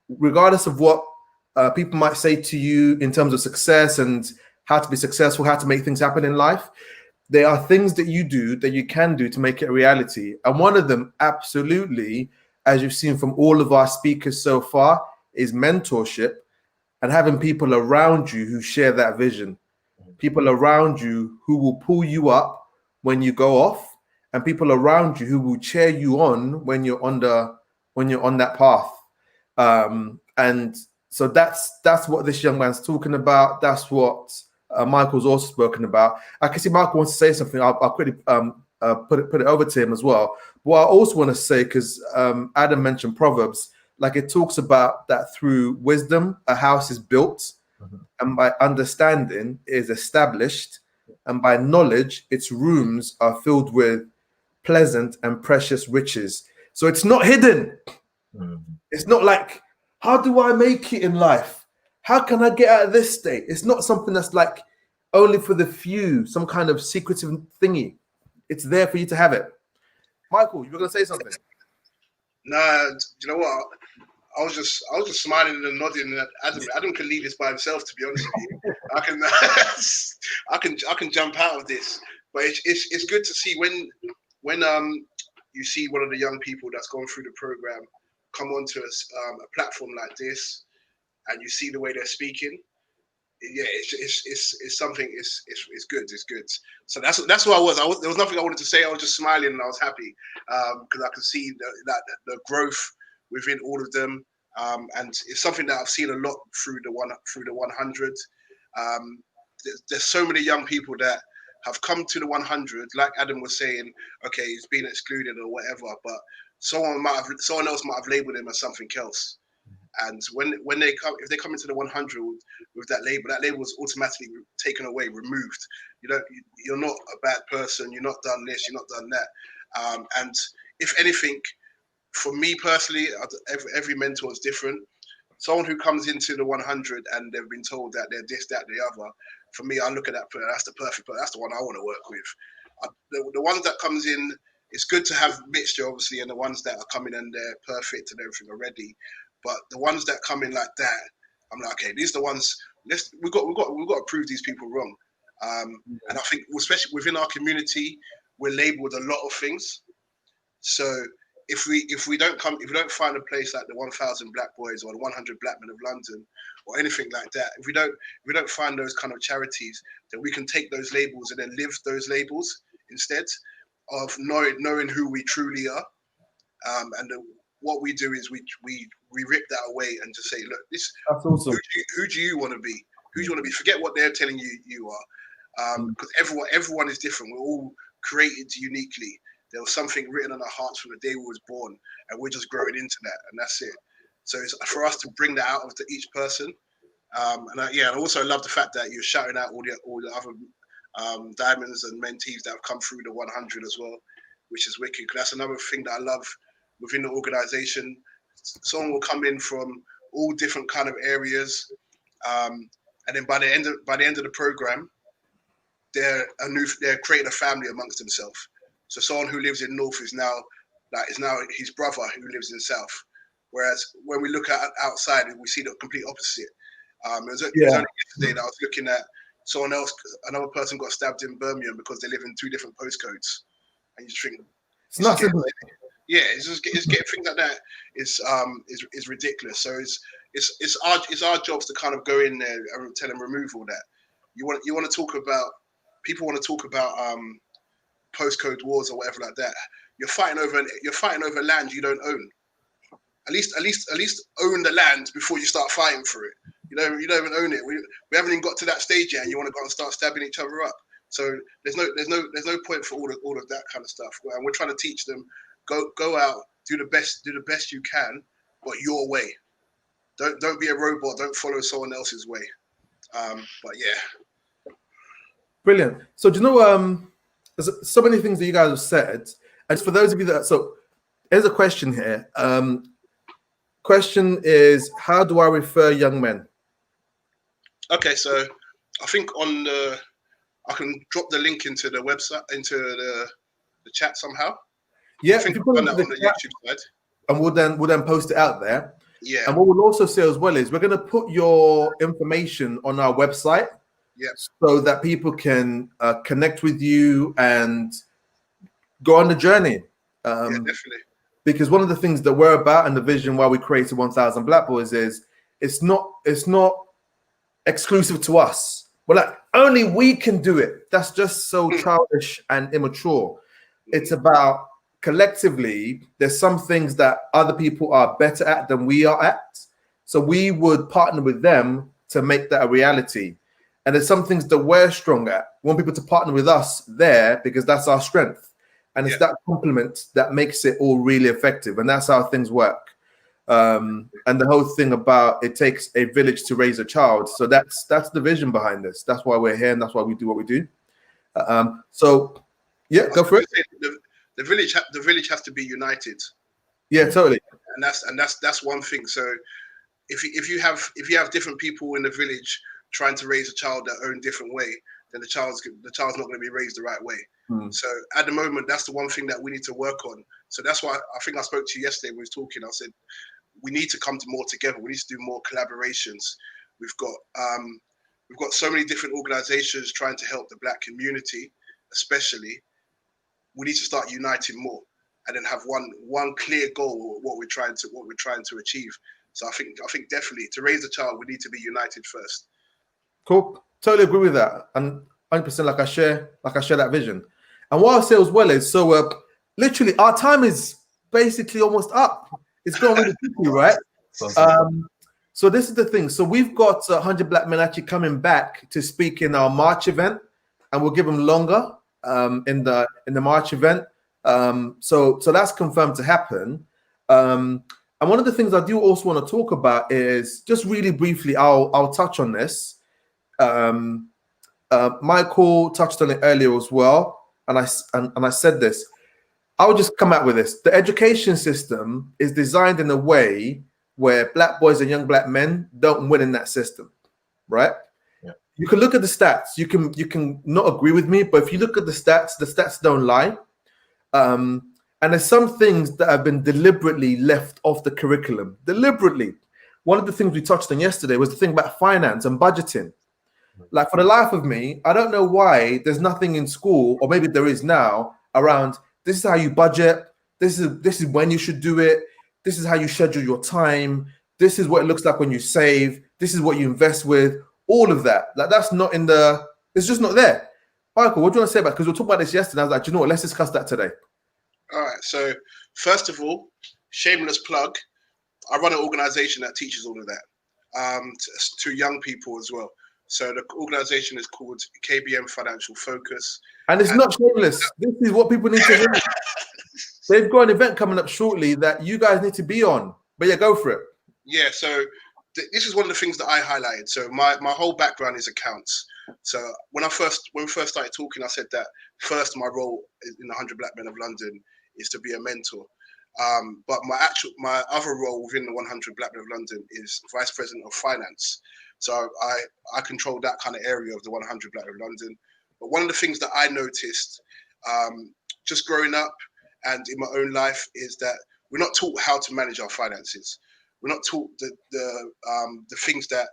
regardless of what people might say to you in terms of success and how to be successful, how to make things happen in life. There are things that you do that you can do to make it a reality. And one of them, absolutely, as you've seen from all of our speakers so far, is mentorship and having people around you who share that vision. People around you who will pull you up when you go off, and people around you who will cheer you on when you're on that path. And so that's what this young man's talking about. That's what Michael's also spoken about. I can see Michael wants to say something. I'll quickly put it over to him as well. What I also want to say, because Adam mentioned Proverbs, like it talks about that through wisdom, a house is built, and by understanding is established, and by knowledge, its rooms are filled with pleasant and precious riches. So it's not hidden. It's not like How do I make it in life? How can I get out of this state? It's not something that's like only for the few, some kind of secretive thingy. It's there for you to have it. Michael, you were going to say something? Nah, do you know what? I was just smiling and nodding. And Adam can lead this by himself. To be honest with you, I can jump out of this. But it's good to see when you see one of the young people that's gone through the program come onto a platform like this, and you see the way they're speaking. Yeah, it's something. It's good. It's good. So that's what I was. There was nothing I wanted to say. I was just smiling and I was happy because I could see the growth within all of them, and it's something that I've seen a lot through the 100. There's so many young people that have come to the 100, like Adam was saying. Okay, he's been excluded or whatever, but someone else might have labelled him as something else. And when they come, if they come into the 100 with that label is automatically taken away, removed. You're not a bad person. You're not done this. You're not done that. And if anything, for me personally, every mentor is different. Someone who comes into the 100 and they've been told that they're this, that, the other. For me, I look at that. That's the perfect. That's the one I want to work with. The ones that comes in, it's good to have mixture, obviously, and the ones that are coming in they're perfect and everything already. But the ones that come in like that, I'm like, okay, these are the ones. We've got to prove these people wrong. And I think, especially within our community, we're labelled a lot of things. So if we don't find a place like the 1,000 Black Boys or the 100 Black Men of London or anything like that, if we don't find those kind of charities, then we can take those labels and then live those labels instead of knowing who we truly are. What we do is we rip that away and just say, look, that's awesome. Who do you want to be? Who do you want to be? Forget what they're telling you are, because everyone is different. We're all created uniquely. There was something written on our hearts from the day we was born, and we're just growing into that, and that's it. So it's for us to bring that out of each person. And I also love the fact that you're shouting out all the other diamonds and mentees that have come through the 100 as well, which is wicked. That's another thing that I love within the organization. Someone will come in from all different kind of areas, and then by the end of the program, they're creating a family amongst themselves. So someone who lives in North is now his brother who lives in South. Whereas when we look at outside, we see the complete opposite. It was only yesterday that I was looking at someone else, another person got stabbed in Birmingham because they live in 2 different postcodes, and you just think it's not simple. Yeah, it's getting things like that is ridiculous. So it's our jobs to kind of go in there and tell them remove all that. You want to talk about people want to talk about postcode wars or whatever like that. You're fighting over land you don't own. At least own the land before you start fighting for it. You don't even own it. We haven't even got to that stage yet, and you want to go and start stabbing each other up. So there's no point for all of that kind of stuff. And we're trying to teach them. Go out, do the best you can, but your way. Don't be a robot. Don't follow someone else's way. But yeah, brilliant. So do you know there's so many things that you guys have said, and for those of you there's a question here. Question is, how do I refer young men? Okay, so I think I can drop the link into the website, into the chat somehow. Yeah, I think I've done that on the YouTube side. And we'll then post it out there. Yeah. And what we'll also say as well is we're going to put your information on our website. Yeah. So that people can connect with you and go on the journey. Yeah, definitely. Because one of the things that we're about and the vision why we created 1,000 Black Boys is it's not exclusive to us. We're like, only we can do it. That's just so childish and immature. It's about collectively, there's some things that other people are better at than we are at. So we would partner with them to make that a reality. And there's some things that we're strong at. We want people to partner with us there because that's our strength. And it's that complement that makes it all really effective. And that's how things work. And the whole thing about it takes a village to raise a child. So that's the vision behind this. That's why we're here and that's why we do what we do. So yeah, go for it. The village has to be united. Yeah, totally. And that's one thing. So if you have different people in the village trying to raise a child their own different way, then the child's not going to be raised the right way. So at the moment, that's the one thing that we need to work on. So that's why I think I spoke to you yesterday when we was talking. I said we need to come to more together. We need to do more collaborations. We've got so many different organizations trying to help the Black community, especially. We need to start uniting more, and then have one clear goal of what we're trying to achieve. So I think definitely to raise a child, we need to be united first. Cool. Totally agree with that, and 100% like I share that vision. And what I'll say as well is, so literally our time is basically almost up. It's going really quickly, right? So this is the thing. So we've got 100 Black men actually coming back to speak in our March event, and we'll give them longer in the March event. So that's confirmed to happen. And one of the things I do also want to talk about is just really briefly. I'll touch on this. Michael touched on it earlier as well, and I said this. I'll just come out with this. The education system is designed in a way where Black boys and young Black men don't win in that system, right? Yeah. You can look at the stats. You can not agree with me, but if you look at the stats don't lie. And there's some things that have been deliberately left off the curriculum. Deliberately. One of the things we touched on yesterday was the thing about finance and budgeting. Like, for the life of me, I don't know why there's nothing in school, or maybe there is now, around this is how you budget, this is when you should do it, this is how you schedule your time, this is what it looks like when you save, this is what you invest with, all of that. Like, that's not in it's just not there. Michael, what do you want to say about it? Because we were talking about this yesterday, I was like, do you know what, let's discuss that today. All right, so first of all, shameless plug, I run an organization that teaches all of that to young people as well. So the organization is called KBM Financial Focus. And it's not shameless. This is what people need to hear. They've got an event coming up shortly that you guys need to be on. But yeah, go for it. Yeah, so this is one of the things that I highlighted. So my whole background is accounts. So when we first started talking, I said that first my role in the 100 Black Men of London is to be a mentor. But my other role within the 100 Black Men of London is Vice President of Finance. So I control that kind of area of the 100 Black Men of London. But one of the things that I noticed just growing up and in my own life is that we're not taught how to manage our finances. We're not taught the things that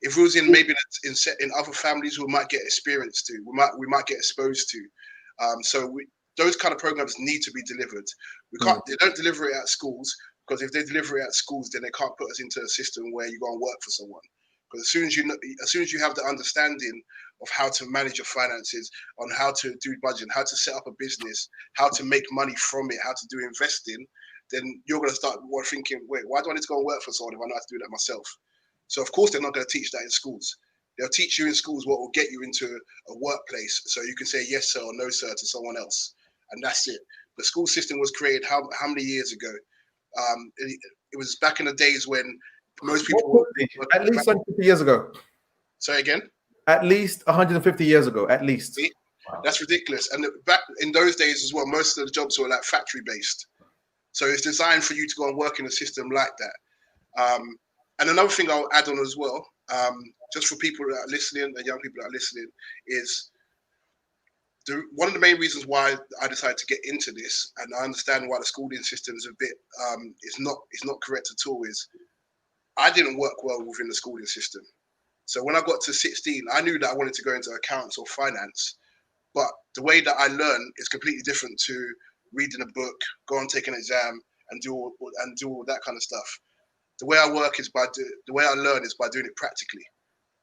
if we was in maybe in other families we might get experience to, we might get exposed to. Those kind of programs need to be delivered. They don't deliver it at schools, because if they deliver it at schools, then they can't put us into a system where you go and work for someone. Because as soon as you have the understanding of how to manage your finances, on how to do budgeting, how to set up a business, how to make money from it, how to do investing, then you're going to start thinking, wait, why do I need to go and work for someone if I know how to do that myself? So of course they're not going to teach that in schools. They'll teach you in schools what will get you into a workplace, so you can say yes sir or no sir to someone else, and that's it. The school system was created how many years ago? It was back in the days when most people at least 150 years ago. Say again? At least 150 years ago, at least. See? That's ridiculous. And back in those days as well, most of the jobs were like factory based. So it's designed for you to go and work in a system like that. And another thing I'll add on as well, just for people that are listening and young people that are listening, is one of the main reasons why I decided to get into this, and I understand why the schooling system is a bit, it's not correct at all, is I didn't work well within the schooling system. So when I got to 16, I knew that I wanted to go into accounts or finance, but the way that I learn is completely different to reading a book, go and take an exam, and do all that kind of stuff. The way I work is the way I learn is by doing it practically.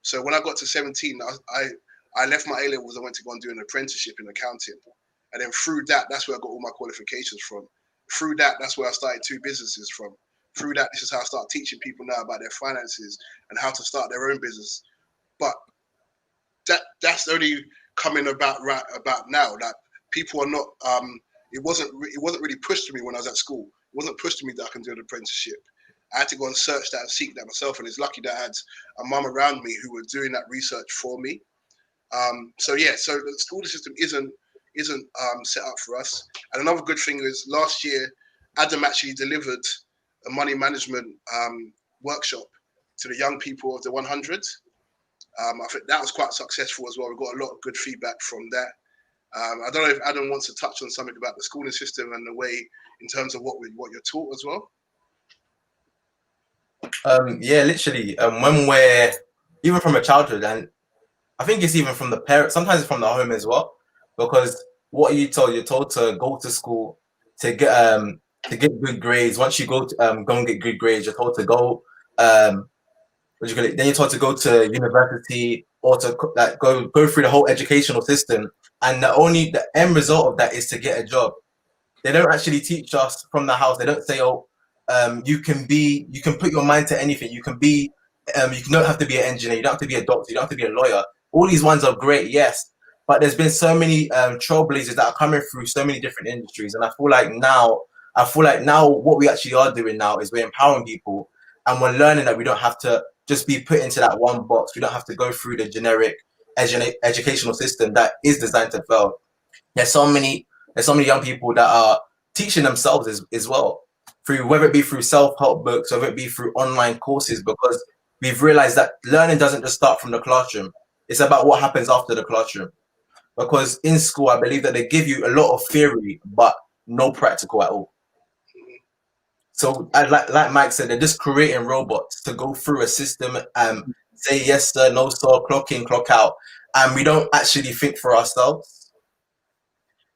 So when I got to 17, I left my A-levels. I went to go and do an apprenticeship in accounting, and then through that, that's where I got all my qualifications from. Through that, that's where I started 2 businesses from. Through that, this is how I start teaching people now about their finances and how to start their own business. But that's only coming about now. Like, people are not. It wasn't really pushed to me when I was at school. It wasn't pushed to me that I can do an apprenticeship. I had to go and search that and seek that myself. And it's lucky that I had a mum around me who were doing that research for me. So the school system isn't set up for us. And another good thing is last year, Adam actually delivered a money management workshop to the young people of the 100. I think that was quite successful as well. We got a lot of good feedback from that. I don't know if Adam wants to touch on something about the schooling system and the way in terms of what you're taught as well. Yeah, literally. When we're even from a childhood, and I think it's even from the parents. Sometimes it's from the home as well, because what are you told? You're told to go to school to get good grades. Once you go to, go and get good grades, you're told to go. Then you're told to go to university or to go through the whole educational system. And the end result of that is to get a job. They don't actually teach us from the house. They don't say, oh, you can put your mind to anything. You can be, you don't have to be an engineer. You don't have to be a doctor. You don't have to be a lawyer. All these ones are great, yes. But there's been so many trailblazers that are coming through so many different industries. And I feel like now what we actually are doing now is we're empowering people, and we're learning that we don't have to just be put into that one box. We don't have to go through the generic educational system that is designed to fail. There's so many young people that are teaching themselves as well, through whether it be through self-help books, whether it be through online courses, because we've realized that learning doesn't just start from the classroom. It's about what happens after the classroom. Because in school, I believe that they give you a lot of theory, but no practical at all. So, like Mike said, they're just creating robots to go through a system and say yes sir, no sir, clock in, clock out, and we don't actually think for ourselves.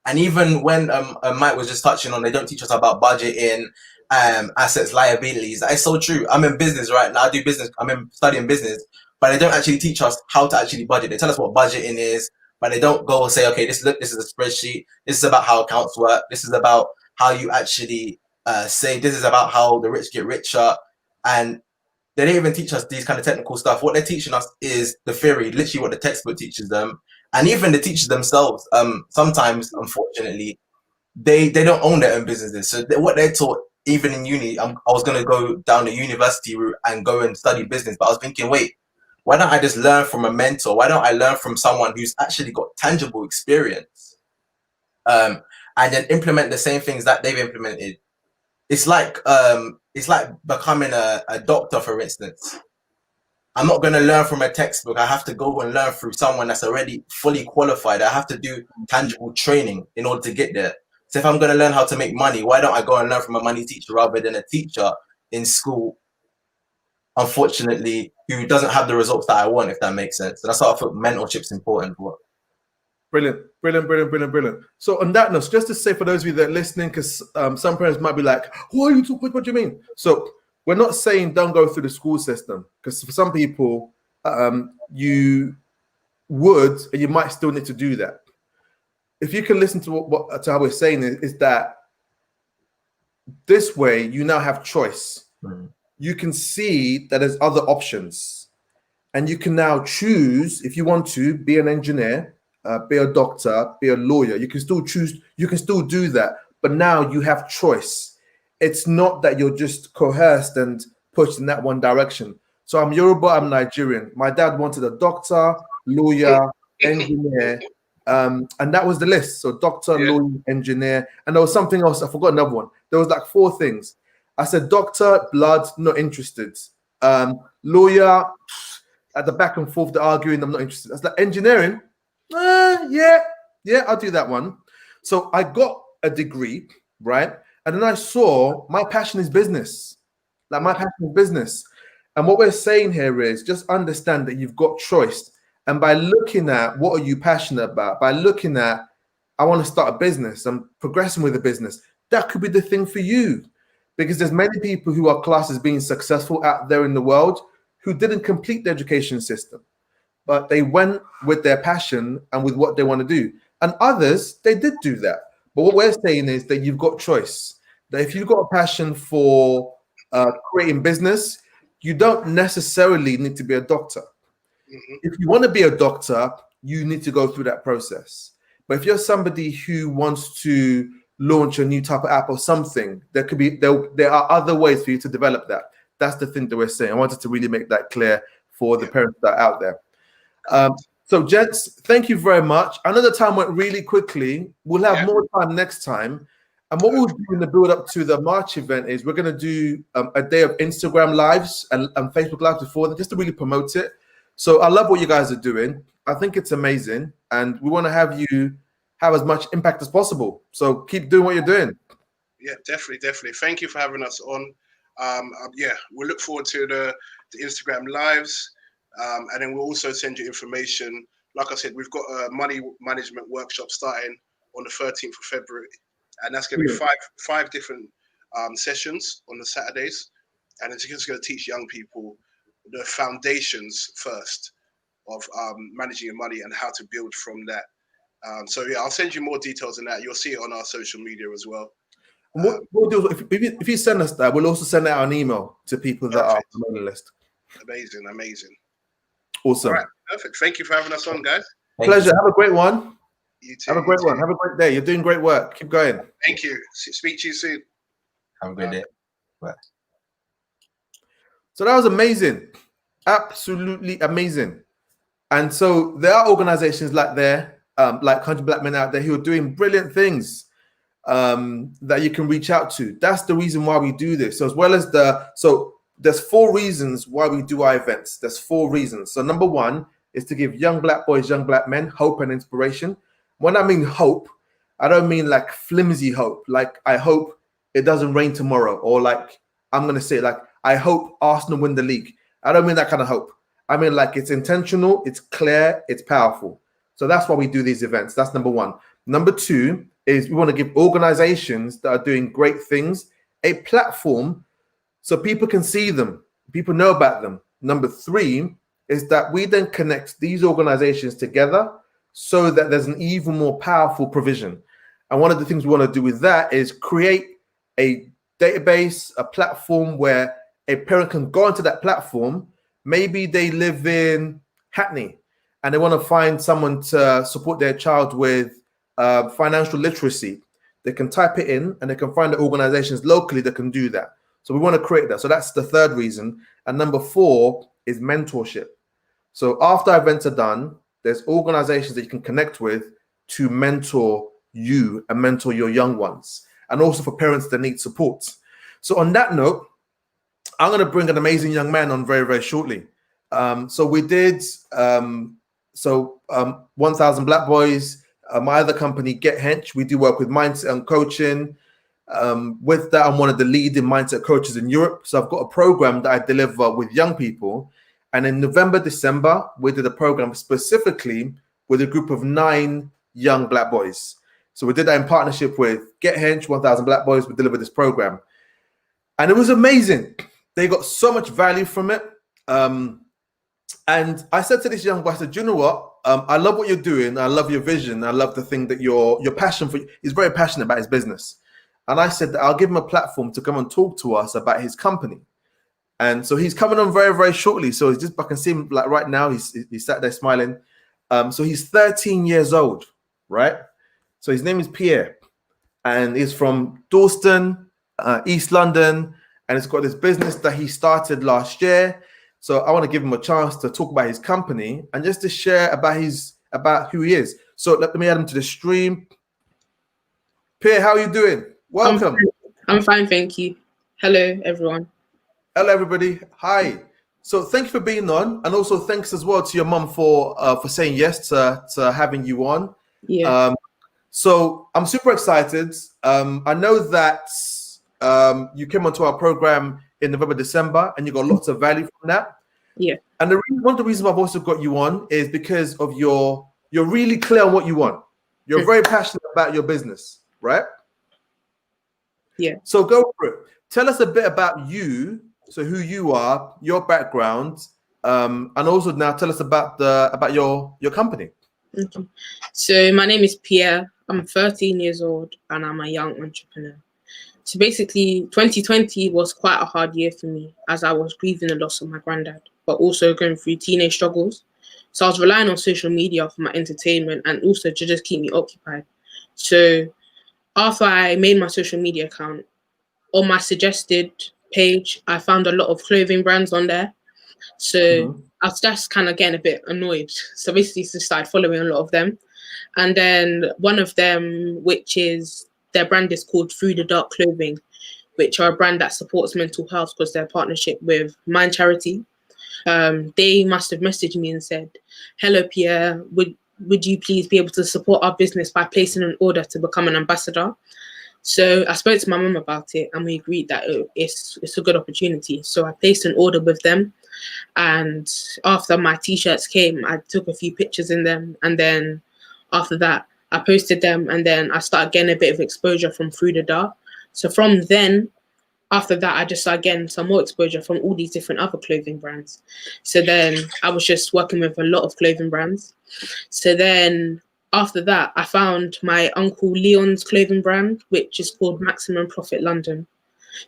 And even when Mike was just touching on, they don't teach us about budgeting, assets, liabilities. That is so true. I'm in business right now. I do business. I'm studying business, but they don't actually teach us how to actually budget. They tell us what budgeting is, but they don't go and say, okay, this is a spreadsheet. This is about how accounts work. This is about how you actually say. This is about how the rich get richer. And they don't even teach us these kind of technical stuff. What they're teaching us is the theory, literally what the textbook teaches them. And even the teachers themselves, sometimes, unfortunately, they don't own their own businesses. So what they're taught, even in uni, I was going to go down the university route and go and study business. But I was thinking, wait, why don't I just learn from a mentor? Why don't I learn from someone who's actually got tangible experience, and then implement the same things that they've implemented? It's like becoming a doctor, for instance. I'm not going to learn from a textbook. I have to go and learn through someone that's already fully qualified. I have to do tangible training in order to get there. So if I'm going to learn how to make money, why don't I go and learn from a money teacher rather than a teacher in school, unfortunately, who doesn't have the results that I want, if that makes sense. So that's why I feel mentorship's important. Brilliant. So on that note, just to say for those of you that are listening, because some parents might be like, what do you mean? So we're not saying don't go through the school system, because for some people, you would, and you might still need to do that. If you can listen to to how we're saying is that this way you now have choice. You can see that there's other options, and you can now choose if you want to be an engineer, be a doctor, be a lawyer. You can still choose. You can still do that, but now you have choice. It's not that you're just coerced and pushed in that one direction. So I'm Yoruba, I'm Nigerian. My dad wanted a doctor, lawyer, engineer, and that was the list. So doctor, lawyer, engineer, and there was something else. I forgot another one. There was like 4 things. I said doctor, blood, not interested. Lawyer, at the back and forth, they're arguing, I'm not interested. I was like, engineering, yeah, I'll do that one. So I got a degree, right? And then I saw my passion is business. Like my passion is business. And what we're saying here is just understand that you've got choice. And by looking at what are you passionate about, by looking at, I want to start a business, I'm progressing with a business, that could be the thing for you. Because there's many people who are classed as being successful out there in the world who didn't complete the education system, but they went with their passion and with what they want to do. And others, they did do that. But what we're saying is that you've got choice. That if you've got a passion for creating business, you don't necessarily need to be a doctor. If you want to be a doctor, you need to go through that process. But if you're somebody who wants to launch a new type of app or something, there are other ways for you to develop that. That's the thing that we're saying. I wanted to really make that clear for the parents that are out there. So gents, thank you very much. I know the time went really quickly. We'll have more time next time. And what we'll do in the build up to the March event is we're going to do a day of Instagram lives and Facebook lives before that, just to really promote it. So I love what you guys are doing. I think it's amazing, and we want to have you have as much impact as possible. So keep doing what you're doing. Yeah, definitely. Thank you for having us on. Yeah, we'll look forward to the Instagram lives, and then we'll also send you information. Like I said, we've got a money management workshop starting on the 13th of February, and that's going to be five different sessions on the Saturdays, and it's just going to teach young people the foundations first of managing your money and how to build from that. So yeah, I'll send you more details on that. You'll see it on our social media as well. What we'll do, if you send us that, we'll also send out an email to people that are on the mailing list. Amazing. Awesome. All right, perfect. Thank you for having us on, guys. Pleasure. Have a great one. You too. Have a great one. Have a great day. You're doing great work. Keep going. Thank you. Speak to you soon. Have a good day. Bye. So that was amazing. Absolutely amazing. And so there are organizations like 100 Black Men Out There who are doing brilliant things that you can reach out to. That's the reason why we do this. So as well as there's 4 reasons why we do our events. There's 4 reasons. So number 1 is to give young Black boys, young Black men hope and inspiration. When I mean hope, I don't mean like flimsy hope. Like I hope it doesn't rain tomorrow, or like I'm going to say like I hope Arsenal win the league. I don't mean that kind of hope. I mean like it's intentional, it's clear, it's powerful. So that's why we do these events. That's number 1. Number 2 is we want to give organizations that are doing great things a platform so people can see them, people know about them. Number 3 is that we then connect these organizations together so that there's an even more powerful provision. And one of the things we want to do with that is create a database, a platform where a parent can go into that platform. Maybe they live in Hackney and they want to find someone to support their child with financial literacy. They can type it in and they can find the organizations locally that can do that. So we want to create that. So that's the 3rd reason. And number 4 is mentorship. So after events are done, there's organizations that you can connect with to mentor you and mentor your young ones, and also for parents that need support. So on that note, I'm going to bring an amazing young man on very, very shortly. So we did 1,000 Black Boys. My other company, Get Hench, we do work with mindset and coaching. With that, I'm one of the leading mindset coaches in Europe. So I've got a program that I deliver with young people. And in November, December, we did a program specifically with a group of 9 young Black boys. So we did that in partnership with Get Hench, 1,000 Black Boys. We delivered this program. And it was amazing. They got so much value from it. And I said to this young boy, I said, do you know what? I love what you're doing. I love your vision. I love the thing that your passion for. He's very passionate about his business. And I said that I'll give him a platform to come and talk to us about his company. And so he's coming on very, very shortly. So it's just, I can see him like right now. He's sat there smiling. So he's 13 years old, right? So his name is Pierre, and he's from Dalston, East London, and he's got this business that he started last year. So I want to give him a chance to talk about his company and just to share about who he is. So let me add him to the stream. Pierre, how are you doing? Welcome. I'm fine, thank you. Hello, everyone. Hello, everybody. Hi. So thank you for being on, and also thanks as well to your mum for saying yes to having you on. Yeah. So I'm super excited. I know that you came onto our program in November, December, and you got lots of value from that. Yeah. And one of the reasons I've also got you on is because of you're really clear on what you want. You're very passionate about your business, right? Yeah. So go for it. Tell us a bit about you. So who you are, your background, and also now tell us about your company. Okay. So my name is Pierre. I'm 13 years old and I'm a young entrepreneur. So basically, 2020 was quite a hard year for me as I was grieving the loss of my granddad, but also going through teenage struggles. So I was relying on social media for my entertainment and also to just keep me occupied. So after I made my social media account, on my suggested page, I found a lot of clothing brands on there. So I was just kind of getting a bit annoyed. So basically just started following a lot of them. And then one of them, which is their brand is called Through the Dark Clothing, which are a brand that supports mental health because they're a partnership with Mind Charity. They must have messaged me and said, "Hello, Pierre, would you please be able to support our business by placing an order to become an ambassador?" So I spoke to my mum about it, and we agreed that it's a good opportunity. So I placed an order with them, and after my t-shirts came, I took a few pictures in them, and then after that, I posted them, and then I started getting a bit of exposure from Through the Dark. So from then, after that, I just started getting some more exposure from all these different other clothing brands. So then I was just working with a lot of clothing brands. So then after that, I found my Uncle Leon's clothing brand, which is called Maximum Profit London.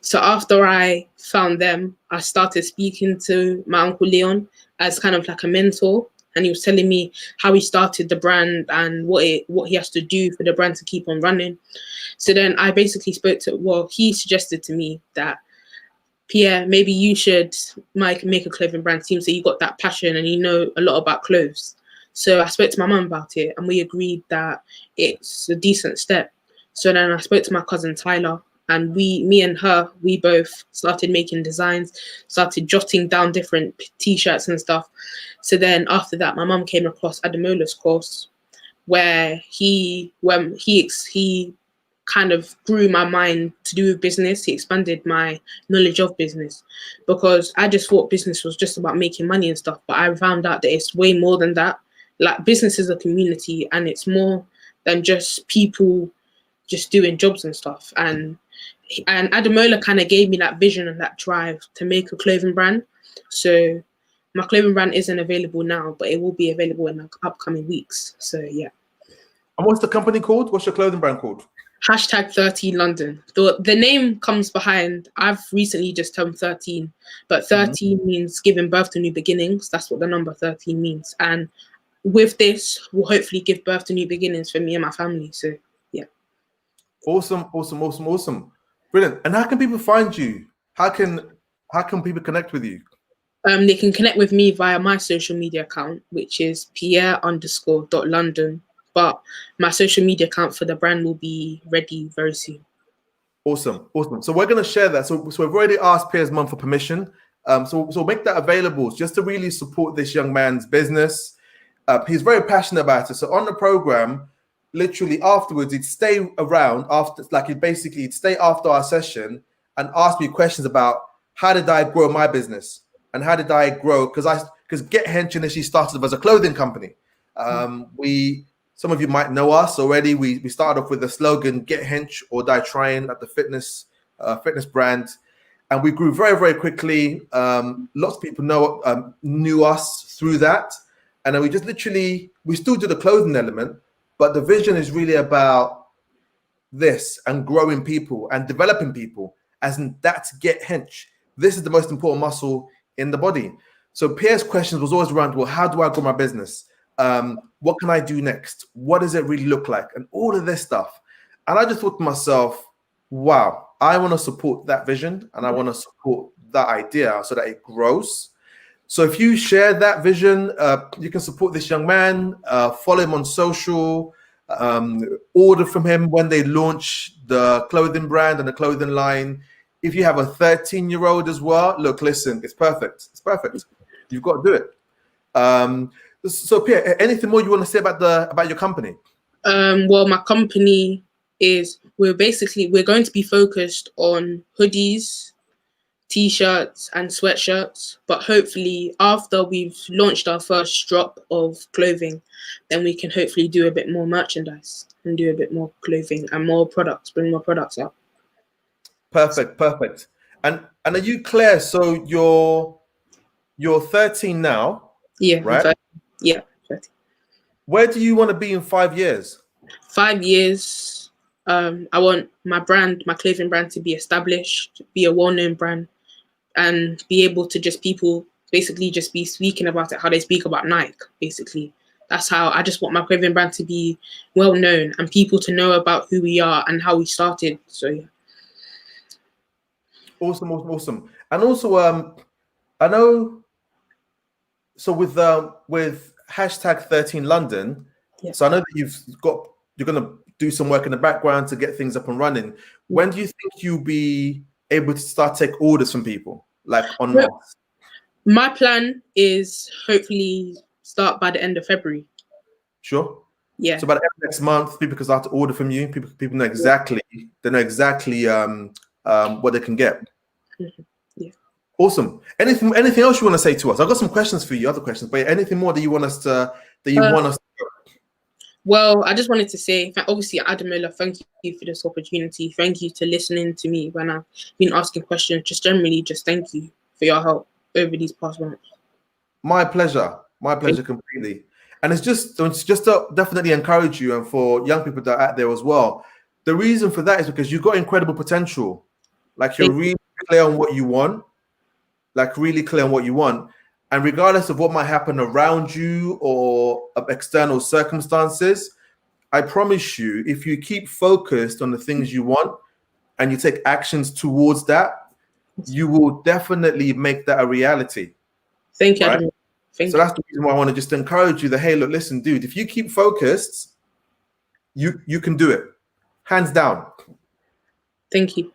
So after I found them, I started speaking to my Uncle Leon as kind of like a mentor. And he was telling me how he started the brand and what he has to do for the brand to keep on running. So then I basically he suggested to me that, Pierre, maybe you should make a clothing brand. Seems that you got that passion and you know a lot about clothes. So I spoke to my mum about it, and we agreed that it's a decent step. So then I spoke to my cousin Tyler, and me and her, we both started making designs, started jotting down different t-shirts and stuff. So then after that, my mum came across Ademola's course, where he kind of grew my mind to do with business. He expanded my knowledge of business, because I just thought business was just about making money and stuff. But I found out that it's way more than that. Like, business is a community, and it's more than just people just doing jobs and stuff. And Ademola kind of gave me that vision and that drive to make a clothing brand. So my clothing brand isn't available now, but it will be available in the upcoming weeks. So yeah. And what's the company called? What's your clothing brand called? #13 London. The name comes behind, I've recently just turned 13, but 13 means giving birth to new beginnings. That's what the number 13 means. And with this, we'll hopefully give birth to new beginnings for me and my family. So yeah. Awesome. Brilliant. And how can people find you? How can people connect with you? They can connect with me via my social media account, which is Pierre_.London. But my social media account for the brand will be ready very soon. Awesome. So we're going to share that. So we've already asked Pierre's mum for permission. So make that available just to really support this young man's business. He's very passionate about it. So on the program, literally afterwards, he'd stay around he'd stay after our session and ask me questions about how did I grow my business and how did I grow, because Get Hench initially started as a clothing company. Some of you might know us already. We started off with the slogan "Get Hench or Die Trying" at the fitness brand, and we grew very, very quickly. Lots of people knew us through that, and then we still do the clothing element, but the vision is really about this and growing people and developing people. As in, that's Get Hench. This is the most important muscle in the body. So Pierre's questions was always around, well, how do I grow my business? What can I do next? What does it really look like? And all of this stuff. And I just thought to myself, wow, I want to support that vision and I want to support that idea so that it grows. So if you share that vision, you can support this young man, follow him on social, order from him when they launch the clothing brand and the clothing line. If you have a 13-year-old as well, look, listen, it's perfect. You've got to do it. So Pierre, anything more you want to say about your company? Well, my company we're going to be focused on hoodies, t-shirts and sweatshirts, but hopefully after we've launched our first drop of clothing, then we can hopefully do a bit more merchandise and do a bit more clothing and more products, bring more products out. Perfect. And are you clear? So you're 13 now? Yeah, right? Yeah, 30. Where do you want to be in 5 years? 5 years, I want my clothing brand to be established, be a well-known brand, and be able to people basically just be speaking about it how they speak about Nike, basically. That's how I just want my clothing brand to be well-known and people to know about who we are and how we started. So yeah. Awesome. And also, I know. So with #13 London, yeah. So I know that you're gonna do some work in the background to get things up and running. When do you think you'll be able to start take orders from people, like on mass? My plan is hopefully start by the end of February. Sure. Yeah. So by the end of next month, people can start to order from you. People know exactly. They know exactly what they can get. Yeah. Awesome. Anything else you want to say to us? I've got some questions for you, other questions, but anything more that you want us to want us to go? Well, I just wanted to say, obviously, Ademola, thank you for this opportunity. Thank you to listening to me when I've been asking questions. Just generally, just thank you for your help over these past months. My pleasure. My pleasure completely. And it's just to definitely encourage you, and for young people that are out there as well. The reason for that is because you've got incredible potential. Like, you're really clear on what you want. And regardless of what might happen around you or of external circumstances, I promise you, if you keep focused on the things you want and you take actions towards that, you will definitely make that a reality. Thank you. Right? So that's the reason why I want to just encourage you that, hey, look, listen, dude, if you keep focused, you can do it. Hands down. Thank you.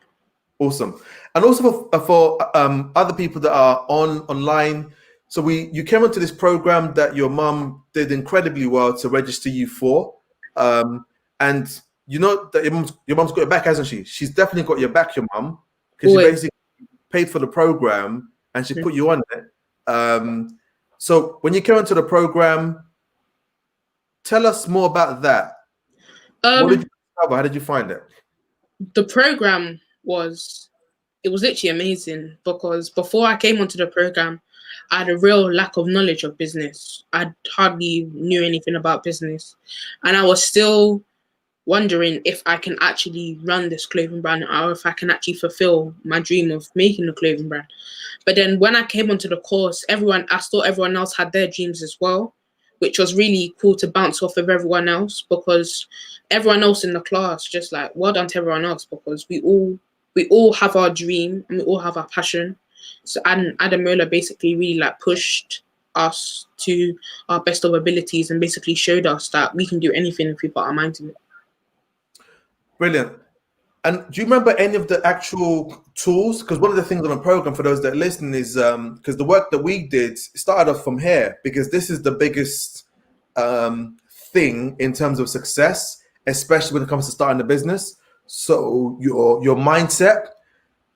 Awesome. And also for other people that are online, so you came onto this program that your mum did incredibly well to register you for. And you know that your mum's got your back, hasn't she? She's definitely got your back, your mum, because she basically paid for the program and she put you on it. So when you came into the program, tell us more about that. What did you discover? How did you find it? The program was literally amazing, because before I came onto the program, I had a real lack of knowledge of business. I hardly knew anything about business. And I was still wondering if I can actually run this clothing brand, or if I can actually fulfill my dream of making a clothing brand. But then when I came onto the course, I thought everyone else had their dreams as well, which was really cool to bounce off of everyone else, because everyone else in the class, just like, well done to everyone else, because we all have our dream and we all have our passion. So Ademola basically really like pushed us to our best of abilities and basically showed us that we can do anything if we put our mind to it. Brilliant. And do you remember any of the actual tools? Because one of the things on the program, for those that listen, is because the work that we did started off from here, because this is the biggest thing in terms of success, especially when it comes to starting a business. So your mindset,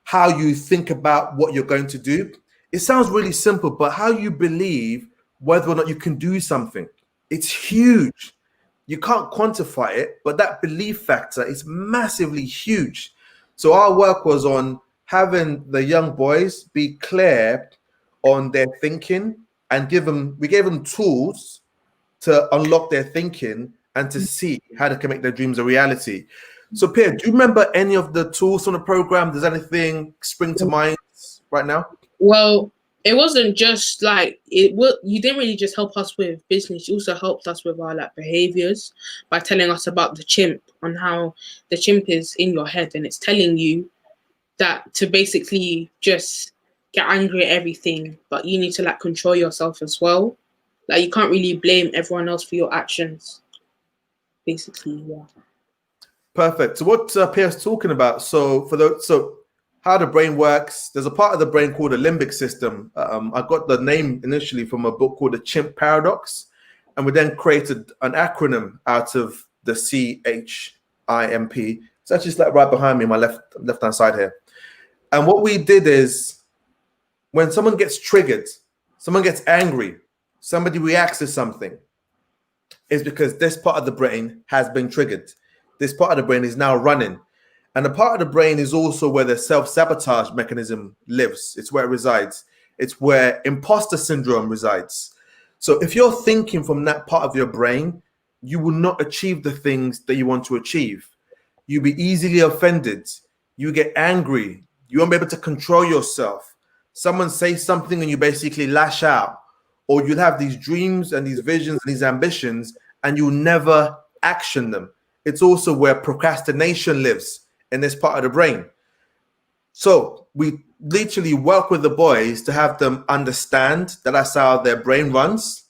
how you think about what you're going to do. It sounds really simple, but how you believe whether or not you can do something, it's huge. You can't quantify it, but that belief factor is massively huge. So our work was on having the young boys be clear on their thinking and we gave them tools to unlock their thinking and to see how they can make their dreams a reality. So Pierre, do you remember any of the tools on the program? Does anything spring to mind right now? Well, it wasn't just like you didn't really just help us with business. You also helped us with our behaviors by telling us about the chimp, on how the chimp is in your head and it's telling you that to basically just get angry at everything, but you need to control yourself as well. Like, you can't really blame everyone else for your actions. Basically, yeah. Perfect. So what Pierre's talking about, so how the brain works, there's a part of the brain called the limbic system. I got the name initially from a book called The Chimp Paradox, and we then created an acronym out of the CHIMP. It's actually right behind me, my left-hand side here. And what we did is, when someone gets triggered, someone gets angry, somebody reacts to something, is because this part of the brain has been triggered. This part of the brain is now running. And the part of the brain is also where the self-sabotage mechanism lives. It's where it resides. It's where imposter syndrome resides. So if you're thinking from that part of your brain, you will not achieve the things that you want to achieve. You'll be easily offended. You get angry. You won't be able to control yourself. Someone says something and you basically lash out. Or you'll have these dreams and these visions and these ambitions and you'll never action them. It's also where procrastination lives, in this part of the brain. So we literally work with the boys to have them understand that that's how their brain runs.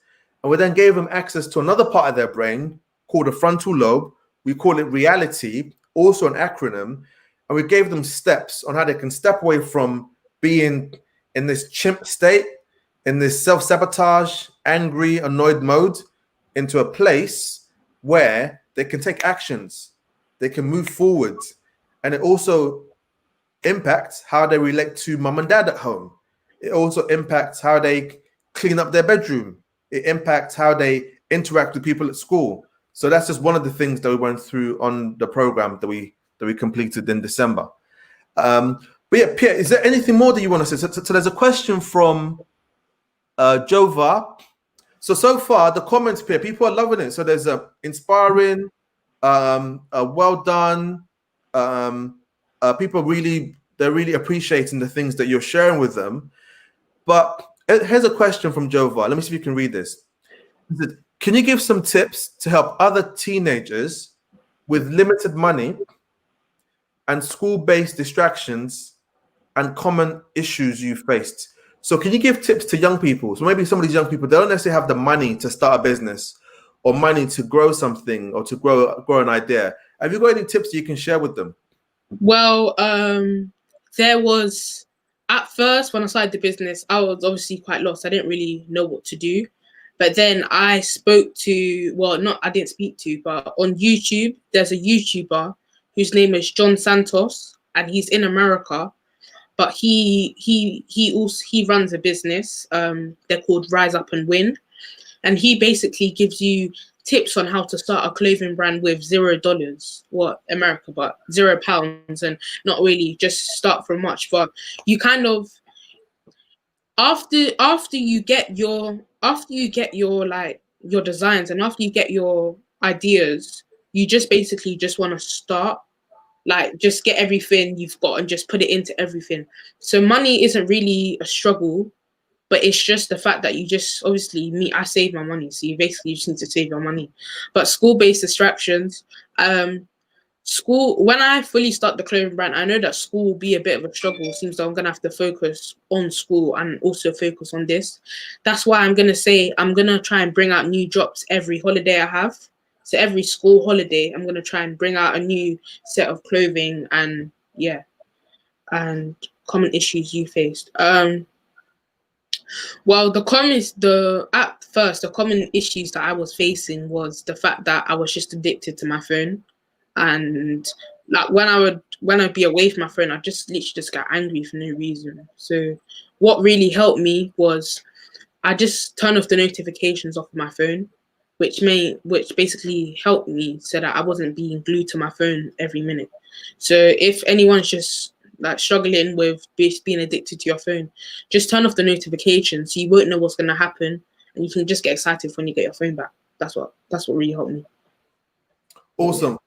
And we then gave them access to another part of their brain called the frontal lobe, we call it Reality, also an acronym, and we gave them steps on how they can step away from being in this chimp state, in this self-sabotage, angry, annoyed mode, into a place where they can take actions, they can move forward, and it also impacts how they relate to mum and dad at home. It also impacts how they clean up their bedroom. It impacts how they interact with people at school. So that's just one of the things that we went through on the program that we completed in December. But yeah, Pierre, is there anything more that you want to say? So there's a question from Jova. So far, the comments, Pierre, people are loving it. So there's a inspiring, well done. People they're really appreciating the things that you're sharing with them. But here's a question from Jova. Let me see if you can read this. Can you give some tips to help other teenagers with limited money and school-based distractions and common issues you faced? So can you give tips to young people? So maybe some of these young people, they don't necessarily have the money to start a business or money to grow something or to grow an idea. Have you got any tips that you can share with them? Well, there was, at first when I started the business, I was obviously quite lost. I didn't really know what to do. But then I spoke to, I didn't speak to, but on YouTube, there's a YouTuber whose name is John Santos, and he's in America. But he runs a business. They're called Rise Up and Win, and he basically gives you tips on how to start a clothing brand with $0, America, but £0, and not really just start from much. But you kind of after you get your like your designs and after you get your ideas, you just basically just want to start. Like, just get everything you've got and just put it into everything. So money isn't really a struggle, but it's just the fact that you just, obviously, I save my money. So you basically just need to save your money. But school-based distractions, when I fully start the clothing brand, I know that school will be a bit of a struggle. It seems that I'm going to have to focus on school and also focus on this. That's why I'm going to say I'm going to try and bring out new drops every holiday I have. So every school holiday, I'm going to try and bring out a new set of clothing and common issues you faced. Well, the common issues that I was facing was the fact that I was just addicted to my phone. And like when I'd be away from my phone, I just literally just got angry for no reason. So what really helped me was I just turned off the notifications off my phone, which basically helped me so that I wasn't being glued to my phone every minute. So if anyone's just like struggling with being addicted to your phone, just turn off the notifications so you won't know what's going to happen, and you can just get excited when you get your phone back. That's what really helped me. Awesome.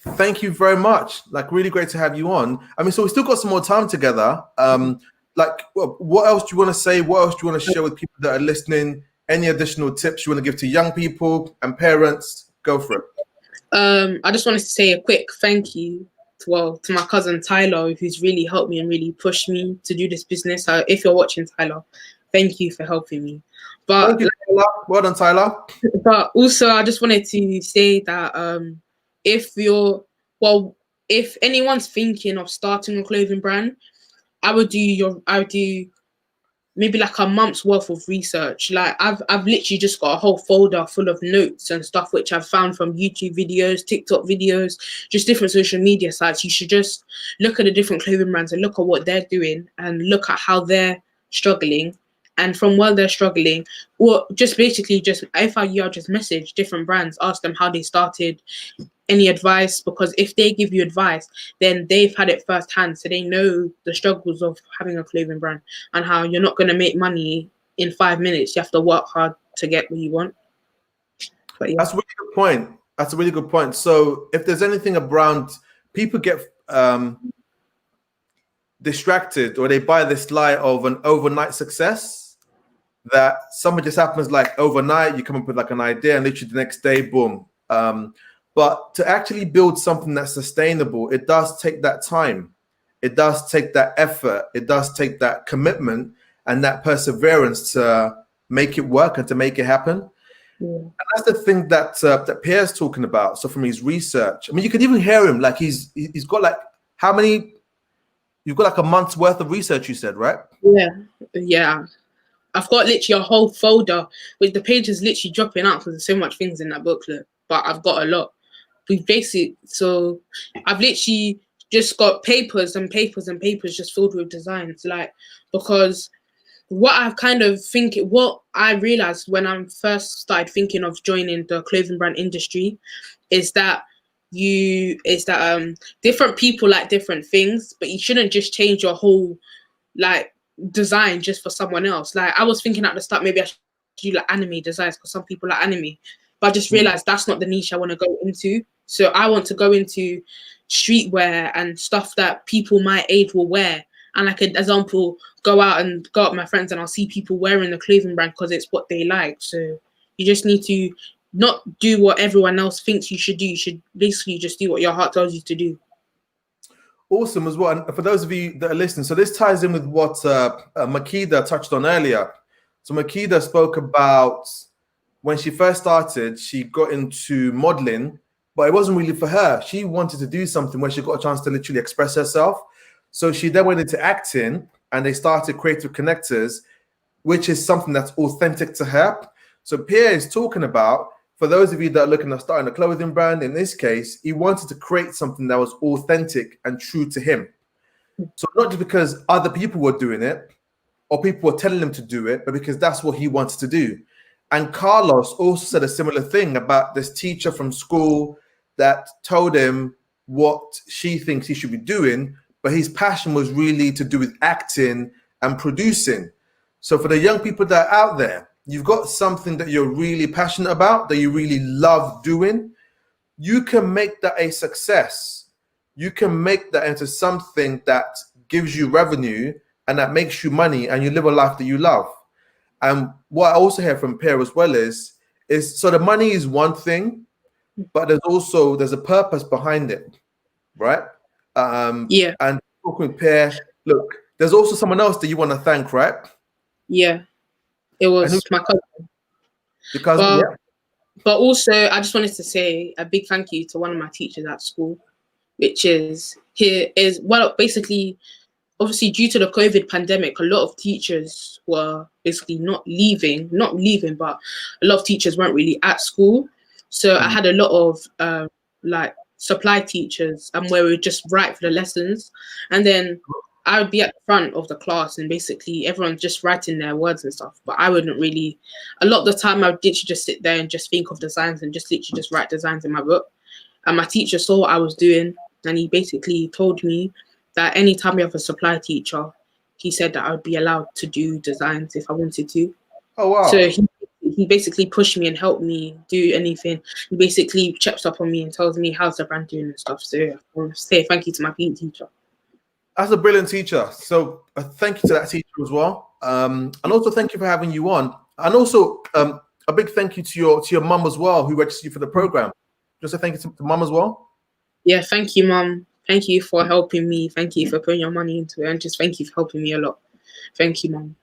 Thank you very much. Like, really great to have you on. I mean, so we still got some more time together. What else do you want to say? What else do you want to share with people that are listening? Any additional tips you want to give to young people and parents? Go for it. I just wanted to say a quick thank you to my cousin Tyler, who's really helped me and really pushed me to do this business. If you're watching, Tyler, thank you for helping me. But thank you, Tyler. Well done, Tyler. But also, I just wanted to say that if anyone's thinking of starting a clothing brand, I would do maybe like a month's worth of research. Like I've literally just got a whole folder full of notes and stuff which I've found from YouTube videos, TikTok videos, just different social media sites. You should just look at the different clothing brands and look at what they're doing and look at how they're struggling. And from while they're struggling, or just basically just FIU, just message different brands, ask them how they started, any advice, because if they give you advice, then they've had it firsthand, so they know the struggles of having a clothing brand and how you're not going to make money in 5 minutes. You have to work hard to get what you want. But yeah. That's a really good point. That's a really good point. So if there's anything around, people get distracted, or they buy this lie of an overnight success, that something just happens like overnight, you come up with like an idea and literally the next day, boom. But to actually build something that's sustainable, it does take that time. It does take that effort. It does take that commitment and that perseverance to make it work and to make it happen. And that's the thing that that Pierre's talking about. So from his research, I mean, you can even hear him. Like he's got like how many? You've got like a month's worth of research. You said, right? Yeah. I've got literally a whole folder with the pages literally dropping out because there's so much things in that booklet. But I've got a lot. So I've literally just got papers and papers and papers just filled with designs. Like, because what I realized when I first started thinking of joining the clothing brand industry is that different people like different things, but you shouldn't just change your whole like design just for someone else. Like I was thinking at the start, maybe I should do like anime designs because some people like anime, but I just realized that's not the niche I want to go into. So I want to go into streetwear and stuff that people my age will wear. And like an example, go out with my friends and I'll see people wearing the clothing brand because it's what they like. So you just need to not do what everyone else thinks you should do. You should basically just do what your heart tells you to do. Awesome as well. And for those of you that are listening, so this ties in with what Makeda touched on earlier. So Makeda spoke about when she first started, she got into modeling, but it wasn't really for her. She wanted to do something where she got a chance to literally express herself. So she then went into acting and they started Creative Connectors, which is something that's authentic to her. So Pierre is talking about, for those of you that are looking at starting a clothing brand, in this case, he wanted to create something that was authentic and true to him. So not just because other people were doing it or people were telling him to do it, but because that's what he wanted to do. And Carlos also said a similar thing about this teacher from school that told him what she thinks he should be doing, but his passion was really to do with acting and producing. So for the young people that are out there, you've got something that you're really passionate about, that you really love doing, you can make that a success. You can make that into something that gives you revenue and that makes you money and you live a life that you love. And what I also hear from Pierre as well is so the money is one thing, but there's a purpose behind it, right? And talking with Pierre, look, there's also someone else that you want to thank, right? Yeah, it was my cousin. Your cousin, But also, I just wanted to say a big thank you to one of my teachers at school, which is basically, obviously due to the COVID pandemic, a lot of teachers were basically not leaving, but a lot of teachers weren't really at school. So I had a lot of like supply teachers and where we would just write for the lessons. And then I would be at the front of the class and basically everyone's just writing their words and stuff. But I wouldn't really, a lot of the time I would literally just sit there and just think of designs and just literally just write designs in my book. And my teacher saw what I was doing and he basically told me that anytime we have a supply teacher, he said that I would be allowed to do designs if I wanted to. Oh, wow. So he basically pushed me and helped me do anything. He basically checks up on me and tells me how's the brand doing and stuff. So I want to say thank you to my PE teacher. That's a brilliant teacher. So thank you to that teacher as well. And also thank you for having you on. And also a big thank you to your mum as well, who registered you for the program. Just a thank you to mum as well. Yeah, thank you, mum. Thank you for helping me. Thank you for putting your money into it. And just thank you for helping me a lot. Thank you, mum.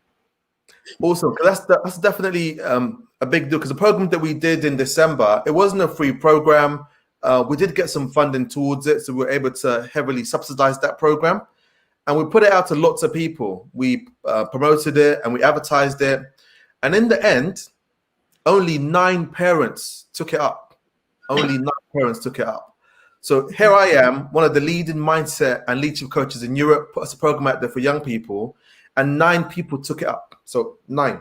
Awesome. That's definitely a big deal because the program that we did in December, it wasn't a free program. We did get some funding towards it, so we were able to heavily subsidize that program. And we put it out to lots of people. We promoted it and we advertised it. And in the end, only 9 parents took it up. Only 9 parents took it up. So here I am, one of the leading mindset and leadership coaches in Europe, put us a program out there for young people, and 9 people took it up. So 9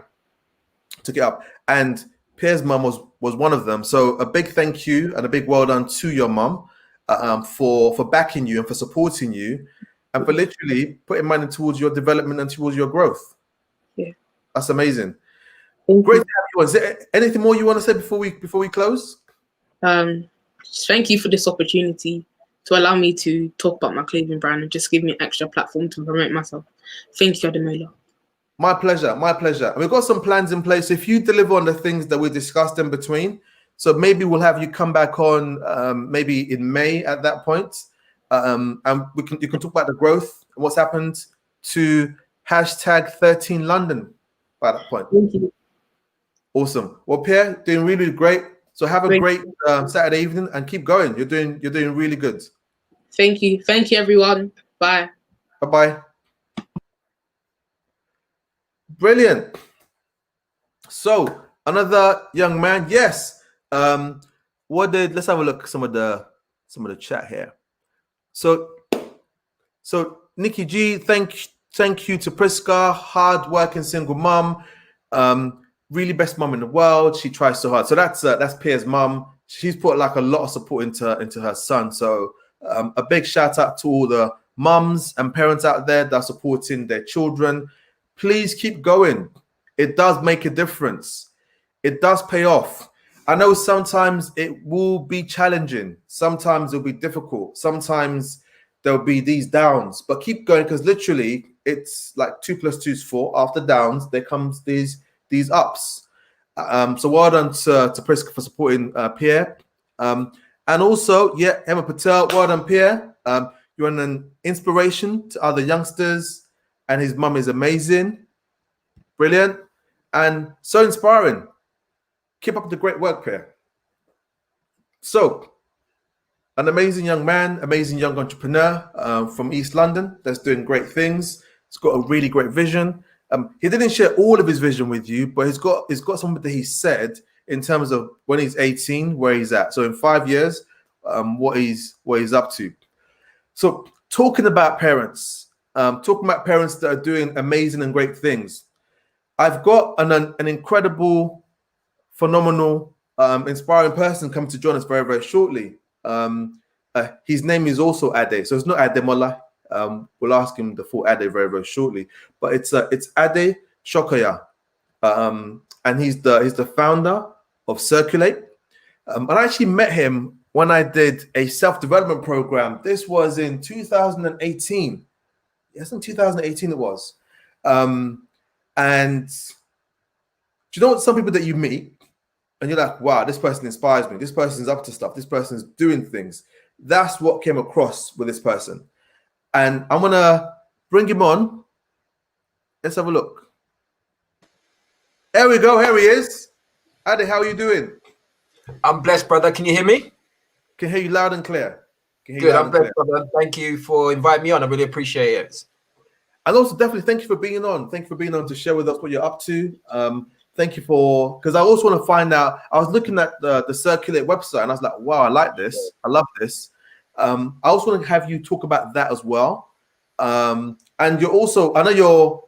took it up. And Pierre's mum was one of them. So a big thank you and a big well done to your mum for backing you and for supporting you and for literally putting money towards your development and towards your growth. Yeah. That's amazing. Great to have you on. Is there anything more you want to say before we close? Thank you for this opportunity to allow me to talk about my clothing brand and just give me an extra platform to promote myself. Thank you, Ademola. My pleasure. My pleasure. We've got some plans in place. If you deliver on the things that we discussed in between, so maybe we'll have you come back on maybe in May at that point. And you can talk about the growth and what's happened to #13 London by that point. Thank you. Awesome. Well, Pierre, doing really great. So have a Thank great Saturday evening and keep going. You're doing really good. Thank you. Thank you, everyone. Bye. Bye-bye. Brilliant. So another young man. Yes. Let's have a look at some of the chat here. So Nikki G, thank you to Priska, hard-working single mum, really best mum in the world. She tries so hard. So that's Pierre's mum. She's put like a lot of support into her son. So a big shout out to all the mums and parents out there that are supporting their children. Please keep going. It does make a difference. It does pay off. I know sometimes it will be challenging. Sometimes it'll be difficult. Sometimes there'll be these downs, but keep going because literally it's like 2 + 2 is 4. After downs, there comes these ups. So well done to Priska for supporting Pierre. And also, yeah, Emma Patel, well done, Pierre. You're an inspiration to other youngsters, and his mum is amazing, brilliant, and so inspiring. Keep up the great work, Pierre. So, an amazing young man, amazing young entrepreneur from East London that's doing great things. He's got a really great vision. He didn't share all of his vision with you, but he's got something that he said in terms of when he's 18, where he's at. So in 5 years, what he's up to. So talking about parents that are doing amazing and great things. I've got an incredible, phenomenal, inspiring person come to join us very, very shortly. His name is also Ade. So it's not Ademola. We'll ask him the full Ade very, very shortly. But it's Ade Shokoya. And he's the founder of Circulate. And I actually met him when I did a self-development program. This was in 2018. Yes, in 2018 it was. And do you know what? Some people that you meet and you're like, wow, this person inspires me. This person's up to stuff. This person's doing things. That's what came across with this person. And I'm going to bring him on. Let's have a look. There we go. Here he is. Ade, how are you doing? I'm blessed, brother. Can you hear me? Can hear you loud and clear. Good. I'm blessed, brother. Thank you for inviting me on. I really appreciate it. And also, definitely, thank you for being on. Thank you for being on to share with us what you're up to. Thank you because I also want to find out. I was looking at the Circulate website and I was like, wow, I like this. I love this. I also want to have you talk about that as well. And you're also, I know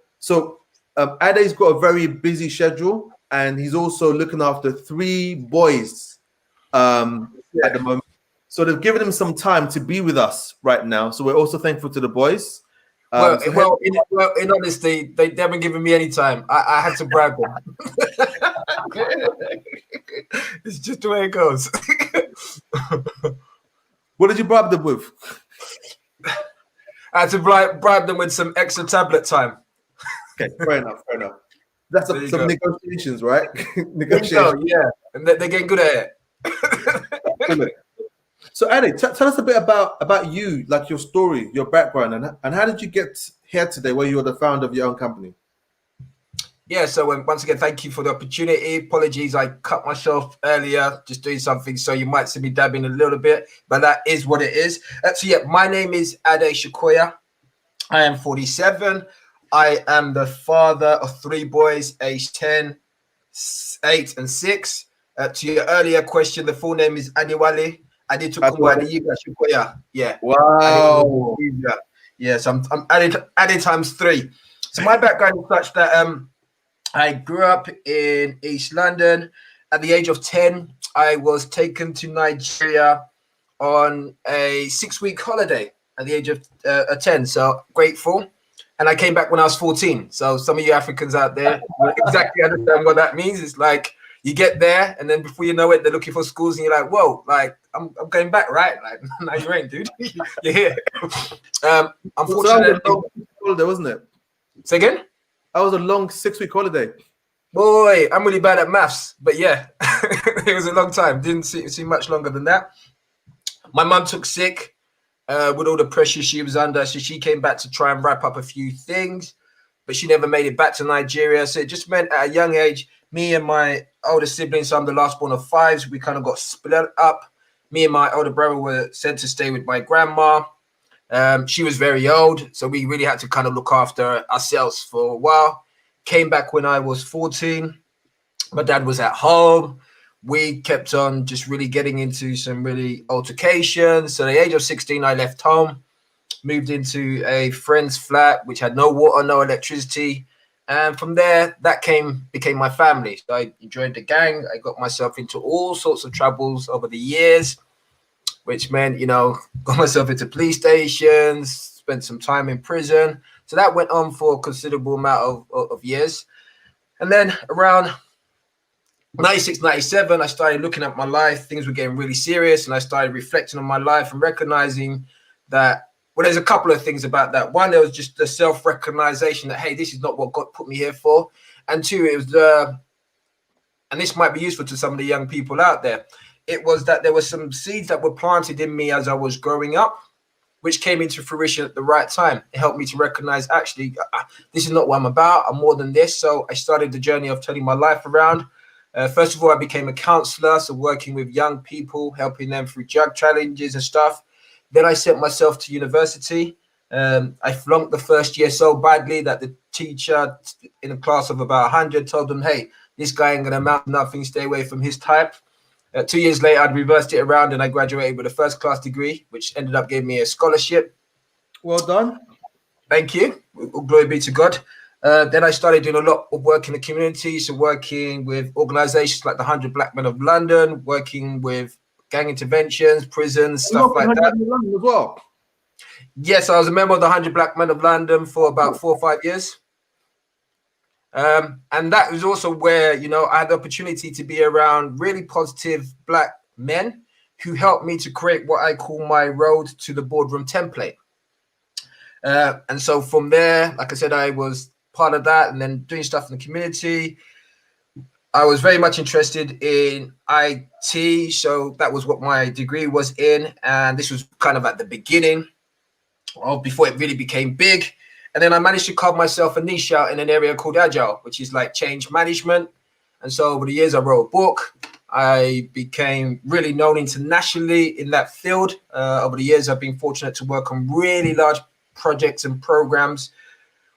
Ade's got a very busy schedule and he's also looking after 3 boys at the moment. So they've given him some time to be with us right now. So we're also thankful to the boys. In honesty, they haven't given me any time. I had to bribe them. It's just the way it goes. What did you bribe them with? I had to bribe them with some extra tablet time. Okay, fair enough. That's some negotiations, right? Negotiations. Yeah, and they're getting good at it. So, Ade, tell us a bit about you, like your story, your background, and how did you get here today where you're the founder of your own company? Yeah, so once again, thank you for the opportunity. Apologies, I cut myself earlier just doing something, so you might see me dabbing a little bit, but that is what it is. So yeah, my name is Ade Shokoya. I am 47. I am the father of 3 boys, aged 10, 8, and 6. To your earlier question, the full name is Adewale Adetokunbo Adeyiga Shokoya. Yeah. Wow. Yeah, so I'm added times 3. So my background is such that I grew up in East London. At the age of 10, I was taken to Nigeria on a 6-week holiday at the age of 10. So grateful. And I came back when I was 14. So some of you Africans out there will exactly understand what that means. It's like you get there and then before you know it, they're looking for schools and you're like, whoa, like I'm going back, right? Like, no, you ain't, dude. You're here. Unfortunately, holiday, wasn't it? Say again? That was a long 6-week holiday. Boy, I'm really bad at maths, but yeah, it was a long time. Didn't seem much longer than that. My mum took sick with all the pressure she was under, so she came back to try and wrap up a few things, but she never made it back to Nigeria. So it just meant at a young age Me and my older siblings, so I'm the last born of fives, we kind of got split up. Me and my older brother were sent to stay with my grandma. She was very old, so we really had to kind of look after ourselves for a while. Came back when I was 14. My dad was at home. We kept on just really getting into some really altercations. So at the age of 16, I left home, moved into a friend's flat, which had no water, no electricity. And from there, that became my family. So I joined the gang. I got myself into all sorts of troubles over the years, which meant, got myself into police stations, spent some time in prison. So that went on for a considerable amount of years. And then around 96, 97, I started looking at my life. Things were getting really serious, and I started reflecting on my life and recognizing that, well, there's a couple of things about that. One, there was just the self-recognition that, hey, this is not what God put me here for. And two, it was and this might be useful to some of the young people out there, it was that there were some seeds that were planted in me as I was growing up, which came into fruition at the right time. It helped me to recognize, actually, this is not what I'm about. I'm more than this. So I started the journey of turning my life around. First of all, I became a counselor, so working with young people, helping them through drug challenges and stuff. Then I sent myself to university. I flunked the first year so badly that the teacher in a class of about 100 told them, hey, this guy ain't going to amount to nothing, stay away from his type. 2 years later, I'd reversed it around and I graduated with a first class degree, which ended up giving me a scholarship. Well done. Thank you. Glory be to God. Then I started doing a lot of work in the community. So working with organizations like the 100 Black Men of London, working with gang interventions, prisons, stuff like that. London as well. Yes, I was a member of the 100 Black Men of London for about 4 or 5 years. And that was also where, I had the opportunity to be around really positive Black men who helped me to create what I call my road to the boardroom template. And so from there, like I said, I was part of that and then doing stuff in the community. I was very much interested in IT. So that was what my degree was in. And this was kind of at the beginning of before it really became big. And then I managed to carve myself a niche out in an area called Agile, which is like change management. And so over the years, I wrote a book. I became really known internationally in that field. Over the years, I've been fortunate to work on really large projects and programs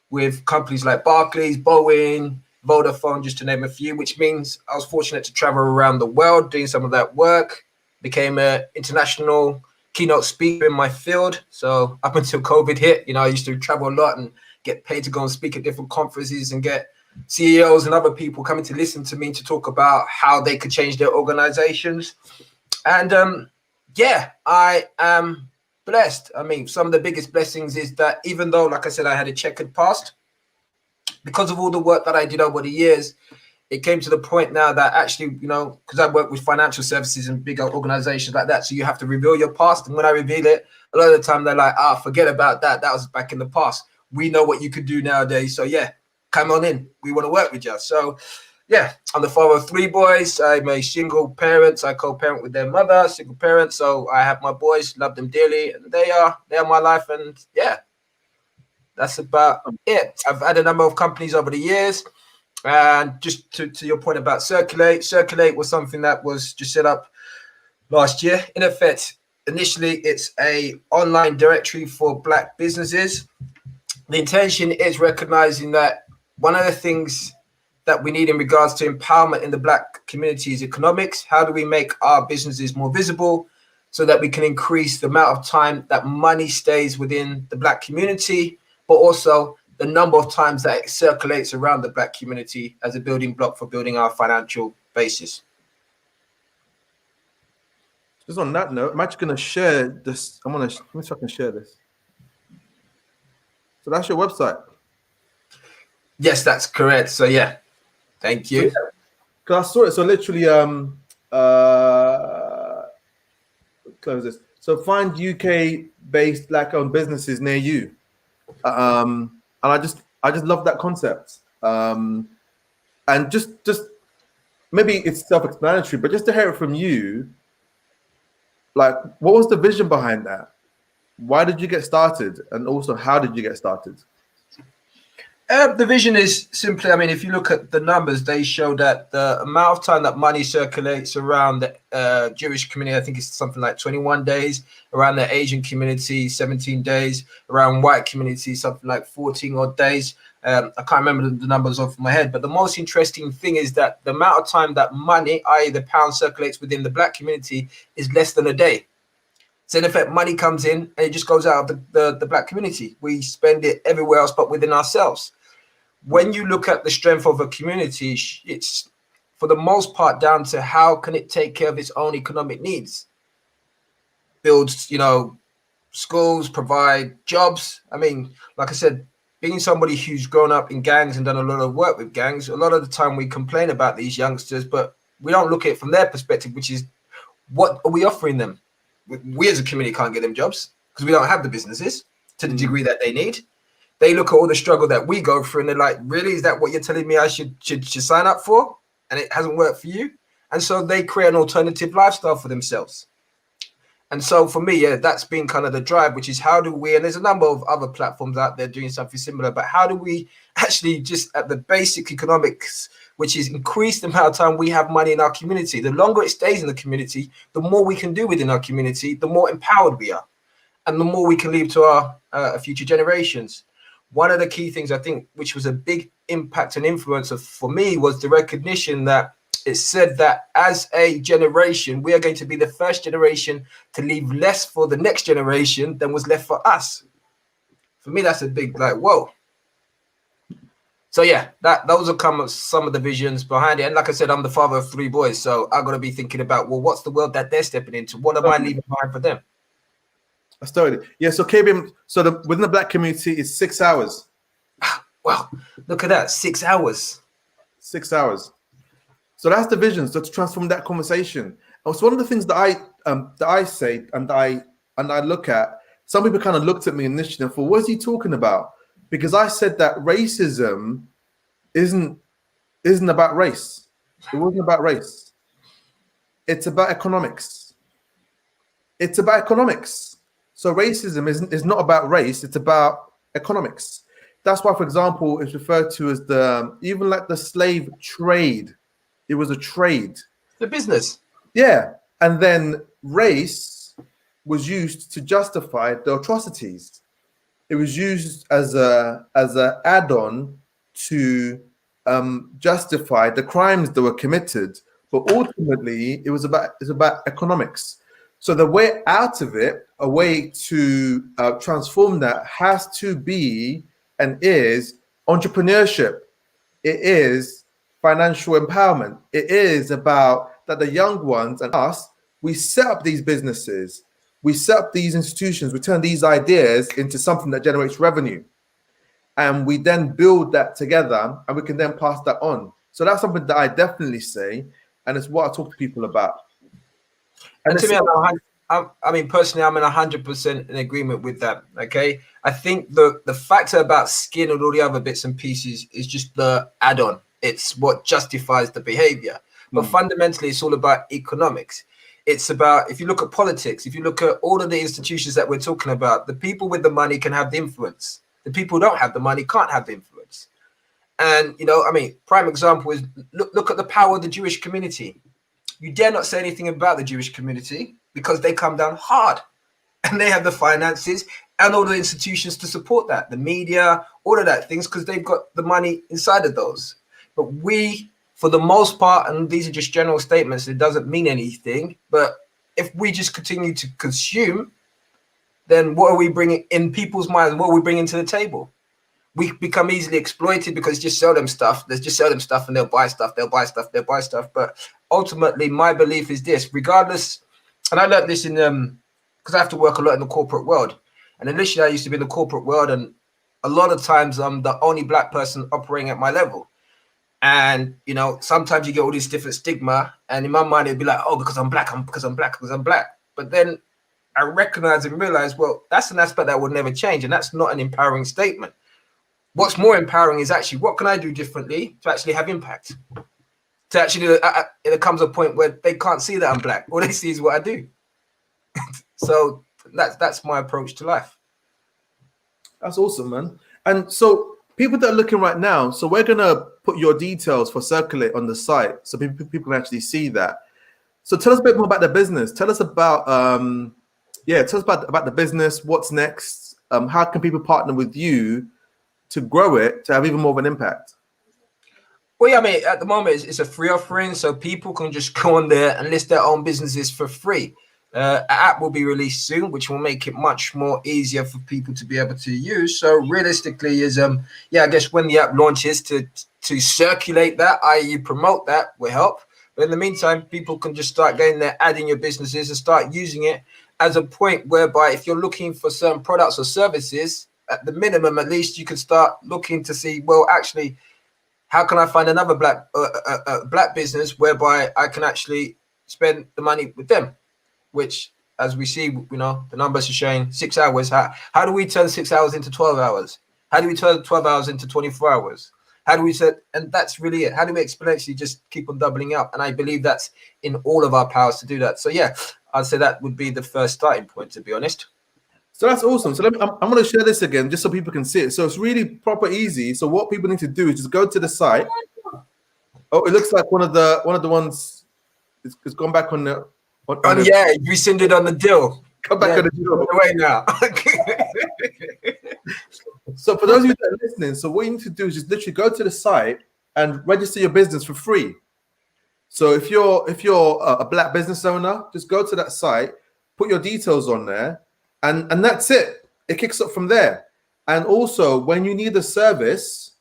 with companies like Barclays, Boeing, Vodafone, just to name a few, which means I was fortunate to travel around the world doing some of that work, became an international keynote speaker in my field. So up until COVID hit, I used to travel a lot and get paid to go and speak at different conferences and get CEOs and other people coming to listen to me to talk about how they could change their organizations. And I am blessed. I mean, some of the biggest blessings is that even though, like I said, I had a checkered past, because of all the work that I did over the years, it came to the point now that actually, because I work with financial services and big organizations like that, so you have to reveal your past. And when I reveal it, a lot of the time they're like, forget about that. That was back in the past. We know what you could do nowadays. So yeah, come on in. We want to work with you. So yeah, I'm the father of 3 boys. I'm a single parent. I co-parent with their mother, single parent. So I have my boys, love them dearly, and they are my life. And yeah, that's about it. I've had a number of companies over the years. And just to your point about Circulate was something that was just set up last year. In effect, initially, it's a online directory for Black businesses. The intention is recognizing that one of the things that we need in regards to empowerment in the Black community is economics. How do we make our businesses more visible so that we can increase the amount of time that money stays within the Black community, but also the number of times that it circulates around the Black community as a building block for building our financial basis. Just on that note, I'm actually going to share this. Let me see if I can share this. So that's your website. Yes, that's correct. So yeah, thank you. Because I saw it. So literally, close this. So find UK-based Black-owned businesses near you. And I just love that concept. And just maybe it's self-explanatory, but just to hear it from you, like, what was the vision behind that? Why did you get started? And also, how did you get started? The vision is simply, I mean, if you look at the numbers, they show that the amount of time that money circulates around the Jewish community, I think it's something like 21 days, around the Asian community, 17 days, around white community, something like 14 odd days. I can't remember the numbers off my head, but the most interesting thing is that the amount of time that money, i.e. the pound, circulates within the black community is less than a day. So in effect, money comes in and it just goes out of the black community. We spend it everywhere else but within ourselves. When you look at the strength of a community, it's for the most part down to how can it take care of its own economic needs. Builds, schools, provide jobs. I mean, like I said, being somebody who's grown up in gangs and done a lot of work with gangs, a lot of the time we complain about these youngsters, but we don't look at it from their perspective, which is what are we offering them? We as a community can't get them jobs because we don't have the businesses to the degree that they need. They look at all the struggle that we go through and they're like, really, is that what you're telling me I should sign up for? And it hasn't worked for you. And so they create an alternative lifestyle for themselves. And so for me, yeah, that's been kind of the drive, which is how do we, and there's a number of other platforms out there doing something similar, but how do we actually just at the basic economics, which is increase the amount of time we have money in our community. The longer it stays in the community, the more we can do within our community, the more empowered we are, and the more we can leave to our future generations. One of the key things I think, which was a big impact and influence for me, was the recognition that it said that as a generation, we are going to be the first generation to leave less for the next generation than was left for us. For me, that's a big, like, whoa. So yeah, those are some of the visions behind it. And like I said, I'm the father of 3 boys, so I've got to be thinking about, well, what's the world that they're stepping into? What am I leaving behind for them? I started. Yeah, so KBM, within the black community is 6 hours. Wow, look at that, 6 hours. 6 hours. So that's the vision. So to transform that conversation. And so one of the things that I say and I look at, some people kind of looked at me initially and thought, what is he talking about? Because I said that racism isn't about race. It wasn't about race. It's about economics. It's about economics. So racism is not about race. It's about economics. That's why, for example, it's referred to as even like the slave trade. It was a trade. The business. Yeah. And then race was used to justify the atrocities. It was used as a add-on to justify the crimes that were committed, but ultimately it's about economics. So the way out of it, a way to transform that, has to be and is entrepreneurship. It is financial empowerment. It is about that the young ones and us, we set up these businesses. We set up these institutions, we turn these ideas into something that generates revenue. And we then build that together and we can then pass that on. So that's something that I definitely say, and it's what I talk to people about. And to me, I mean, personally, I'm in 100% in agreement with that, okay? I think the factor about skin and all the other bits and pieces is just the add-on. It's what justifies the behavior. But fundamentally, it's all about economics. It's about, if you look at politics, if you look at all of the institutions that we're talking about, the people with the money can have the influence. The people who don't have the money can't have the influence. And, I mean, prime example is look at the power of the Jewish community. You dare not say anything about the Jewish community because they come down hard and they have the finances and all the institutions to support that, the media, all of that things, because they've got the money inside of those. But we, for the most part, and these are just general statements, it doesn't mean anything, but if we just continue to consume, then what are we bringing in people's minds? What are we bringing to the table? We become easily exploited because just sell them stuff. Let's just sell them stuff and they'll buy stuff, they'll buy stuff, they'll buy stuff. But ultimately, my belief is this, regardless, and I learned this in, because I have to work a lot in the corporate world. And initially I used to be in the corporate world, and a lot of times I'm the only black person operating at my level. And, sometimes you get all this different stigma, and in my mind, it'd be like, oh, because I'm black. But then I recognize and realize, well, that's an aspect that would never change. And that's not an empowering statement. What's more empowering is actually, what can I do differently to actually have impact? To actually, there comes a point where they can't see that I'm black. All they see is what I do. So that's my approach to life. That's awesome, man. And so people that are looking right now, so we're gonna put your details for Circulate on the site, so people can actually see that. So tell us a bit more about the business. Tell us about tell us about the business. What's next? How can people partner with you to grow it to have even more of an impact? Well, yeah, I mean, at the moment, it's a free offering, so people can just go on there and list their own businesses for free. An app will be released soon, which will make it much more easier for people to be able to use. So realistically, is I guess when the app launches, to circulate that, i.e., promote that, will help. But in the meantime, people can just start getting there, adding your businesses, and start using it as a point whereby if you're looking for certain products or services, at the minimum, at least, you can start looking to see, well, actually, how can I find another black business whereby I can actually spend the money with them? Which, as we see, the numbers are showing 6 hours. How do we turn 6 hours into 12 hours? How do we turn 12 hours into 24 hours? How do we set? And that's really it. How do we exponentially just keep on doubling up? And I believe that's in all of our powers to do that. So yeah, I'd say that would be the first starting point, to be honest. So that's awesome. So I'm going to share this again just so people can see it. So it's really proper easy. So what people need to do is just go to the site. Oh, it looks like one of the ones is gone back on the. Yeah, you rescinded on the deal. Come back on the deal. Away now. So for those of you that are listening, so what you need to do is just literally go to the site and register your business for free. So if you're a black business owner, just go to that site, put your details on there, and that's it. It kicks up from there. And also, when you need a service,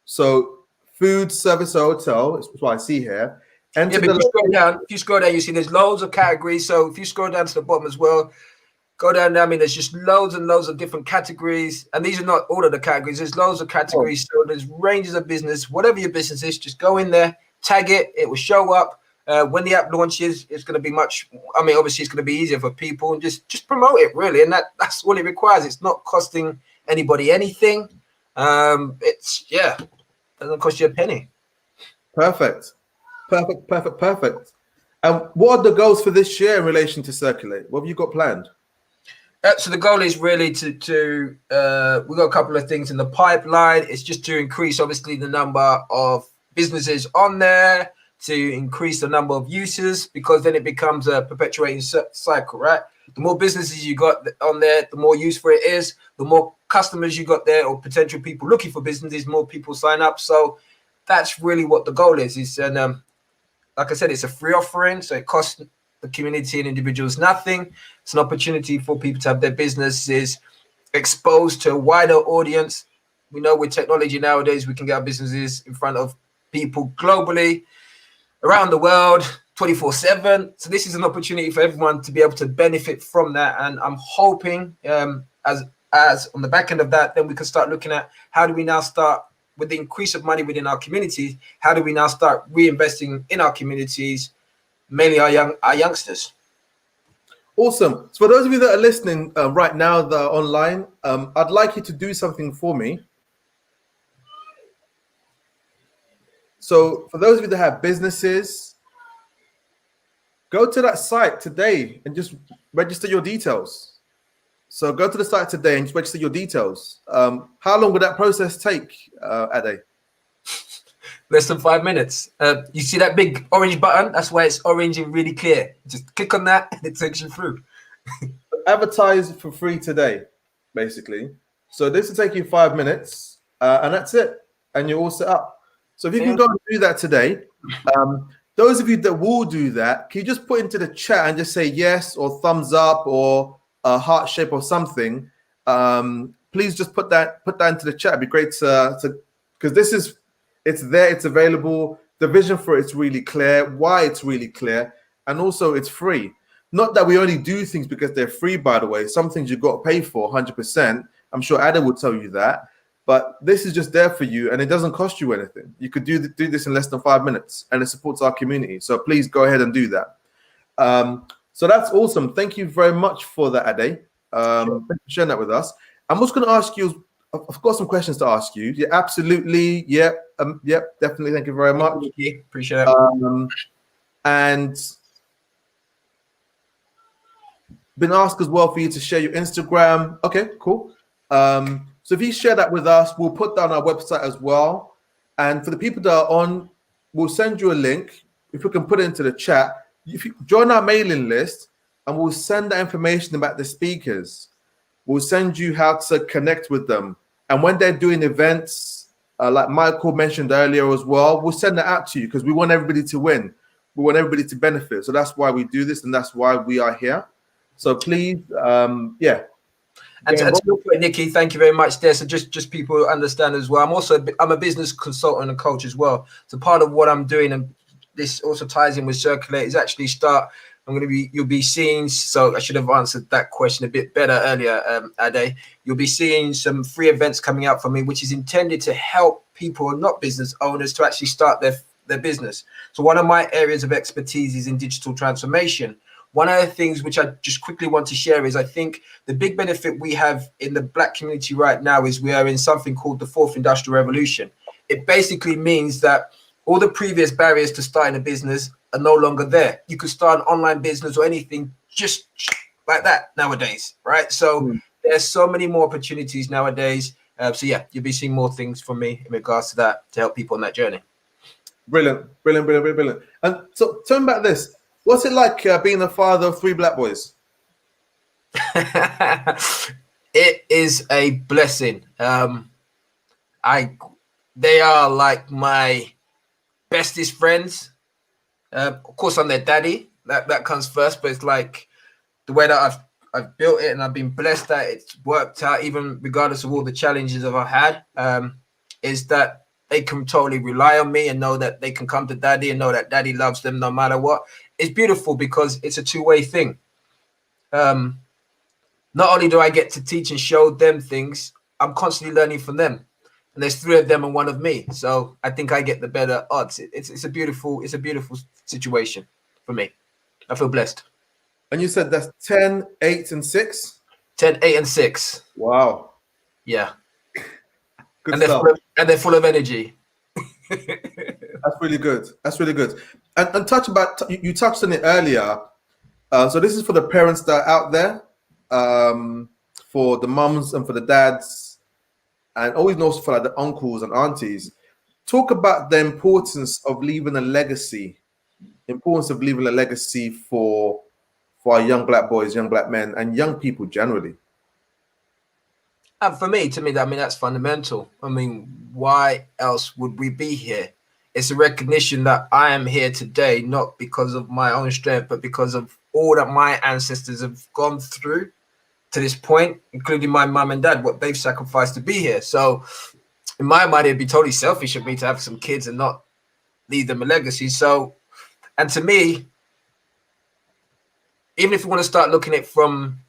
so food, service, or hotel, is what I see here. And yeah, but if you scroll down, you see there's loads of categories. So if you scroll down to the bottom as well, go down there. I mean, there's just loads and loads of different categories. And these are not all of the categories. There's loads of categories. So there's ranges of business. Whatever your business is, just go in there, tag it. It will show up. When the app launches, it's going to be obviously it's going to be easier for people, and just promote it, really. And that's all it requires. It's not costing anybody anything. Doesn't cost you a penny. Perfect. And what are the goals for this year in relation to Circulate? What have you got planned? So the goal is really to we've got a couple of things in the pipeline. It's just to increase, obviously, the number of businesses on there, to increase the number of users, because then it becomes a perpetuating cycle, right? The more businesses you got on there, the more useful it is. The more customers you got there, or potential people looking for businesses, more people sign up. So that's really what the goal is. And like I said, it's a free offering, so it costs the community and individuals nothing. It's an opportunity for people to have their businesses exposed to a wider audience. We know with technology nowadays, we can get our businesses in front of people globally, around the world, 24/7. So this is an opportunity for everyone to be able to benefit from that. And I'm hoping as on the back end of that, then we can start looking at how do we now start, with the increase of money within our communities, how do we now start reinvesting in our communities, mainly our youngsters? Awesome. So for those of you that are listening right now that are online, I'd like you to do something for me. So for those of you that have businesses, go to that site today and just register your details. So go to the site today and just register your details. How long would that process take, Ade? Less than 5 minutes. You see that big orange button? That's why it's orange and really clear. Just click on that and it takes you through. Advertise for free today, basically. So this will take you 5 minutes, and that's it. And you're all set up. So if you can go and do that today, those of you that will do that, can you just put into the chat and just say yes or thumbs up or a heart shape or something? Please just put that into the chat. It'd be great to because it's there, it's available. The vision for it's really clear, why it's really clear, and also it's free. Not that we only do things because they're free, by the way. Some things you've got to pay for 100%. I'm sure Adam will tell you that. But this is just there for you, and it doesn't cost you anything. You could do this in less than 5 minutes, and it supports our community. So please go ahead and do that. So that's awesome. Thank you very much for that, Ade. Thank you for sharing that with us. I'm just going to ask you, I've got some questions to ask you. Yeah, absolutely. Yep, definitely. Thank you very much. Appreciate it. And been asked as well for you to share your Instagram. Okay, cool. So if you share that with us, we'll put that on our website as well. And for the people that are on, we'll send you a link. If we can put it into the chat, if you join our mailing list, and we'll send that information about the speakers. We'll send you how to connect with them. And when they're doing events, like Michael mentioned earlier as well, we'll send that out to you because we want everybody to win. We want everybody to benefit. So that's why we do this, and that's why we are here. So please, yeah. And to your point, Nikki, thank you very much there. So just people understand as well. I'm a business consultant and coach as well. So part of what I'm doing, and this also ties in with Circulate, is actually you'll be seeing, so I should have answered that question a bit better earlier, Ade. You'll be seeing some free events coming out for me, which is intended to help people who are not business owners to actually start their business. So one of my areas of expertise is in digital transformation. One of the things which I just quickly want to share is I think the big benefit we have in the Black community right now is we are in something called the fourth industrial revolution. It basically means that all the previous barriers to starting a business are no longer there. You could start an online business or anything just like that nowadays, right? So there's so many more opportunities nowadays. So yeah, you'll be seeing more things from me in regards to that to help people on that journey. Brilliant. And so tell me about this. What's it like being the father of 3 black boys? It is a blessing. They are like my bestest friends. Of course, I'm their daddy. That comes first, but it's like the way that I've built it, and I've been blessed that it's worked out, even regardless of all the challenges that I've had. Is that they can totally rely on me and know that they can come to daddy and know that daddy loves them no matter what. It's beautiful because it's a two-way thing. Not only do I get to teach and show them things, I'm constantly learning from them. And there's 3 of them and 1 of me. So I think I get the better odds. It's a beautiful situation for me. I feel blessed. And you said that's 10, 8, and 6? 10, 8, and 6. Wow. Yeah. Good and stuff. They're full of energy. That's really good. And you touched on it earlier. So this is for the parents that are out there, for the mums and for the dads, and always also for like the uncles and aunties. Talk about the importance of leaving a legacy. For our young black boys, young black men, and young people generally. And to me, I mean, that's fundamental. I mean, why else would we be here? It's a recognition that I am here today, not because of my own strength, but because of all that my ancestors have gone through to this point, including my mum and dad, what they've sacrificed to be here. So in my mind, it'd be totally selfish of me to have some kids and not leave them a legacy. So, and to me, even if you want to start looking at it from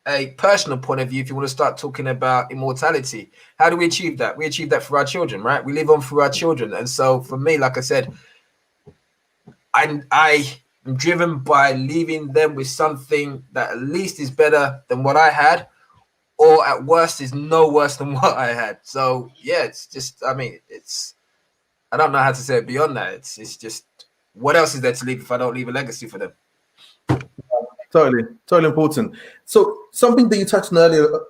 a personal point of view, if you want to start talking about immortality, how do we achieve that? We achieve that for our children, right? We live on through our children. And so for me, like I said, I am driven by leaving them with something that at least is better than what I had, or at worst is no worse than what I had. So yeah, it's just, I mean, I don't know how to say it beyond that. It's just, what else is there to leave if I don't leave a legacy for them? Totally important. So something that you touched on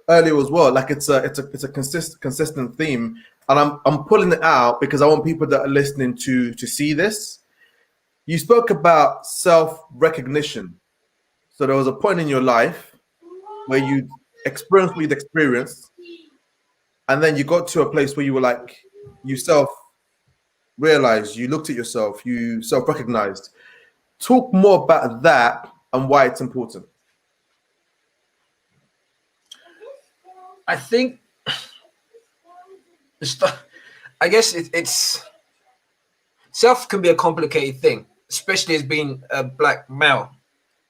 earlier as well, like it's a consistent theme, and I'm pulling it out because I want people that are listening to see this. You spoke about self-recognition. So there was a point in your life where you experienced what you'd experienced, and then you got to a place where you were like, you self-realized, you looked at yourself, you self-recognized. Talk more about that and why it's important. I think, I guess it's self can be a complicated thing, especially as being a black male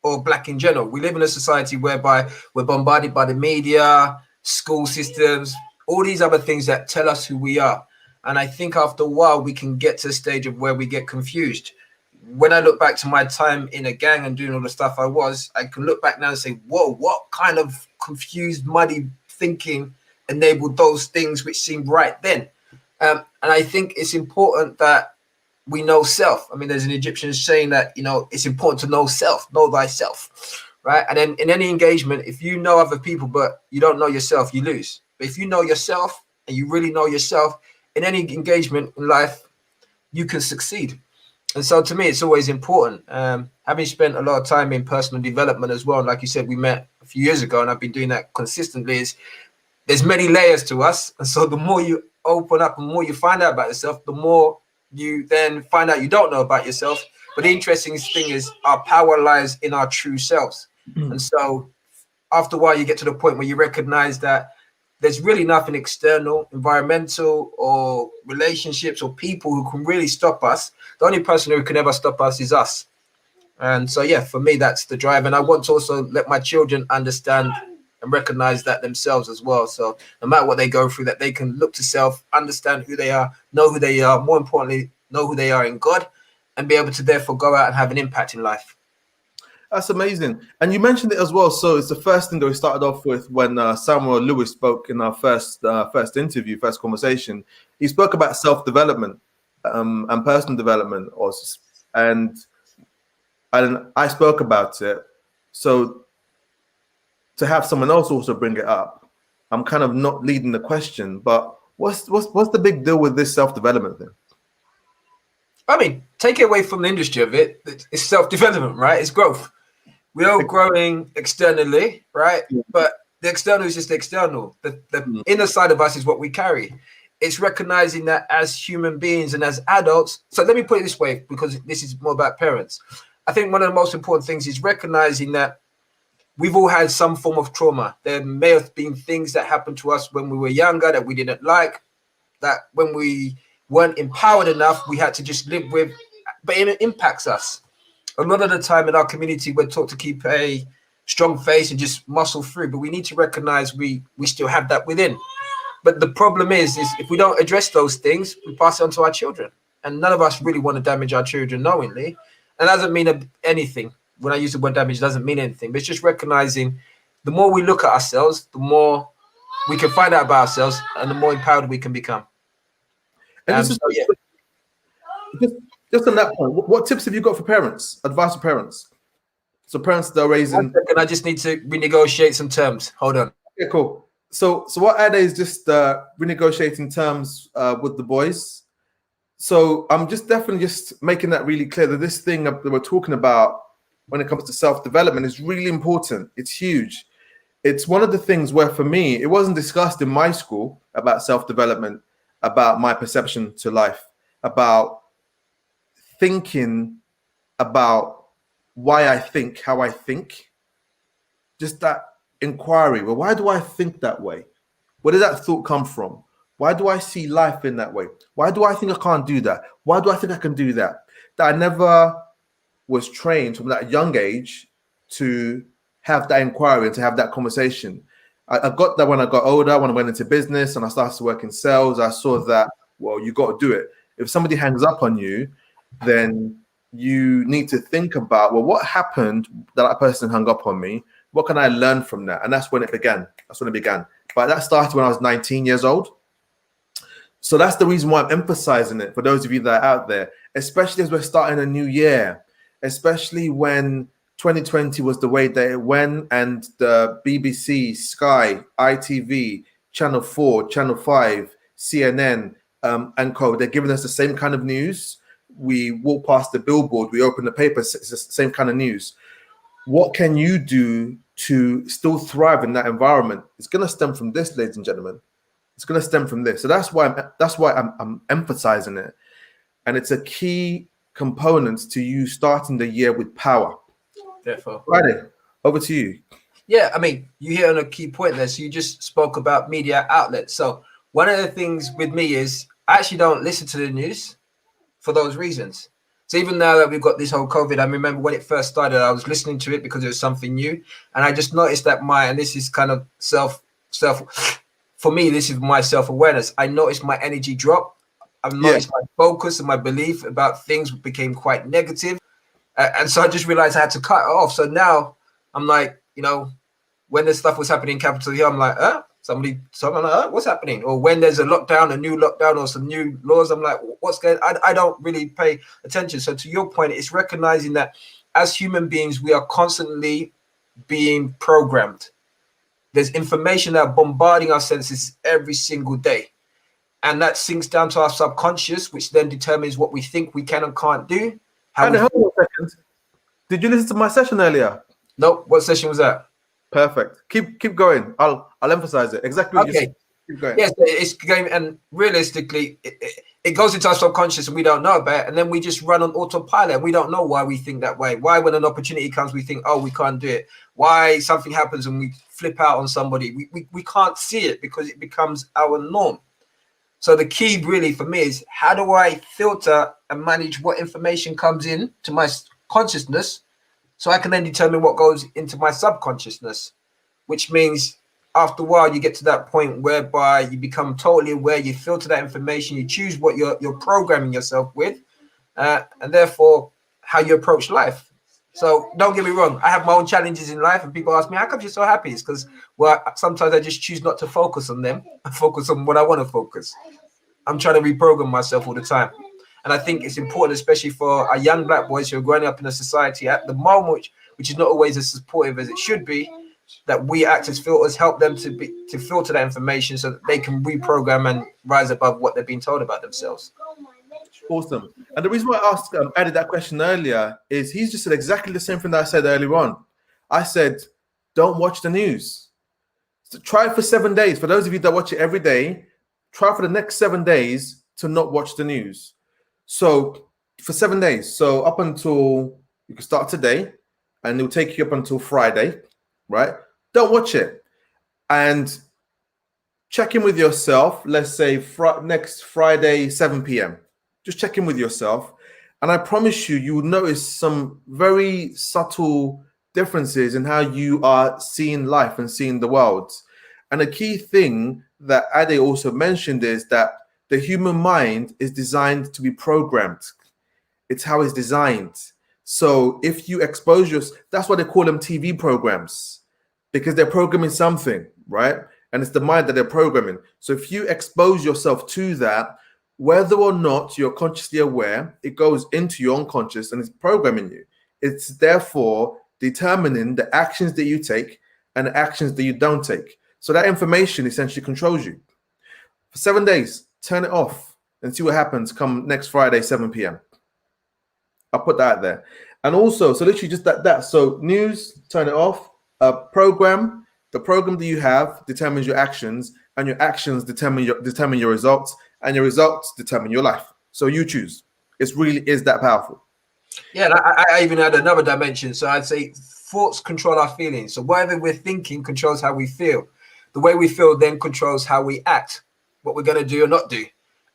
or black in general. We live in a society whereby we're bombarded by the media, school systems, all these other things that tell us who we are. And I think after a while, we can get to a stage of where we get confused. When I look back to my time in a gang and doing all the stuff I can look back now and say, whoa, what kind of confused, muddy thinking enabled those things which seemed right then? And I think it's important that we know self. I mean, there's an Egyptian saying that, it's important to know self, know thyself, right? And then in any engagement, if you know other people, but you don't know yourself, you lose. But if you know yourself and you really know yourself, in any engagement in life, you can succeed. And so to me, it's always important. Having spent a lot of time in personal development as well, like you said, we met a few years ago and I've been doing that consistently, is there's many layers to us. And so the more you open up and the more you find out about yourself, the more you then find out you don't know about yourself. But the interesting thing is our power lies in our true selves. And so after a while, you get to the point where you recognize that there's really nothing external, environmental, or relationships or people who can really stop us. The only person who can ever stop us is us. And so, yeah, for me, that's the drive. And I want to also let my children understand and recognize that themselves as well. So no matter what they go through, that they can look to self, understand who they are, know who they are, more importantly, know who they are in God, and be able to therefore go out and have an impact in life. That's amazing. And you mentioned it as well. So it's the first thing that we started off with when Samuel Lewis spoke in our first interview, first conversation. He spoke about self-development and personal development. And I spoke about it. So to have someone else also bring it up, I'm kind of not leading the question, but what's the big deal with this self-development thing? I mean, take it away from the industry of it. It's self-development, right? It's growth. We're all growing externally, right? But the external is just external. The inner side of us is what we carry. It's recognizing that as human beings and as adults. So let me put it this way, because this is more about parents. I think one of the most important things is recognizing that we've all had some form of trauma. There may have been things that happened to us when we were younger that we didn't like, that when we weren't empowered enough, we had to just live with, but it impacts us. A lot of the time in our community, we're taught to keep a strong face and just muscle through, but we need to recognize we still have that within. But the problem is if we don't address those things, we pass it on to our children. And none of us really want to damage our children knowingly. And that doesn't mean anything. When I use the word damage, it doesn't mean anything. But it's just recognizing the more we look at ourselves, the more we can find out about ourselves and the more empowered we can become. And just on that point, what tips have you got for parents? Advice for parents? So parents that are raising. I just need to renegotiate some terms. Hold on. Okay, cool. So what Ade is just renegotiating terms with the boys. So I'm definitely just making that really clear that this thing that we're talking about when it comes to self-development is really important. It's huge. It's one of the things where for me, it wasn't discussed in my school about self-development, about my perception to life, about thinking about why I think, how I think, just that inquiry. Well, why do I think that way? Where did that thought come from? Why do I see life in that way? Why do I think I can't do that? Why do I think I can do that? That I never was trained from that young age to have that inquiry and to have that conversation. I got that when I got older, when I went into business and I started to work in sales. I saw that, well, you got to do it. If somebody hangs up on you, then you need to think about, well, what happened that person hung up on me? What can I learn from that? And that's when it began. But that started when I was 19 years old. So that's the reason why I'm emphasizing it for those of you that are out there, especially as we're starting a new year, especially when 2020 was the way that it went and the BBC, Sky, ITV, Channel 4, Channel 5, CNN, and co. They're giving us the same kind of news. We walk past the billboard, we open the paper, it's the same kind of news. What can you do to still thrive in that environment? It's going to stem from this, ladies and gentlemen. It's going to stem from this. So that's why I'm emphasizing it. And it's a key component to you starting the year with power. Therefore, Friday, over to you. Yeah, I mean, you hit on a key point there. So you just spoke about media outlets. So one of the things with me is I actually don't listen to the news for those reasons. So even now that we've got this whole COVID, I remember when it first started, I was listening to it because it was something new. And I just noticed that and this is kind of for me, this is my self-awareness. I noticed my energy drop. I've noticed my focus and my belief about things became quite negative. And so I just realized I had to cut it off. So now I'm like, when this stuff was happening in Capitol Hill, I'm like, someone like, what's happening? Or when there's a new lockdown or some new laws, I'm like, what's going on? I don't really pay attention. So to your point, it's recognizing that as human beings, we are constantly being programmed. there's information that are bombarding our senses every single day. And that sinks down to our subconscious, which then determines what we think we can and can't do. Hold on a second. Did you listen to my session earlier? Nope. What session was that? Perfect. Keep going. I'll emphasize it. Exactly what you said. Keep going. Yes, it's going, and realistically, it goes into our subconscious and we don't know about it, and then we just run on autopilot. We don't know why we think that way. Why, when an opportunity comes, we think, oh, we can't do it. Why something happens and we flip out on somebody. We can't see it because it becomes our norm. So the key really for me is, how do I filter and manage what information comes in to my consciousness so I can then determine what goes into my subconsciousness, which means after a while you get to that point whereby you become totally aware, you filter that information, you choose what you're programming yourself with, and therefore how you approach life. So don't get me wrong, I have my own challenges in life, and people ask me, how come you're so happy? It's because, well, sometimes I just choose not to focus on them. I focus on what I want to focus. I'm trying to reprogram myself all the time. And I think it's important, especially for our young black boys who are growing up in a society at the moment, which is not always as supportive as it should be, that we act as filters, help them to filter that information so that they can reprogram and rise above what they're being told about themselves. Awesome. And the reason why I asked, added that question earlier is he's just said exactly the same thing that I said earlier on. I said, don't watch the news. So try for 7 days. For those of you that watch it every day, try for the next 7 days to not watch the news. So for 7 days, so up until, you can start today, and it'll take you up until Friday, right? Don't watch it. And check in with yourself, let's say next Friday, 7 p.m. Just check in with yourself. And I promise you, you will notice some very subtle differences in how you are seeing life and seeing the world. And a key thing that Ade also mentioned is that the human mind is designed to be programmed. It's how it's designed. So if you expose yourself, that's why they call them TV programs, because they're programming something, right? And it's the mind that they're programming. So if you expose yourself to that, whether or not you're consciously aware, it goes into your unconscious and it's programming you. It's therefore determining the actions that you take and the actions that you don't take. So that information essentially controls you. For 7 days, turn it off and see what happens come next Friday, 7 p.m. I'll put that there. And also, so literally just that. So news, turn it off. The program that you have determines your actions, and your actions determine your results, and your results determine your life. So you choose. It really is that powerful. Yeah, and I even had another dimension. So I'd say thoughts control our feelings. So whatever we're thinking controls how we feel. The way we feel then controls how we act, what we're going to do or not do.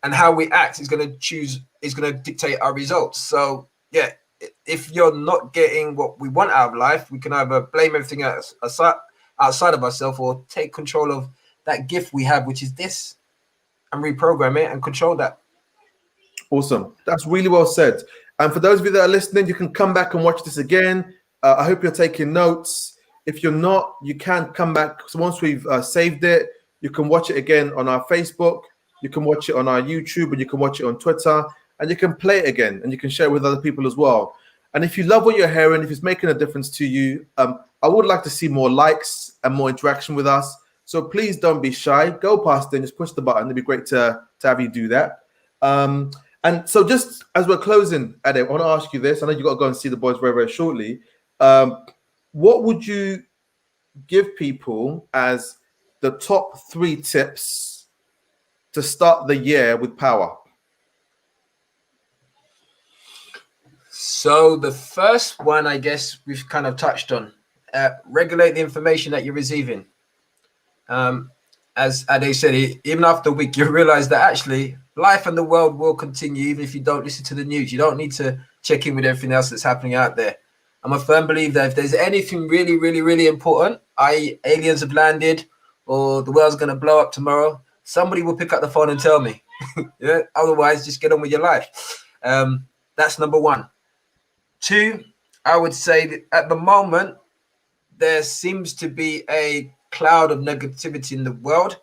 And how we act is going to dictate our results. So yeah, if you're not getting what we want out of life, we can either blame everything outside of ourselves or take control of that gift we have, which is this, and reprogram it and control that. Awesome. That's really well said. And for those of you that are listening, you can come back and watch this again. I hope you're taking notes. If you're not, you can come back. So once we've saved it, you can watch it again on our Facebook, you can watch it on our YouTube, and you can watch it on Twitter, and you can play it again, and you can share it with other people as well. And if you love what you're hearing, if it's making a difference to you, I would like to see more likes and more interaction with us. So please don't be shy. Go past and just push the button. It'd be great to have you do that. And so just as we're closing, Ade, I want to ask you this. I know you've got to go and see the boys very, very shortly. What would you give people as the top 3 tips to start the year with power? So the first one, I guess we've kind of touched on, regulate the information that you're receiving. As Ade said, even after a week, you realize that actually life and the world will continue even if you don't listen to the news. You don't need to check in with everything else that's happening out there. I'm a firm believer that if there's anything really, really, really important, i.e. aliens have landed or the world's going to blow up tomorrow, somebody will pick up the phone and tell me. Yeah. Otherwise, just get on with your life. That's number 1. 2, I would say that at the moment, there seems to be a cloud of negativity in the world,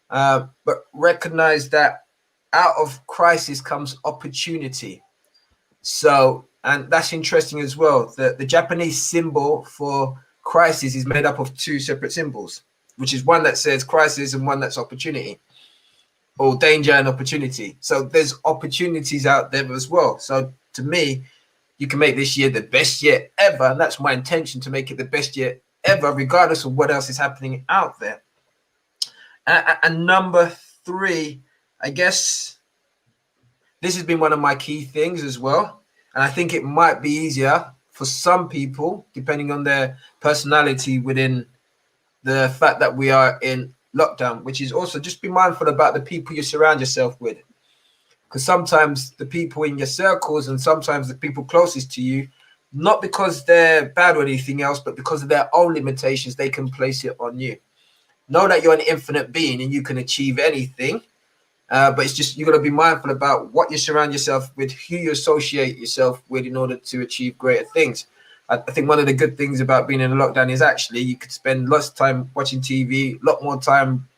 but recognize that out of crisis comes opportunity. So, and that's interesting as well. The Japanese symbol for crisis is made up of 2 separate symbols. which is one that says crisis and one that's opportunity, or danger and opportunity. So there's opportunities out there as well. So to me, you can make this year the best year ever. And that's my intention, to make it the best year ever, regardless of what else is happening out there. And number 3, I guess this has been one of my key things as well. And I think it might be easier for some people, depending on their personality, within the fact that we are in lockdown, which is also just be mindful about the people you surround yourself with. Because sometimes the people in your circles and sometimes the people closest to you, not because they're bad or anything else, but because of their own limitations, they can place it on you. Know that you're an infinite being and you can achieve anything. But it's just, you got to be mindful about what you surround yourself with, who you associate yourself with in order to achieve greater things. I think one of the good things about being in a lockdown is actually you could spend lots of time watching TV, a lot more time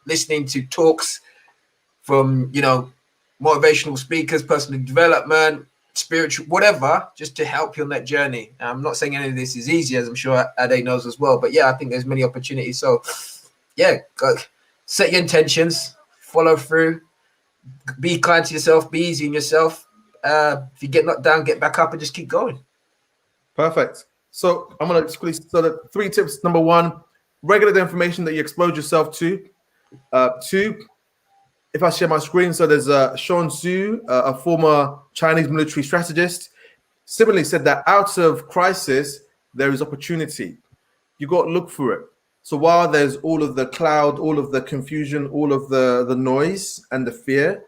listening to talks from, you know, motivational speakers, personal development, spiritual, whatever, just to help you on that journey. I'm not saying any of this is easy, as I'm sure Ade knows as well. But yeah, I think there's many opportunities. So yeah, set your intentions, follow through, be kind to yourself, be easy on yourself. If you get knocked down, get back up and just keep going. Perfect. So I'm going to squeeze. So the 3 tips. Number 1, regulate the information that you expose yourself to. 2, if I share my screen, so there's Sean Zhu, a former Chinese military strategist, similarly said that out of crisis, there is opportunity. You got to look for it. So while there's all of the cloud, all of the confusion, all of the noise and the fear,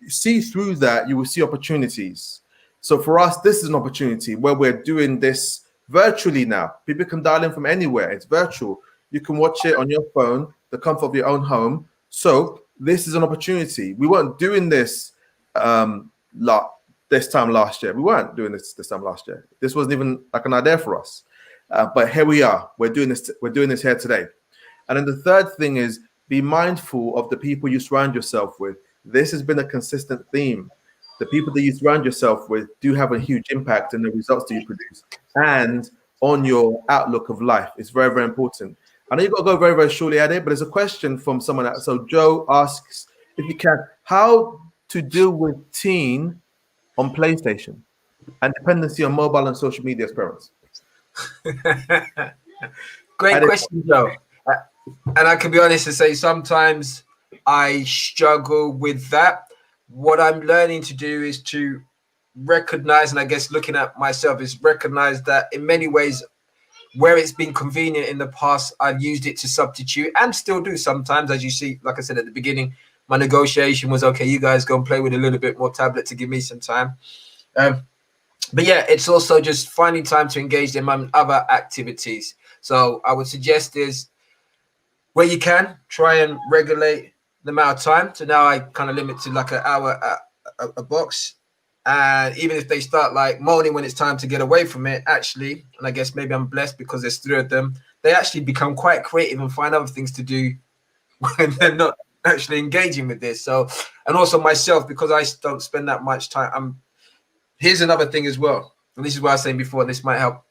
see through that, you will see opportunities. So for us, this is an opportunity where we're doing this virtually now. People can dial in from anywhere. It's virtual. You can watch it on your phone, the comfort of your own home. So this is an opportunity. We weren't doing this this time last year. We weren't doing this time last year. This wasn't even like an idea for us. But here we are. We're doing this. We're doing this here today. And then the third thing is be mindful of the people you surround yourself with. This has been a consistent theme. The people that you surround yourself with do have a huge impact in the results that you produce and on your outlook of life. It's very, very important. I know you've got to go very, very shortly at it, but there's a question from someone else. So Joe asks, if you can, how to deal with teen on PlayStation and dependency on mobile and social media as parents? Great question, Joe. And I can be honest and say sometimes I struggle with that. What I'm learning to do is to recognize, and I guess looking at myself is recognize that in many ways, where it's been convenient in the past, I've used it to substitute and still do sometimes. As you see, like I said at the beginning, my negotiation was, okay, you guys go and play with a little bit more tablet to give me some time. But yeah, it's also just finding time to engage them in other activities. So I would suggest is where you can try and regulate the amount of time. So now I kind of limit to like an hour a box. And even if they start like moaning when it's time to get away from it, actually, and I guess maybe I'm blessed because there's 3 of them, they actually become quite creative and find other things to do when they're not actually engaging with this. So, and also myself, because I don't spend that much time. Here's another thing as well. And this is what I was saying before, and this might help,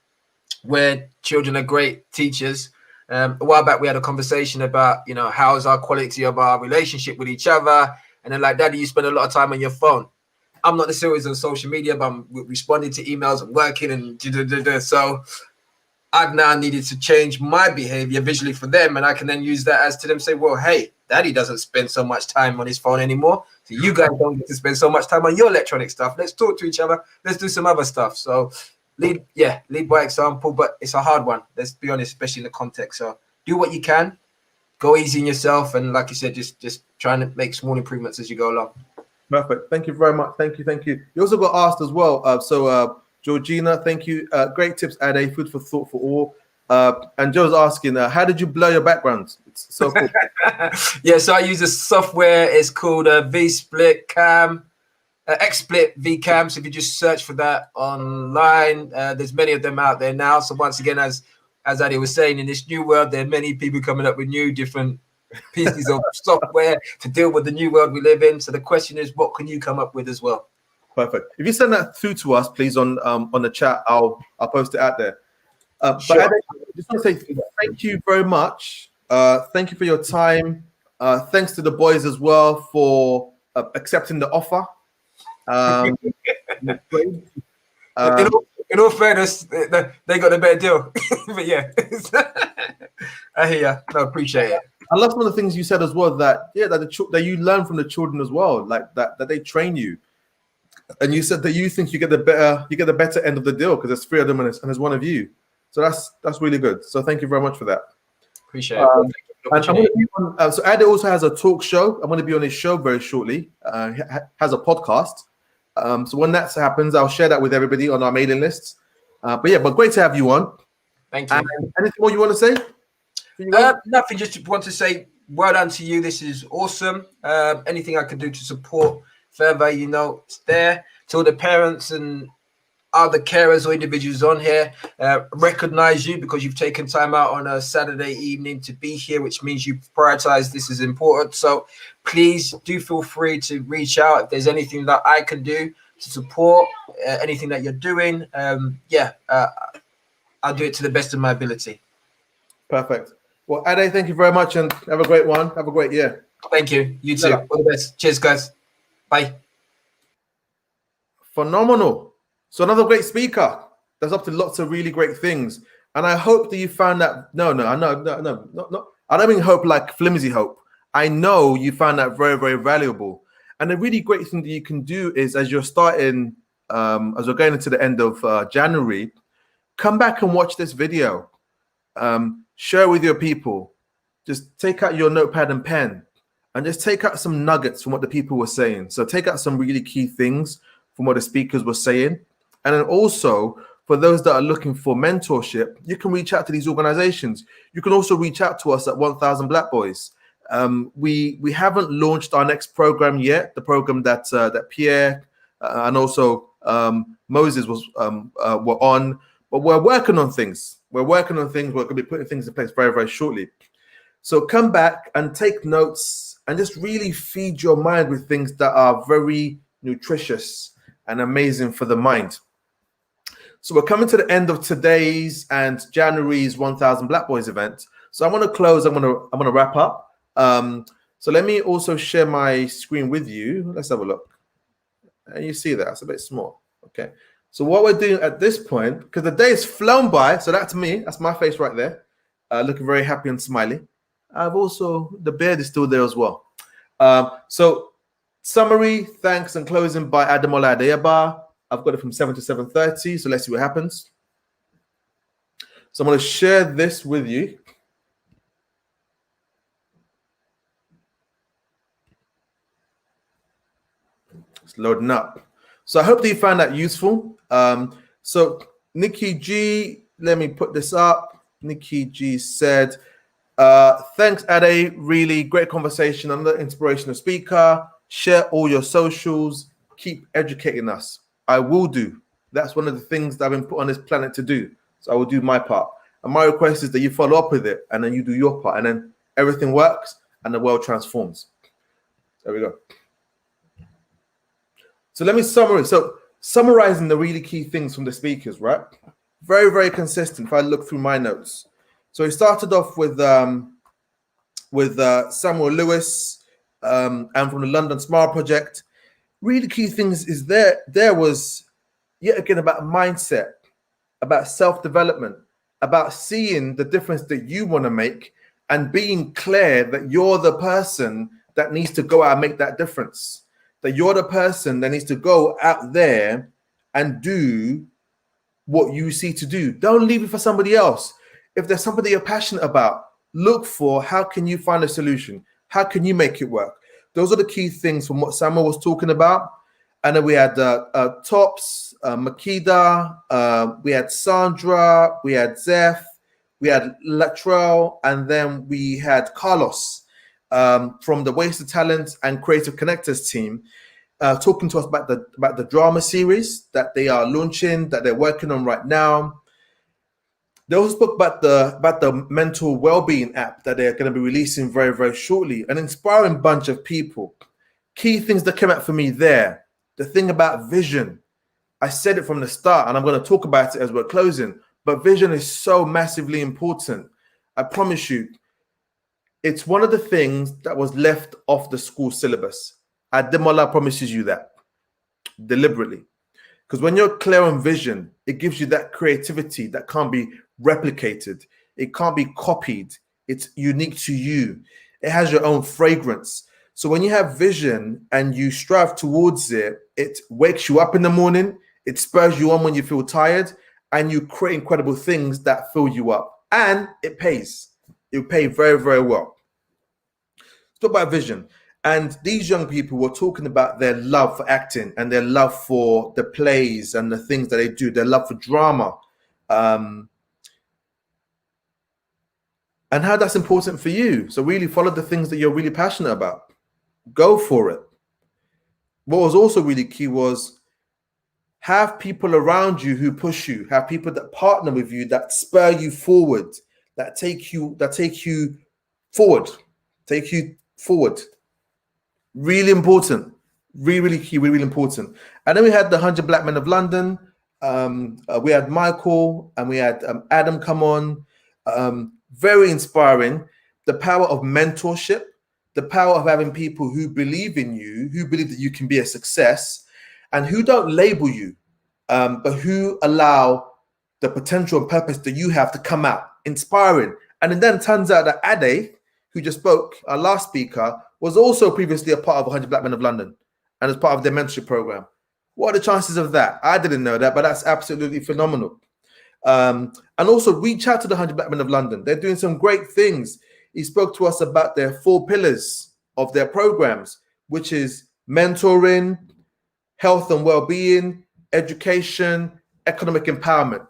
where children are great teachers. A while back, we had a conversation about, you know, how's our quality of our relationship with each other? And then like, Daddy, you spend a lot of time on your phone. I'm not necessarily on social media, but I'm responding to emails and working and so I've now needed to change my behavior visually for them. And I can then use that as to them say, well, hey, Daddy doesn't spend so much time on his phone anymore. So you guys don't get to spend so much time on your electronic stuff. Let's talk to each other. Let's do some other stuff. So lead by example, but it's a hard one. Let's be honest, especially in the context. So do what you can, go easy on yourself. And like you said, just trying to make small improvements as you go along. Perfect. Thank you very much. Thank you. You also got asked as well. Georgina, thank you. Great tips, Ade. Food for thought for all. And Joe's asking, how did you blur your background? It's so cool. Yeah, so I use a software. It's called V-Split Cam, XSplit VCam. So if you just search for that online, there's many of them out there now. So once again, as Ade was saying, in this new world, there are many people coming up with new different pieces of software to deal with the new world we live in. So the question is, what can you come up with as well? Perfect. If you send that through to us, please, on the chat, I'll post it out there. Sure. But I just want to say thank you very much Thank you for your time. Thanks to the boys as well for accepting the offer. In all fairness, they got a better deal. But yeah, I hear you. No, appreciate it. I love some of the things you said as well. That that you learn from the children as well. Like that they train you. And you said that you think you get the better end of the deal because there's 3 of them and there's 1 of you. So that's really good. So thank you very much for that. Appreciate it. And I'm gonna be on, so Ade also has a talk show. I'm going to be on his show very shortly. He has a podcast. So when that happens, I'll share that with everybody on our mailing lists. But great to have you on. Thank you. Anything more you want to say? Nothing. Just want to say well done to you. This is awesome. Anything I can do to support further, it's there. To all the parents and other carers or individuals on here, recognize you because you've taken time out on a Saturday evening to be here, which means you prioritize this is important. So please do feel free to reach out if there's anything that I can do to support anything that you're doing. I'll do it to the best of my ability. Perfect. Well, Ade, thank you very much and have a great one. Have a great year. Thank you. You too. All the best. Cheers, guys. Bye. Phenomenal. So another great speaker that's up to lots of really great things. And I hope that you found that. No. I don't mean hope like flimsy hope. I know you found that very, very valuable. And the really great thing that you can do is as you're starting, as we're going into the end of January, come back and watch this video. Share it with your people. Just take out your notepad and pen and just take out some nuggets from what the people were saying. So take out some really key things from what the speakers were saying. And then also, for those that are looking for mentorship, you can reach out to these organizations. You can also reach out to us at 1000 Black Boys. We haven't launched our next program yet, the program that Pierre and also Moses were on, but we're working on things. We're going to be putting things in place very, very shortly. So come back and take notes and just really feed your mind with things that are very nutritious and amazing for the mind. So we're coming to the end of today's and January's 1000 Black Boys event. So I'm going to close. I'm going to wrap up. So let me also share my screen with you. Let's have a look. And you see that it's a bit small. Okay. So what we're doing at this point, because the day has flown by, so that's me. That's my face right there, looking very happy and smiley. I've also the beard is still there as well. So summary, thanks, and closing by Ademola Adeyaba. I've got it from 7 to 7:30. So let's see what happens. So I'm going to share this with you. It's loading up. So I hope that you found that useful. So Nikki G, let me put this up. Nikki G said, thanks, Ade. Really great conversation. Another inspirational speaker. Share all your socials. Keep educating us. I will do. That's one of the things that I've been put on this planet to do. So I will do my part. And my request is that you follow up with it and then you do your part. And then everything works and the world transforms. There we go. So let me summarize. So summarizing the really key things from the speakers, right? Very, very consistent if I look through my notes. So he started off with Samuel Lewis and from the London Smile Project. Really key things is there was yet again about mindset, about self-development, about seeing the difference that you want to make and being clear that you're the person that needs to go out and make that difference. That you're the person that needs to go out there and do what you see to do. Don't leave it for somebody else. If there's something you're passionate about, look for how can you find a solution? How can you make it work? Those are the key things from what Samuel was talking about. And then we had Tops, Makeda, we had Sandra, we had Zeph, we had Latrell, and then we had Carlos from the Wasted Talent and Creative Connectors team, talking to us about the drama series that they are launching, that they're working on right now. They also spoke about the mental well-being app that they're going to be releasing very, very shortly. An inspiring bunch of people. Key things that came out for me there. The thing about vision. I said it from the start, and I'm going to talk about it as we're closing. But vision is so massively important. I promise you, it's one of the things that was left off the school syllabus. Ademola promises you that deliberately. Because when you're clear on vision, it gives you that creativity that can't be replicated. It can't be copied. It's unique to you. It has your own fragrance. So when you have vision and you strive towards it, it wakes you up in the morning, it spurs you on when you feel tired, and you create incredible things that fill you up. And it pays. It will pay very, very well. Let's talk about vision. And these young people were talking about their love for acting and their love for the plays and the things that they do, their love for drama, and how that's important for you. So really follow the things that you're really passionate about. Go for it. What was also really key was have people around you who push you, have people that partner with you, that spur you forward, that take you forward. Really important, really key, really important. And then we had the 100 Black Men of London. We had Michael and we had Adam come on. Very inspiring. The power of mentorship, the power of having people who believe in you, who believe that you can be a success, and who don't label you, but who allow the potential and purpose that you have to come out. Inspiring. And then turns out that Ade, who just spoke, our last speaker, was also previously a part of 100 Black Men of London and as part of their mentorship program. What are the chances of that? I didn't know that, but that's absolutely phenomenal. And also reach out to the 100 Black Men of London. They're doing some great things. He spoke to us about their 4 pillars of their programs, which is mentoring, health and well-being, education, economic empowerment.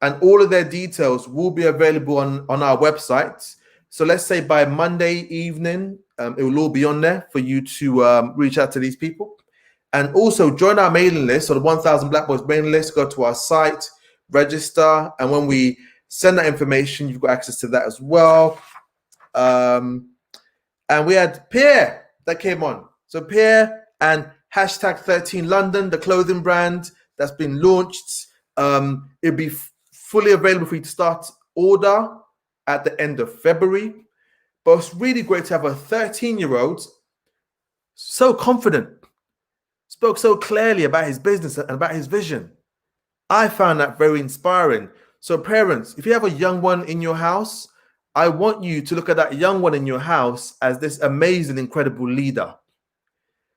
And all of their details will be available on our website. So let's say by Monday evening, it will all be on there for you to reach out to these people. And also join our mailing list, so the 1000 Black Boys mailing list, go to our site, register. And when we send that information, you've got access to that as well. And we had Pierre that came on. So Pierre and hashtag 13 London, the clothing brand that's been launched. It'll be fully available for you to start order at the end of February. But it's really great to have a 13-year-old so confident, spoke so clearly about his business and about his vision. I found that very inspiring. So parents, if you have a young one in your house, I want you to look at that young one in your house as this amazing, incredible leader.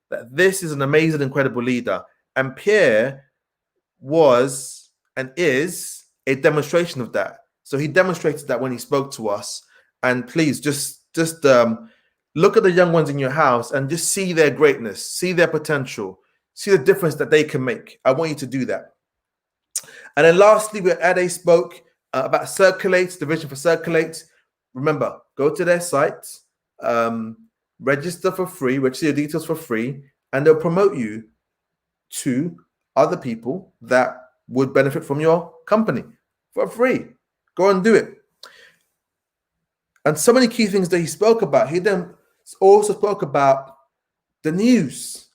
That this is an amazing, incredible leader. And Pierre was and is a demonstration of that. So he demonstrated that when he spoke to us. And please just look at the young ones in your house and just see their greatness, see their potential, see the difference that they can make. I want you to do that. And then lastly, where Ade spoke about Circulate, the vision for Circulate. Remember, go to their site, register for free, register your details for free, and they'll promote you to other people that would benefit from your company for free. Go and do it. And so many key things that he spoke about. He then also spoke about the news.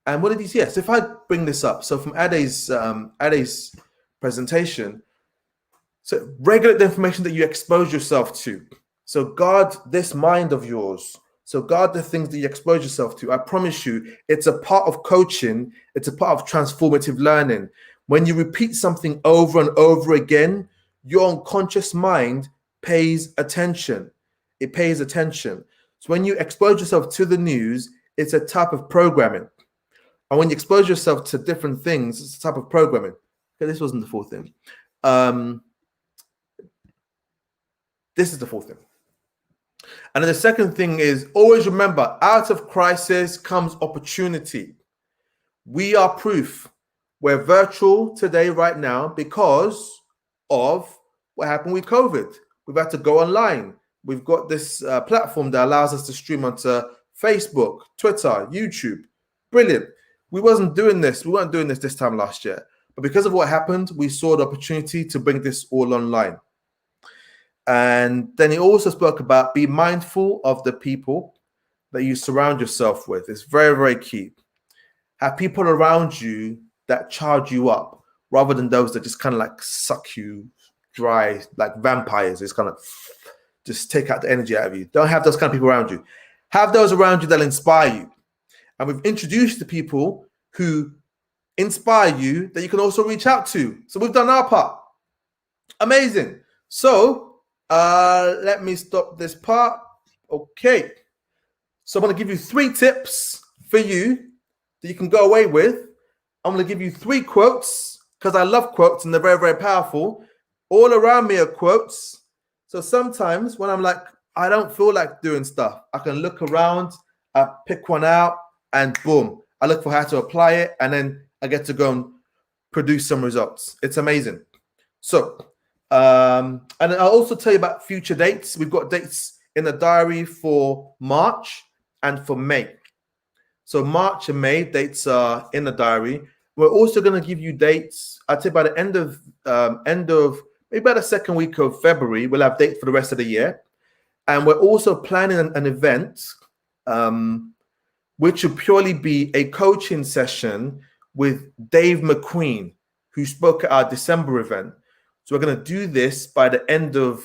And what did he say? Yes, if I bring this up, so from Ade's presentation, so regulate the information that you expose yourself to. So guard this mind of yours. So guard the things that you expose yourself to. I promise you, it's a part of coaching. It's a part of transformative learning. When you repeat something over and over again, your unconscious mind pays attention. It pays attention. So when you expose yourself to the news, it's a type of programming. And when you expose yourself to different things, it's a type of programming. Okay, this wasn't the fourth thing. This is the fourth thing. And then the second thing is always remember, out of crisis comes opportunity. We are proof. We're virtual today, right now, because of what happened with COVID. We've had to go online. We've got this platform that allows us to stream onto Facebook, Twitter, YouTube. Brilliant. We weren't doing this this time last year. But because of what happened, we saw the opportunity to bring this all online. And then he also spoke about be mindful of the people that you surround yourself with. It's very, very key. Have people around you that charge you up rather than those that just kind of like suck you dry like vampires. It's kind of just take out the energy out of you. Don't have those kind of people around you. Have those around you that inspire you. And we've introduced the people who inspire you that you can also reach out to. So we've done our part. Amazing. So let me stop this part. Okay. So I'm going to give you 3 tips for you that you can go away with. I'm going to give you 3 quotes because I love quotes and they're very, very powerful. All around me are quotes. So sometimes when I'm like, I don't feel like doing stuff, I can look around, I pick one out, and boom, I look for how to apply it, and then I get to go and produce some results. It's amazing. So, and I'll also tell you about future dates. We've got dates in the diary for March and for May. So March and May dates are in the diary. We're also going to give you dates. I'd say by the end of maybe by the second week of February, we'll have dates for the rest of the year. And we're also planning an event, which will purely be a coaching session with Dave McQueen, who spoke at our December event. So we're going to do this by the end of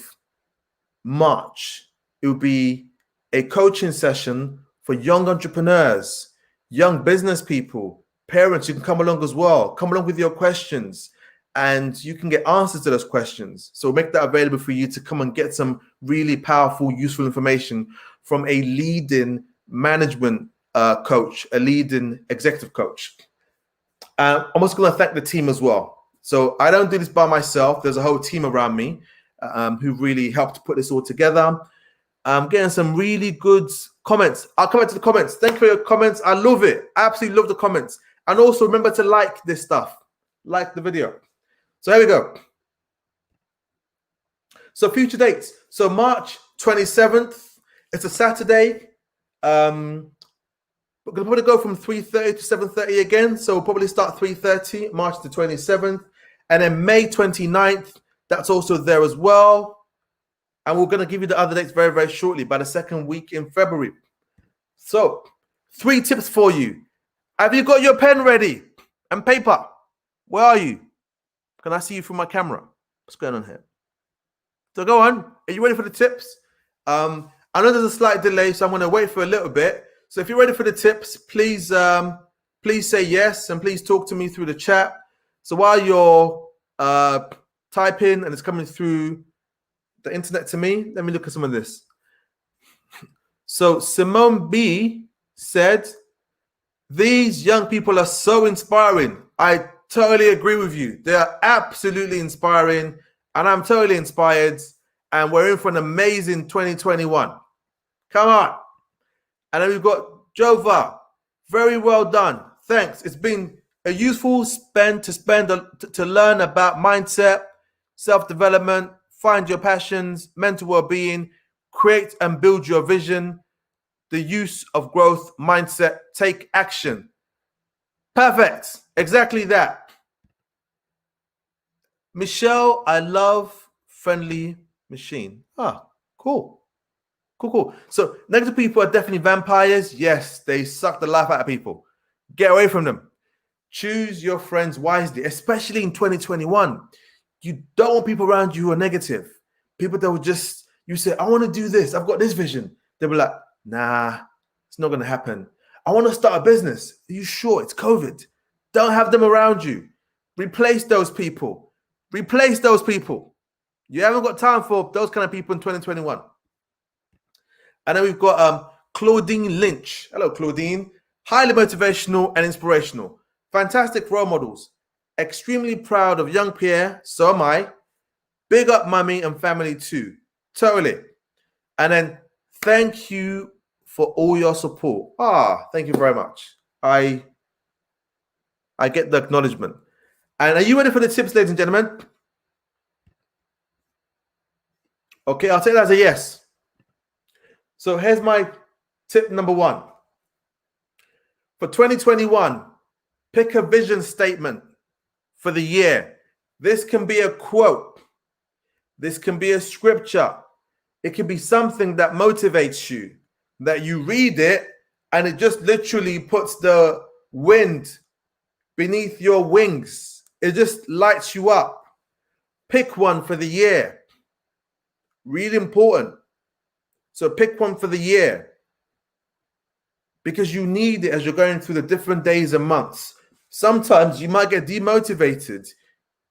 March. It will be a coaching session for young entrepreneurs, young business people, parents. You can come along as well. Come along with your questions, and you can get answers to those questions. So we'll make that available for you to come and get some really powerful, useful information from a leading management coach, a leading executive coach. I'm also going to thank the team as well. So I don't do this by myself. There's a whole team around me who really helped put this all together. I'm getting some really good comments. I'll come back to the comments. Thank you for your comments. I love it. I absolutely love the comments. And also remember to like this stuff. Like the video. So here we go. So future dates. So March 27th. It's a Saturday. We're going to probably go from 3:30 to 7:30 again. So we'll probably start 3:30, March the 27th. And then May 29th, that's also there as well. And we're going to give you the other dates very, very shortly by the second week in February. So 3 tips for you. Have you got your pen ready and paper? Where are you? Can I see you from my camera? What's going on here? So go on. Are you ready for the tips? I know there's a slight delay, so I'm going to wait for a little bit. So if you're ready for the tips, please say yes, and please talk to me through the chat. So while you're typing and it's coming through the internet to me, let me look at some of this. So Simone B said, these young people are so inspiring. I totally agree with you. They are absolutely inspiring, and I'm totally inspired, and we're in for an amazing 2021. Come on. And then we've got Jova. Very well done. Thanks. It's been a useful to learn about mindset, self-development, find your passions, mental well-being, create and build your vision, the use of growth mindset, take action. Perfect. Exactly that. Michelle, I love friendly machine. Ah, cool. Cool. So negative people are definitely vampires. Yes, they suck the life out of people. Get away from them. Choose your friends wisely, especially in 2021. You don't want people around you who are negative. People that will just, you say, I want to do this. I've got this vision. They'll be like, nah, it's not going to happen. I want to start a business. Are you sure? It's COVID. Don't have them around you. Replace those people. Replace those people. You haven't got time for those kind of people in 2021. And then we've got Claudine Lynch. Hello, Claudine. Highly motivational and inspirational. Fantastic role models. Extremely proud of young Pierre. So am I. Big up mommy and family too. Totally. And then thank you for all your support. Thank you very much. I get the acknowledgement. And are you ready for the tips, ladies and gentlemen? Okay, I'll take that as a yes. So here's my tip number 1. For 2021, pick a vision statement for the year. This can be a quote. This can be a scripture. It can be something that motivates you, that you read it and it just literally puts the wind beneath your wings. It just lights you up. Pick one for the year. Really important. So pick one for the year, because you need it as you're going through the different days and months. Sometimes you might get demotivated.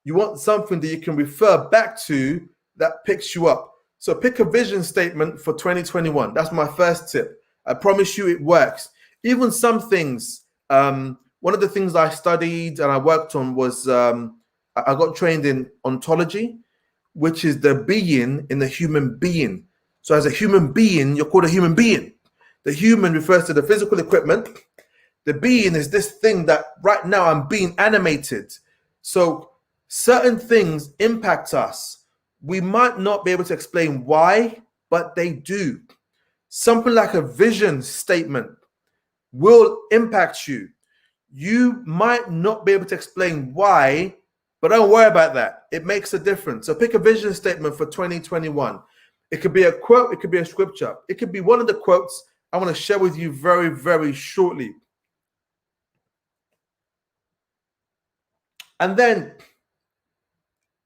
You want something that you can refer back to that picks you up. So pick a vision statement for 2021. That's my first tip. I promise you it works. Even some things, one of the things I studied and I worked on was I got trained in ontology, which is the being in the human being. So as a human being, you're called a human being. The human refers to the physical equipment. The being is this thing that right now I'm being animated. So certain things impact us. We might not be able to explain why, but they do. Something like a vision statement will impact you. You might not be able to explain why, but don't worry about that. It makes a difference. So pick a vision statement for 2021. It could be a quote, it could be a scripture. It could be one of the quotes I want to share with you very, very shortly. And then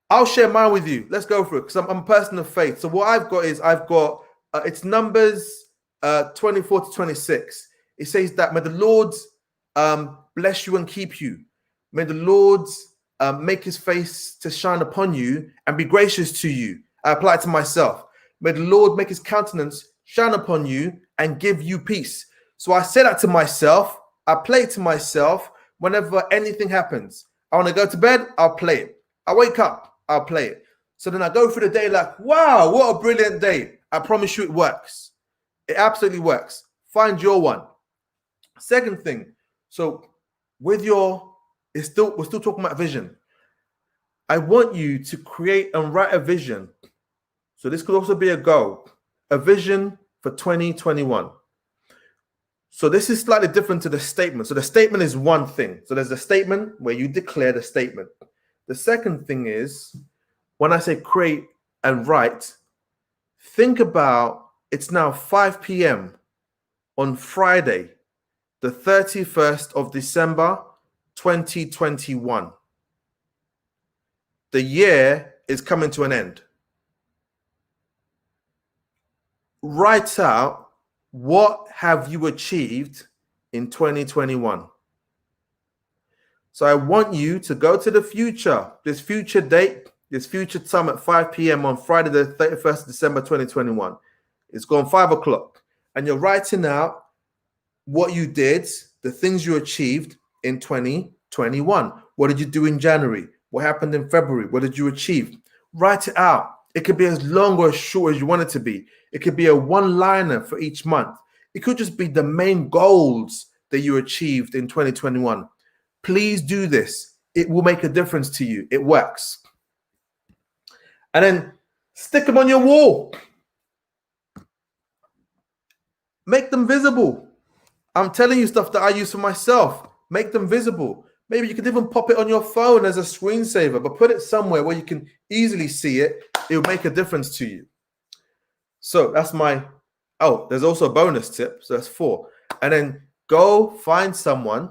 I'll share mine with you. Let's go for it, because I'm a person of faith. So what I've got is it's Numbers 24 to 26. It says that may the Lord bless you and keep you. May the Lord make his face to shine upon you and be gracious to you. I apply it to myself. May the Lord make his countenance shine upon you and give you peace. So I say that to myself. I play it to myself whenever anything happens. I want to go to bed, I'll play it. I wake up, I'll play it. So then I go through the day like, wow, what a brilliant day. I promise you it works. It absolutely works. Find your one. Second thing, so with we're still talking about vision. I want you to create and write a vision. So this could also be a goal, a vision for 2021. So this is slightly different to the statement. So the statement is one thing. So there's a statement where you declare the statement. The second thing is, when I say create and write, think about it's now 5 p.m. on Friday, the 31st of December, 2021. The year is coming to an end. Write out, what have you achieved in 2021? So I want you to go to the future, this future date, this future time at 5 p.m. on Friday, the 31st of December, 2021. It's gone 5 o'clock. And you're writing out what you did, the things you achieved in 2021. What did you do in January? What happened in February? What did you achieve? Write it out. It could be as long or as short as you want it to be. It could be a one-liner for each month. It could just be the main goals that you achieved in 2021. Please do this. It will make a difference to you. It works. And then stick them on your wall. Make them visible. I'm telling you stuff that I use for myself. Make them visible. Maybe you could even pop it on your phone as a screensaver, but put it somewhere where you can easily see it. It will make a difference to you. So that's there's also a bonus tip. So that's 4. And then go find someone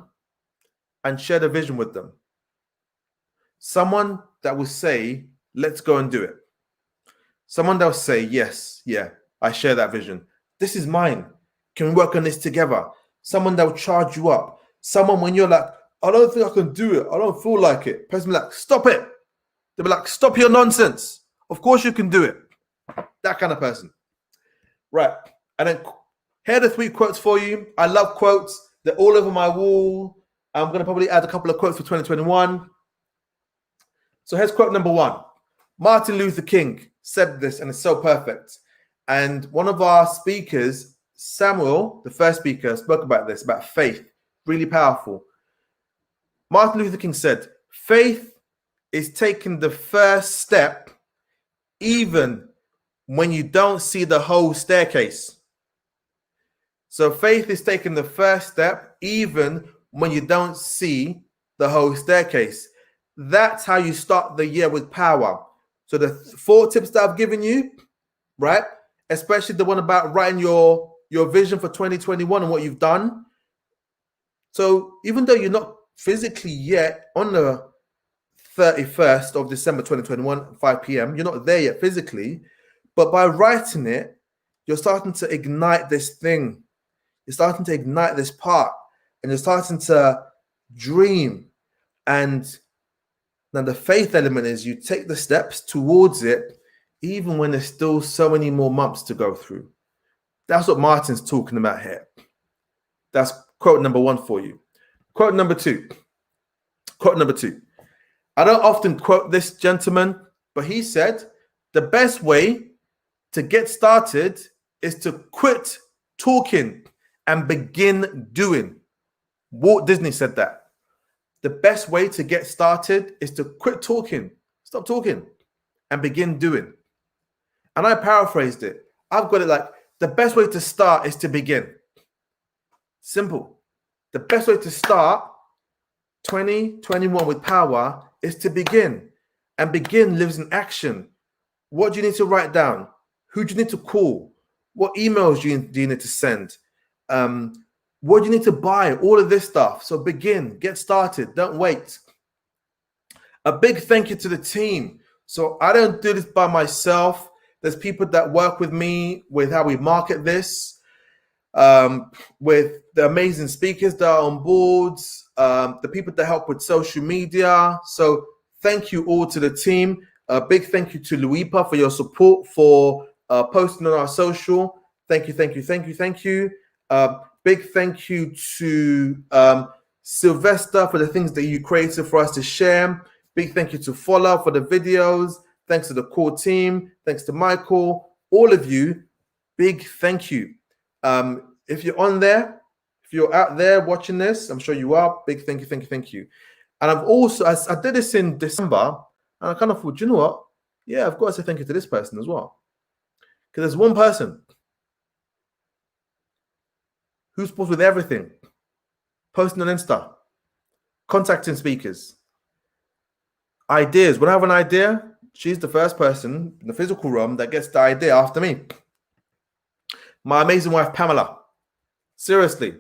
and share the vision with them. Someone that will say, let's go and do it. Someone that will say, yes, yeah, I share that vision. This is mine. Can we work on this together? Someone that will charge you up. Someone when you're like, I don't think I can do it. I don't feel like it. Person be like, stop it. They'll be like, stop your nonsense. Of course you can do it. That kind of person. Right. And then here are the 3 quotes for you. I love quotes. They're all over my wall. I'm going to probably add a couple of quotes for 2021. So here's quote number 1. Martin Luther King said this, and it's so perfect. And one of our speakers, Samuel, the first speaker, spoke about this, about faith. Really powerful. Martin Luther King said, faith is taking the first step even when you don't see the whole staircase. So faith is taking the first step even when you don't see the whole staircase. That's how you start the year with power. So the 4 tips that I've given you, right? Especially the one about writing your vision for 2021 and what you've done. So even though you're not physically yet on the 31st of December 2021, 5 p.m., you're not there yet physically, but by writing it, you're starting to ignite this thing. You're starting to ignite this part, and you're starting to dream. And now the faith element is you take the steps towards it, even when there's still so many more months to go through. That's what Martin's talking about here. That's quote number one for you. Quote number two. Quote number two. I don't often quote this gentleman, but he said, the best way to get started is to quit talking and begin doing. Walt Disney said that. The best way to get started is to quit talking, stop talking, and begin doing. And I paraphrased it. I've got it like, the best way to start is to begin. Simple. The best way to start 2021 with power is to begin. And begin lives in action. What do you need to write down? Who do you need to call? What emails do you need to send? What do you need to buy? All of this stuff. So begin, get started, don't wait. A big thank you to the team. So I don't do this by myself. There's people that work with me with how we market this, with the amazing speakers that are on boards, the people that help with social media. So thank you all to the team. A big thank you to Luipa for your support, for posting on our social. Thank you, thank you, thank you, thank you. Big thank you to Sylvester for the things that you created for us to share. Big thank you to Fola for the videos. Thanks to the core team. Thanks to Michael. All of you, big thank you. If you're on there, if you're out there watching this, I'm sure you are. Big thank you, thank you, thank you. And I've also, I did this in December, and I kind of thought, you know what? Yeah, I've got to say thank you to this person as well. Because there's one person who's supposed with everything, posting on Insta, contacting speakers, ideas. When I have an idea, she's the first person in the physical realm that gets the idea after me. My amazing wife, Pamela. Seriously.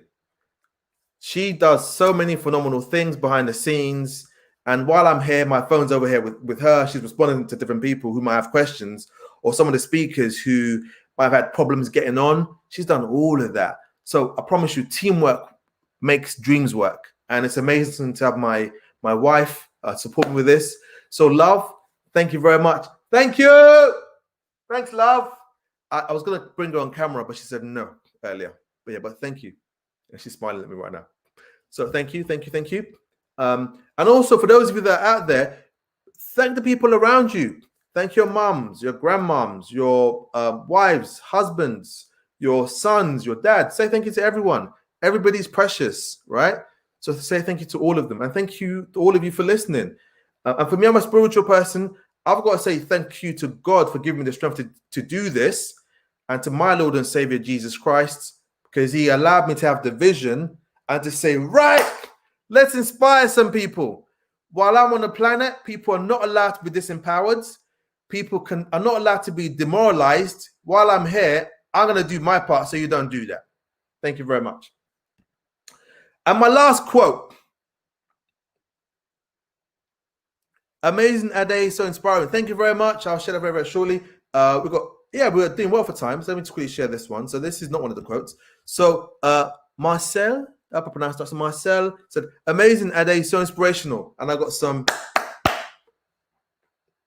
She does so many phenomenal things behind the scenes. And while I'm here, my phone's over here with her. She's responding to different people who might have questions, or some of the speakers who might have had problems getting on. She's done all of that. So I promise you, teamwork makes dreams work. And it's amazing to have my wife support me with this. So love, thank you very much. Thank you. Thanks, love. I was going to bring her on camera, but she said no earlier. But yeah, but thank you. And she's smiling at me right now. So thank you, thank you, thank you. And also for those of you that are out there, thank the people around you. Thank your mums, your grandmoms, your wives, husbands, your sons, your dads. Say thank you to everyone. Everybody's precious, right? So say thank you to all of them. And thank you to all of you for listening. And for me, I'm a spiritual person. I've got to say thank you to God for giving me the strength to do this, and to my Lord and Savior, Jesus Christ, because he allowed me to have the vision and to say, right, let's inspire some people. While I'm on the planet, people are not allowed to be disempowered. People are not allowed to be demoralized. While I'm here, I'm going to do my part so you don't do that. Thank you very much. And my last quote. Amazing Ade, so inspiring. Thank you very much. I'll share that very, very shortly. We're doing well for time. So let me just quickly share this one. So this is not one of the quotes. So Marcel, I pronounced that. So Marcel said, amazing Ade, so inspirational. And I got some.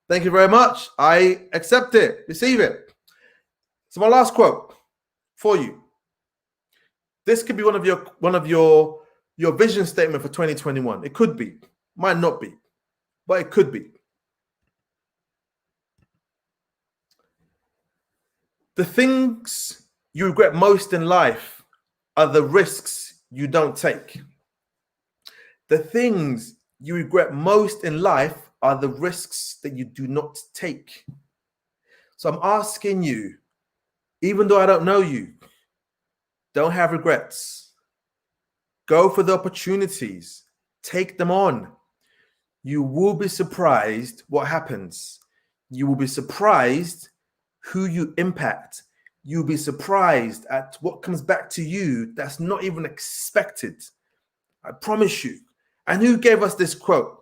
Thank you very much. I accept it, receive it. So my last quote for you. This could be one of your vision statement for 2021. It could be, might not be, but it could be. The things you regret most in life are the risks you don't take. The things you regret most in life are the risks that you do not take. So I'm asking you, even though I don't know you, don't have regrets. Go for the opportunities. Take them on. You will be surprised what happens. You will be surprised who you impact. You'll be surprised at what comes back to you that's not even expected. I promise you. And who gave us this quote?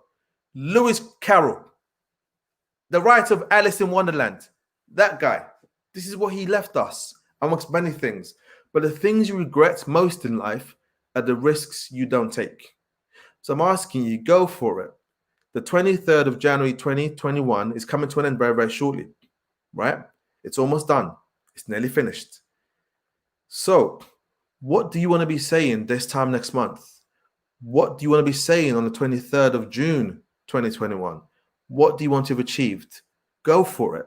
Lewis Carroll, the writer of Alice in Wonderland. That guy. This is what he left us. amongst many things. But the things you regret most in life are the risks you don't take. So I'm asking you, go for it. The 23rd of January 2021 is coming to an end very, very shortly, right? It's almost done. It's nearly finished. So what do you want to be saying this time next month? What do you want to be saying on the 23rd of June 2021? What do you want to have achieved? Go for it.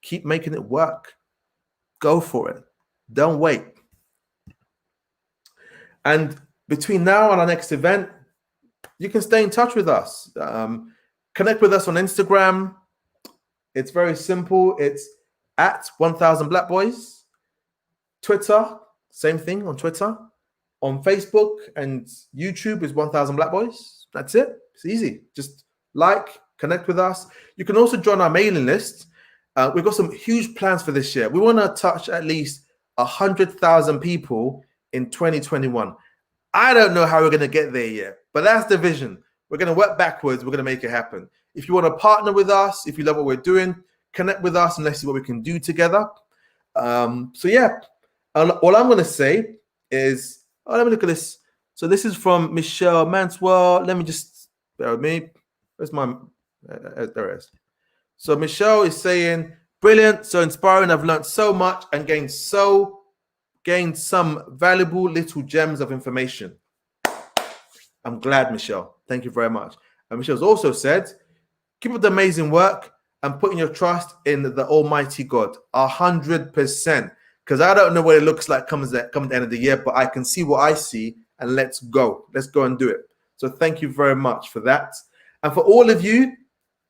Keep making it work. Go for it. Don't wait. And between now and our next event, you can stay in touch with us. Connect with us on Instagram. It's very simple. It's at 1000 Black Boys. Twitter, same thing on Twitter. On Facebook and YouTube is 1000 Black Boys. That's it. It's easy. Just like, connect with us. You can also join our mailing list. We've got some huge plans for this year. We want to touch at least 100,000 people in 2021. I don't know how we're going to get there yet, but that's the vision. We're going to work backwards. We're going to make it happen. If you want to partner with us, if you love what we're doing, connect with us and let's see what we can do together. So yeah, all I'm going to say is, let me look at this. So this is from Michelle Manswell. Let me just, bear with me. Where's my, there it is. So Michelle is saying, brilliant, so inspiring. I've learned so much and gained some valuable little gems of information. I'm glad, Michelle. Thank you very much. And Michelle's also said, keep up the amazing work and putting your trust in the Almighty God. 100%. Because I don't know what it looks like come the end of the year, but I can see what I see, and let's go. Let's go and do it. So thank you very much for that. And for all of you,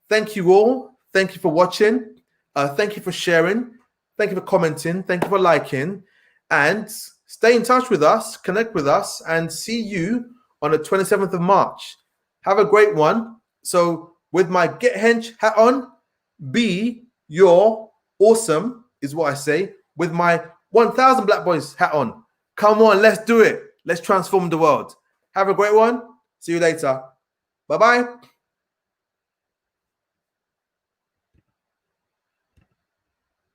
thank you all. Thank you for watching. Thank you for sharing. Thank you for commenting. Thank you for liking. And stay in touch with us, connect with us, and see you on the 27th of March. Have a great one. So with my Get Hench hat on, be your awesome, is what I say. With my 1000 Black Boys hat on. Come on, let's do it. Let's transform the world. Have a great one. See you later. Bye-bye.